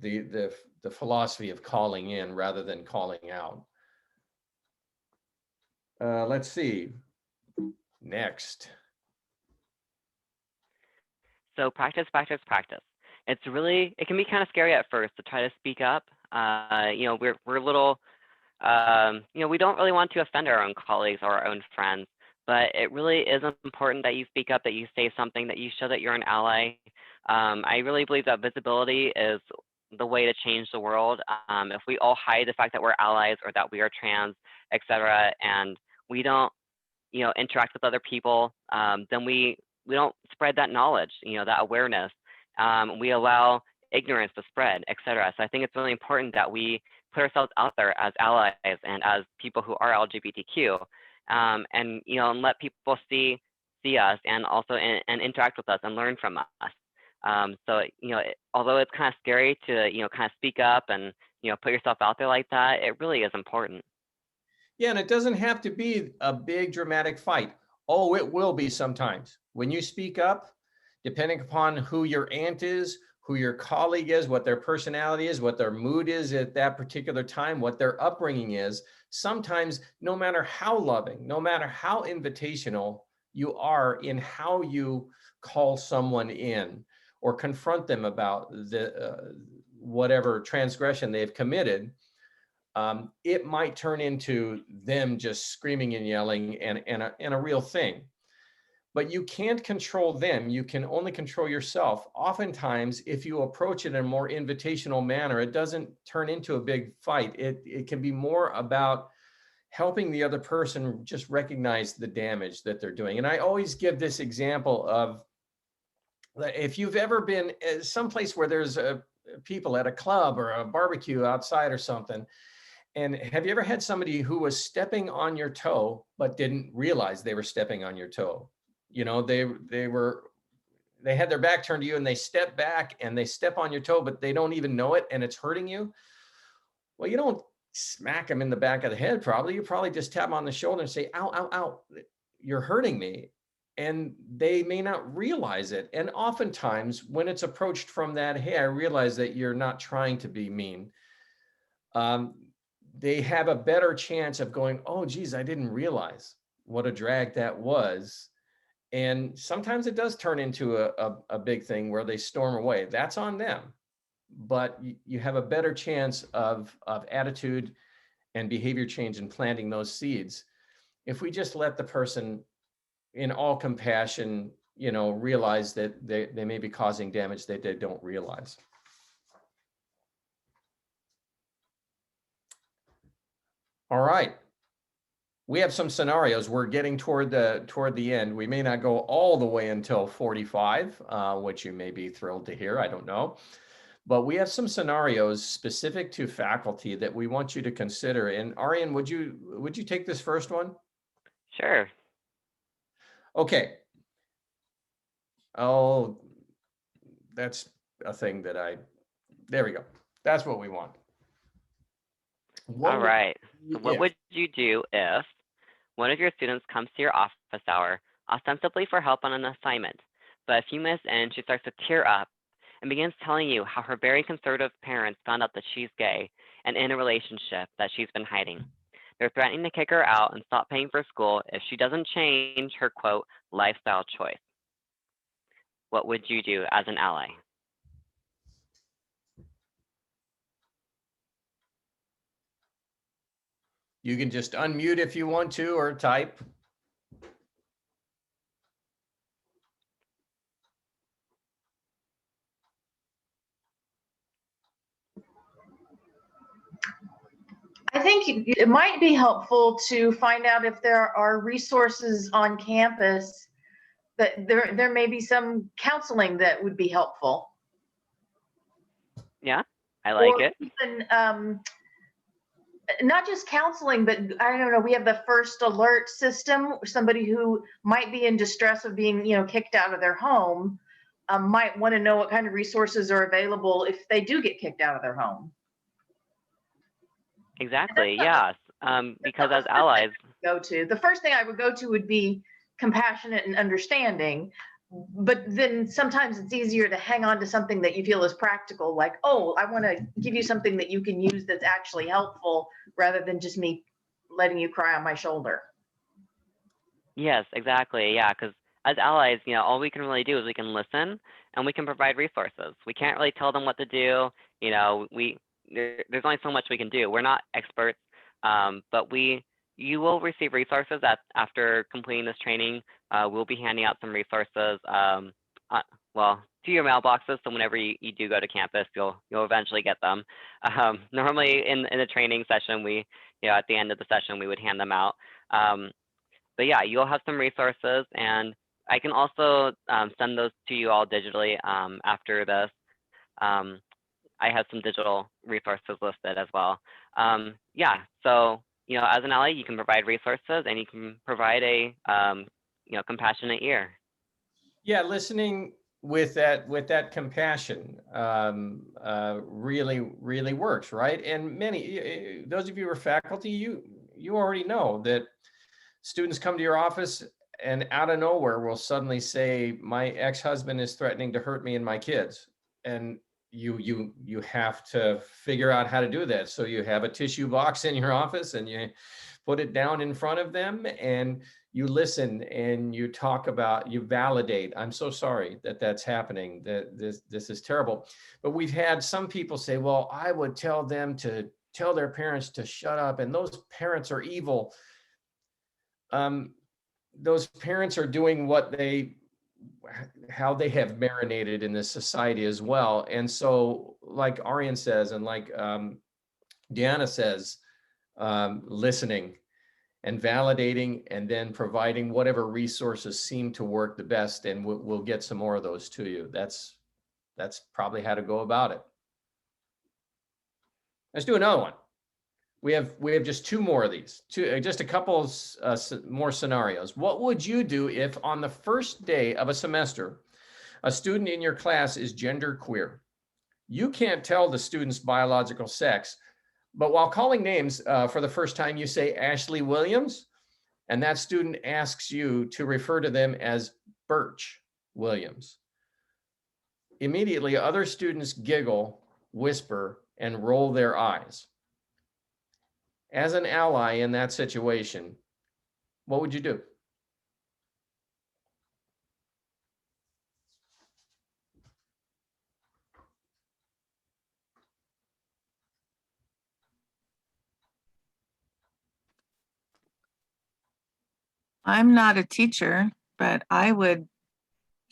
the philosophy of calling in rather than calling out. Let's see. Next. So practice, practice, practice. It can be kind of scary at first to try to speak up. We're a little, we don't really want to offend our own colleagues or our own friends, but it really is important that you speak up, that you say something, that you show that you're an ally. I really believe that visibility is the way to change the world. If we all hide the fact that we're allies or that we are trans, etc., and we don't, interact with other people, then we don't spread that knowledge, that awareness. We allow ignorance to spread, etc. So I think it's really important that we put ourselves out there as allies and as people who are LGBTQ, and let people see see us and also and interact with us and learn from us. So, although it's kind of scary to, kind of speak up and, put yourself out there like that, it really is important. Yeah, and it doesn't have to be a big dramatic fight. Oh, it will be sometimes. When you speak up, depending upon who your aunt is, who your colleague is, what their personality is, what their mood is at that particular time, what their upbringing is, sometimes no matter how loving, no matter how invitational you are in how you call someone in or confront them about the whatever transgression they've committed, it might turn into them just screaming and yelling and a real thing. But you can't control them. You can only control yourself. Oftentimes, if you approach it in a more invitational manner, it doesn't turn into a big fight. It can be more about helping the other person just recognize the damage that they're doing. And I always give this example of, if you've ever been someplace where there's people at a club or a barbecue outside or something, and have you ever had somebody who was stepping on your toe but didn't realize they were stepping on your toe? They had their back turned to you and they step back and they step on your toe, but they don't even know it and it's hurting you. Well, you don't smack them in the back of the head, probably. You probably just tap them on the shoulder and say, ow, ow, ow, you're hurting me. And they may not realize it. And oftentimes when it's approached from that, hey, I realize that you're not trying to be mean. They have a better chance of going, oh, geez, I didn't realize what a drag that was. And sometimes it does turn into a big thing where they storm away. That's on them. But you have a better chance of attitude and behavior change and planting those seeds if we just let the person, in all compassion, realize that they may be causing damage that they don't realize. All right. We have some scenarios. We're getting toward the end. We may not go all the way until 45, which you may be thrilled to hear. I don't know. But we have some scenarios specific to faculty that we want you to consider. And Arian, would you take this first one? Sure. Okay. Oh, that's a thing that there we go. That's what we want. All right. So what would you do if one of your students comes to your office hour ostensibly for help on an assignment, but a few minutes in, she starts to tear up and begins telling you how her very conservative parents found out that she's gay and in a relationship that she's been hiding. They're threatening to kick her out and stop paying for school if she doesn't change her, quote, lifestyle choice. What would you do as an ally? You can just unmute if you want to, or type. I think it might be helpful to find out if there are resources on campus that there may be some counseling that would be helpful. Yeah, I like it. Even, not just counseling, but I don't know, we have the first alert system. Somebody who might be in distress of being, kicked out of their home might want to know what kind of resources are available if they do get kicked out of their home. Exactly, yes. Because as allies, the first thing I would go to would be compassionate and understanding. But then sometimes it's easier to hang on to something that you feel is practical, like, oh, I want to give you something that you can use that's actually helpful, rather than just me letting you cry on my shoulder. yes, exactly, yeah, because as allies, all we can really do is we can listen and we can provide resources. We can't really tell them what to do. There's only so much we can do. We're not experts, but you will receive resources after completing this training. We'll be handing out some resources, to your mailboxes. So whenever you do go to campus, you'll eventually get them. Normally in the training session, at the end of the session, we would hand them out. But yeah, you'll have some resources, and I can also send those to you all digitally after this. I have some digital resources listed as well. So as an ally, you can provide resources and you can provide a compassionate ear. Yeah, listening with that compassion really works, right? And many those of you who are faculty, you already know that students come to your office and out of nowhere will suddenly say, my ex-husband is threatening to hurt me and my kids. And you have to figure out how to do that. So you have a tissue box in your office and you put it down in front of them and you listen and you talk about, you validate. I'm so sorry that that's happening, that this is terrible. But we've had some people say, well, I would tell them to tell their parents to shut up and those parents are evil. Those parents are doing how they have marinated in this society as well. And so like Arian says, and like Deanna says, listening and validating and then providing whatever resources seem to work the best. And we'll get some more of those to you. That's probably how to go about it. Let's do another one. We have just two more of these, just a couple more scenarios. What would you do if on the first day of a semester, a student in your class is genderqueer? You can't tell the student's biological sex, but while calling names for the first time, you say Ashley Williams, and that student asks you to refer to them as Birch Williams. Immediately, other students giggle, whisper, and roll their eyes. As an ally in that situation, what would you do? I'm not a teacher, but I would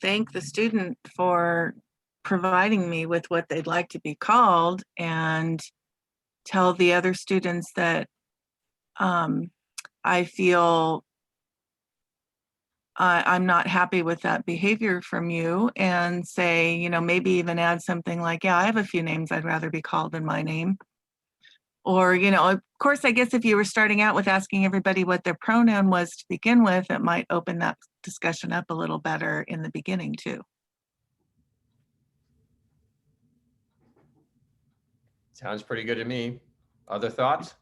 thank the student for providing me with what they'd like to be called and tell the other students that I feel I'm not happy with that behavior from you, and say, maybe even add something like, yeah, I have a few names I'd rather be called than my name. Or, of course, I guess if you were starting out with asking everybody what their pronoun was to begin with, it might open that discussion up a little better in the beginning too. Sounds pretty good to me. Other thoughts?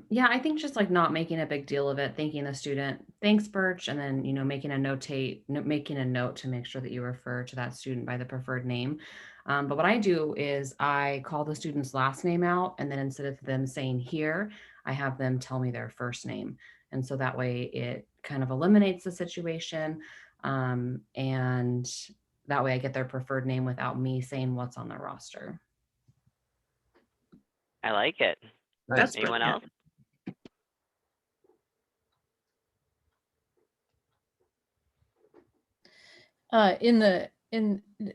Yeah, I think just like not making a big deal of it, thanking the student, thanks Birch, and then, making a note to make sure that you refer to that student by the preferred name. But what I do is I call the student's last name out, and then instead of them saying here, I have them tell me their first name. And so that way it kind of eliminates the situation. And that way I get their preferred name without me saying what's on their roster. I like it. That's Anyone brilliant. else?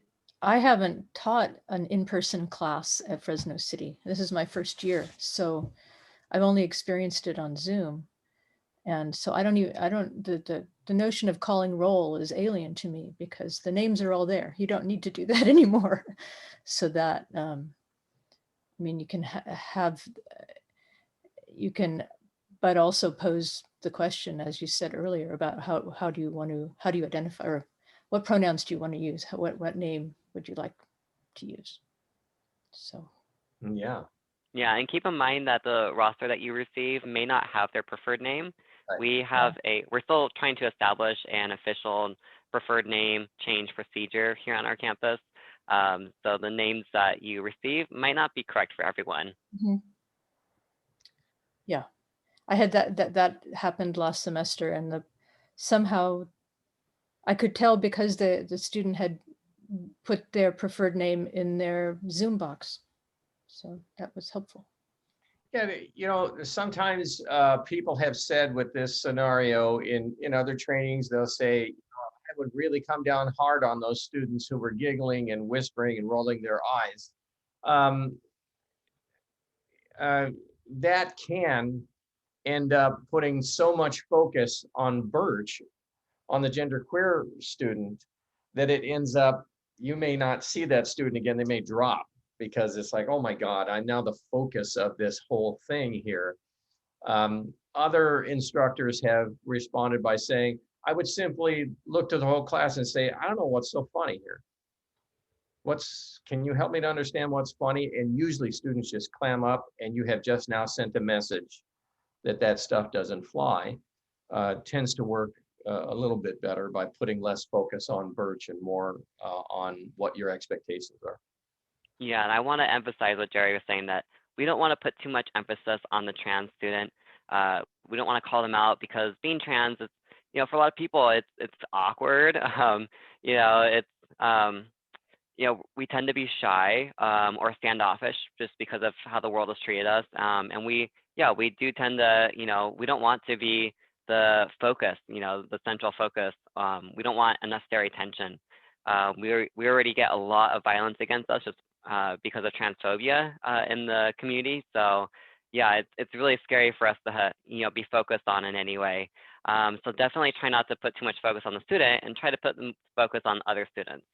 I haven't taught an in-person class at Fresno City. This is my first year, so I've only experienced it on Zoom. And so the notion of calling roll is alien to me because the names are all there. You don't need to do that anymore. So that, you can but also pose the question, as you said earlier, about how do you identify, or what pronouns do you want to use? What name would you like to use? So. Yeah. Yeah, and keep in mind that the roster that you receive may not have their preferred name. Right. We're still trying to establish an official preferred name change procedure here on our campus. So the names that you receive might not be correct for everyone. Mm-hmm. Yeah, I had that happened last semester, and somehow I could tell because the student had put their preferred name in their Zoom box. So that was helpful. Yeah, sometimes people have said with this scenario in other trainings, they'll say, I would really come down hard on those students who were giggling and whispering and rolling their eyes. That can end up putting so much focus on Birch, on the genderqueer student, that it ends up, you may not see that student again, they may drop because it's like, oh my God, I'm now the focus of this whole thing here. Other instructors have responded by saying, I would simply look to the whole class and say, I don't know what's so funny here. Can you help me to understand what's funny? And usually students just clam up, and you have just now sent a message that stuff doesn't fly. Tends to work a little bit better by putting less focus on Birch and more on what your expectations are. Yeah, and I want to emphasize what Jerry was saying, that we don't want to put too much emphasis on the trans student. We don't want to call them out, because being trans is, for a lot of people, it's awkward. We tend to be shy or standoffish just because of how the world has treated us. And we do tend to, we don't want to be the focus, the central focus. We don't want unnecessary tension. We already get a lot of violence against us just because of transphobia in the community. So yeah, it's really scary for us to be focused on in any way. So definitely try not to put too much focus on the student, and try to put them focus on other students.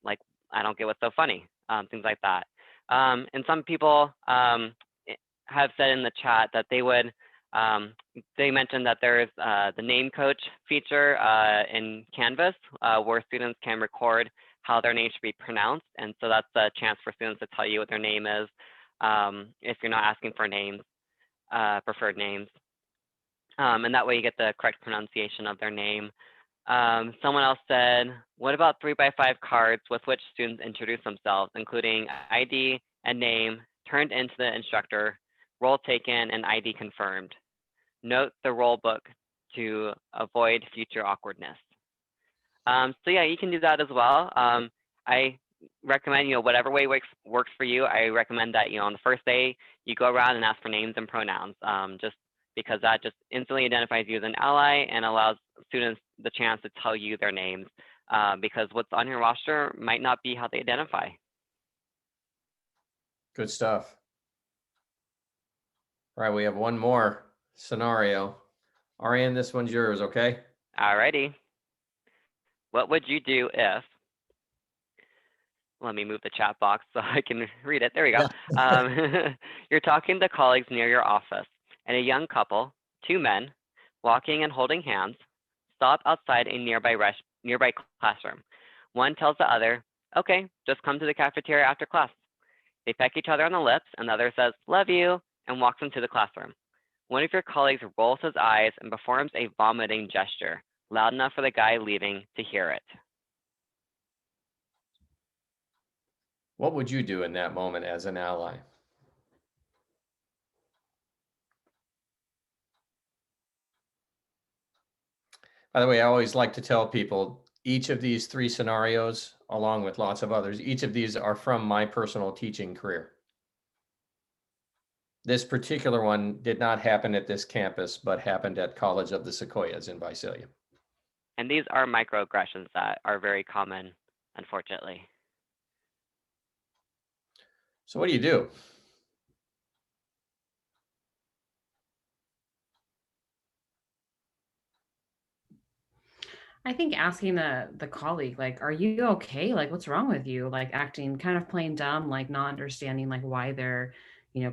Like, I don't get what's so funny, things like that. And some people have said in the chat that they mentioned that there is the name coach feature in Canvas where students can record how their name should be pronounced. And so that's a chance for students to tell you what their name is if you're not asking for names, preferred names. And that way you get the correct pronunciation of their name. Someone else said, what about 3x5 cards with which students introduce themselves, including ID and name turned into the instructor, role taken, and ID confirmed? Note the roll book to avoid future awkwardness. So yeah, you can do that as well. I recommend, whatever way works for you. I recommend that, on the first day, you go around and ask for names and pronouns, just because that just instantly identifies you as an ally and allows students the chance to tell you their names, because what's on your roster might not be how they identify. Good stuff. All right, we have one more scenario. Ariane, this one's yours, okay? Alrighty. What would you do if, let me move the chat box so I can read it. There we go. You're talking to colleagues near your office, and a young couple, 2 men, walking and holding hands, stop outside a nearby classroom. One tells the other, okay, just come to the cafeteria after class. They peck each other on the lips, and the other says, love you, and walks into the classroom. One of your colleagues rolls his eyes and performs a vomiting gesture, loud enough for the guy leaving to hear it. What would you do in that moment as an ally? By the way, I always like to tell people each of these 3 scenarios, along with lots of others, each of these are from my personal teaching career. This particular one did not happen at this campus, but happened at College of the Sequoias in Visalia. And these are microaggressions that are very common, unfortunately. So what do you do? I think asking the colleague, like, are you okay? Like, what's wrong with you? Like, acting kind of playing dumb, like not understanding like why they're,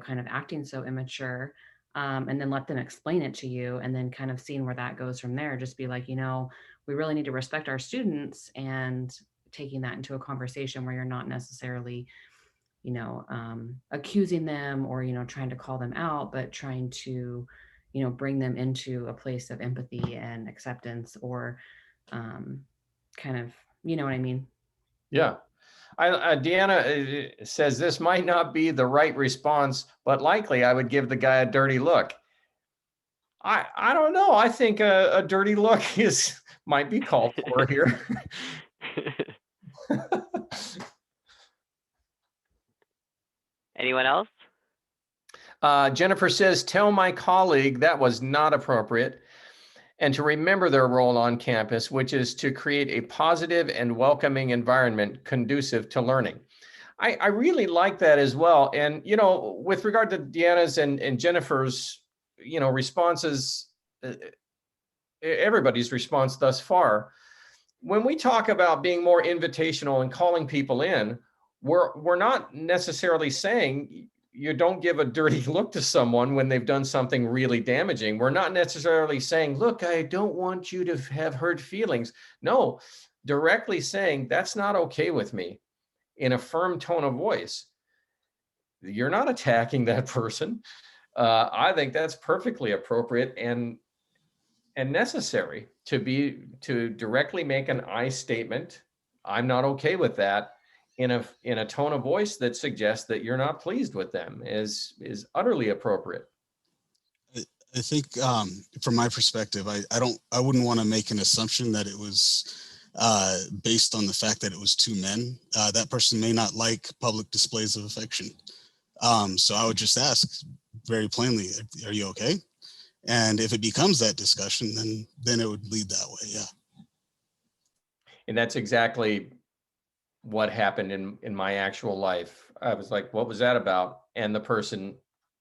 kind of acting so immature. And then let them explain it to you, and then kind of seeing where that goes from there. Just be like, we really need to respect our students, and taking that into a conversation where you're not necessarily, accusing them or, trying to call them out, but trying to, bring them into a place of empathy and acceptance, or kind of, you know what I mean? Yeah. Deanna says this might not be the right response, but likely I would give the guy a dirty look. I don't know. I think a dirty look might be called for here. Anyone else? Jennifer says, tell my colleague that was not appropriate, and to remember their role on campus, which is to create a positive and welcoming environment conducive to learning. I really like that as well. And, with regard to Deanna's and Jennifer's, responses, everybody's response thus far, when we talk about being more invitational and calling people in, we're not necessarily saying you don't give a dirty look to someone when they've done something really damaging. We're not necessarily saying, look, I don't want you to have hurt feelings. No, directly saying that's not okay with me in a firm tone of voice. You're not attacking that person. I think that's perfectly appropriate and necessary to directly make an I statement. I'm not okay with that in a tone of voice that suggests that you're not pleased with them is utterly appropriate. I think from my perspective, I wouldn't want to make an assumption that it was based on the fact that it was two men. That person may not like public displays of affection. So I would just ask very plainly, are you okay? And if it becomes that discussion, then it would lead that way, yeah. And that's exactly what happened in my actual life. I was like, what was that about? And the person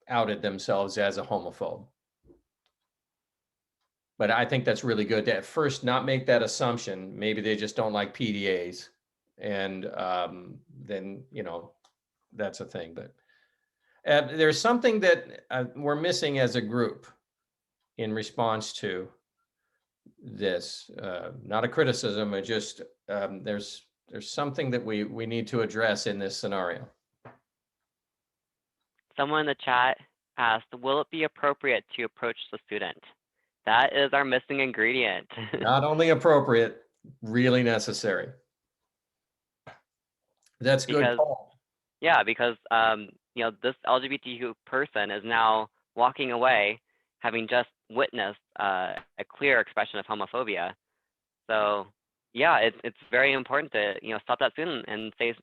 outed themselves as a homophobe. But I think that's really good to at first not make that assumption. Maybe they just don't like PDAs. And then, that's a thing. But there's something that we're missing as a group in response to this. Not a criticism, but just there's something that we need to address in this scenario. Someone in the chat asked, will it be appropriate to approach the student? That is our missing ingredient. Not only appropriate, really necessary. That's good. Because, yeah, because this LGBTQ person is now walking away, having just witnessed a clear expression of homophobia. So yeah, it's very important to stop that student and say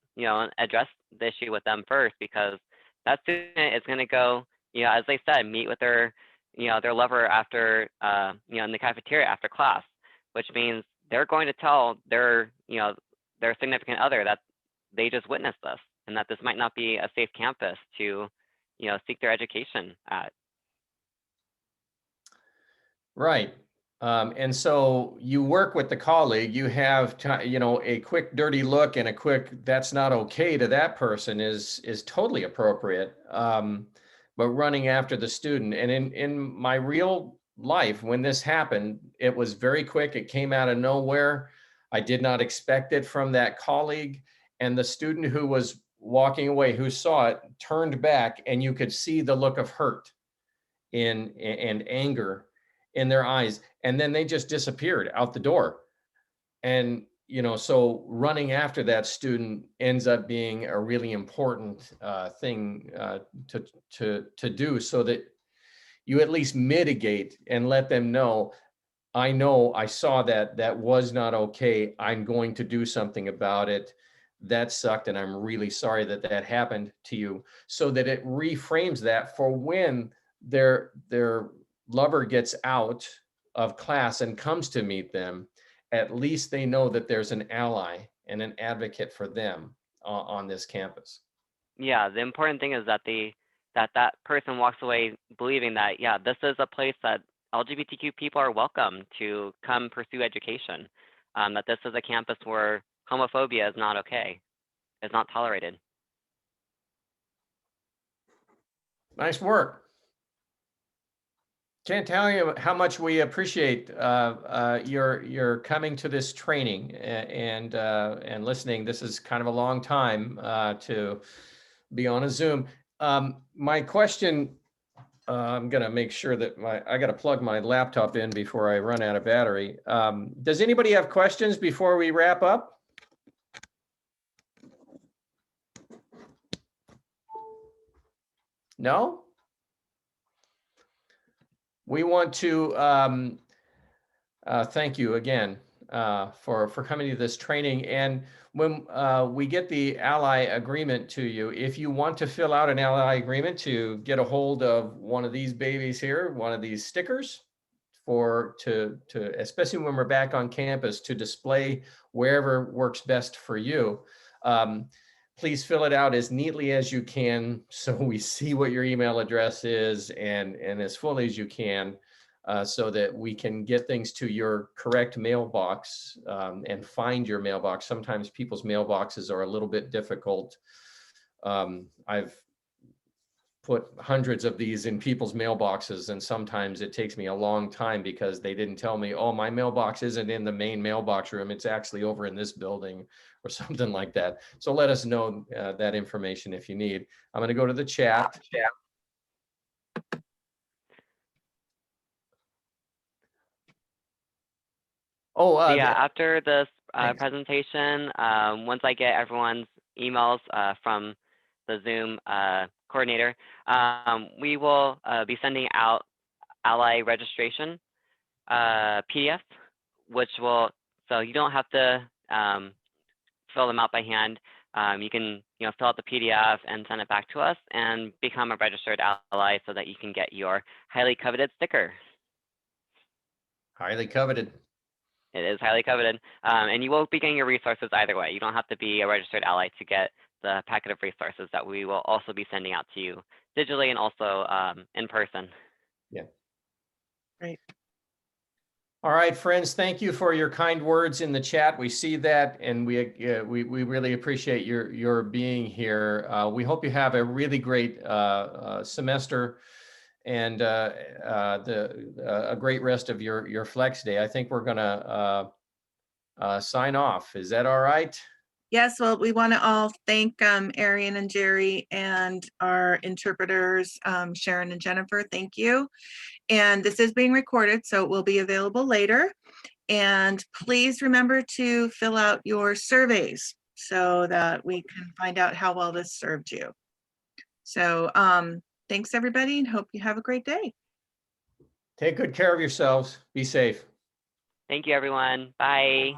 address the issue with them first, because that student is going to go as they said, meet with their their lover after in the cafeteria after class, which means they're going to tell their their significant other that they just witnessed this and that this might not be a safe campus to seek their education at. Right. And so you work with the colleague, you have, a quick dirty look and a quick, that's not okay to that person is totally appropriate. But running after the student, and in my real life, when this happened, it was very quick. It came out of nowhere. I did not expect it from that colleague, and the student who was walking away, who saw it, turned back, and you could see the look of hurt and anger in their eyes. And then they just disappeared out the door. And, so running after that student ends up being a really important thing to do, so that you at least mitigate and let them know I saw that was not okay. I'm going to do something about it. That sucked. And I'm really sorry that happened to you, so that it reframes that for when their lover gets out of class and comes to meet them, at least they know that there's an ally and an advocate for them on this campus. Yeah, the important thing is that that person walks away believing that, yeah, this is a place that LGBTQ people are welcome to come pursue education, that this is a campus where homophobia is not okay, is not tolerated. Nice work. Can't tell you how much we appreciate your coming to this training and listening. This is kind of a long time to be on a Zoom. My question, I'm gonna make sure that I gotta plug my laptop in before I run out of battery. Does anybody have questions before we wrap up? No? We want to thank you again for coming to this training. And when we get the ally agreement to you, if you want to fill out an ally agreement to get a hold of one of these babies here, one of these stickers, to especially when we're back on campus, to display wherever works best for you. Please fill it out as neatly as you can, so we see what your email address is, and as fully as you can. so that we can get things to your correct mailbox and find your mailbox. Sometimes people's mailboxes are a little bit difficult. I've put hundreds of these in people's mailboxes, and sometimes it takes me a long time because they didn't tell me, oh, my mailbox isn't in the main mailbox room, it's actually over in this building or something like that. So let us know that information if you need. I'm going to go to the chat. Oh, So yeah, after this presentation, once I get everyone's emails from the Zoom coordinator, we will be sending out ally registration PDF, which will, so you don't have to fill them out by hand. You can, fill out the PDF and send it back to us and become a registered ally so that you can get your highly coveted sticker. Highly coveted. It is highly coveted. And you won't be getting your resources either way. You don't have to be a registered ally to get the packet of resources that we will also be sending out to you digitally and also in person. Yeah. Great. All right, friends, thank you for your kind words in the chat. We see that, and we really appreciate your being here. We hope you have a really great semester and a great rest of your flex day. I think we're gonna sign off. Is that all right? Yes, well, we want to all thank Arian and Jerry and our interpreters, Sharon and Jennifer. Thank you. And this is being recorded, so it will be available later. And please remember to fill out your surveys so that we can find out how well this served you. So thanks, everybody, and hope you have a great day. Take good care of yourselves. Be safe. Thank you, everyone. Bye.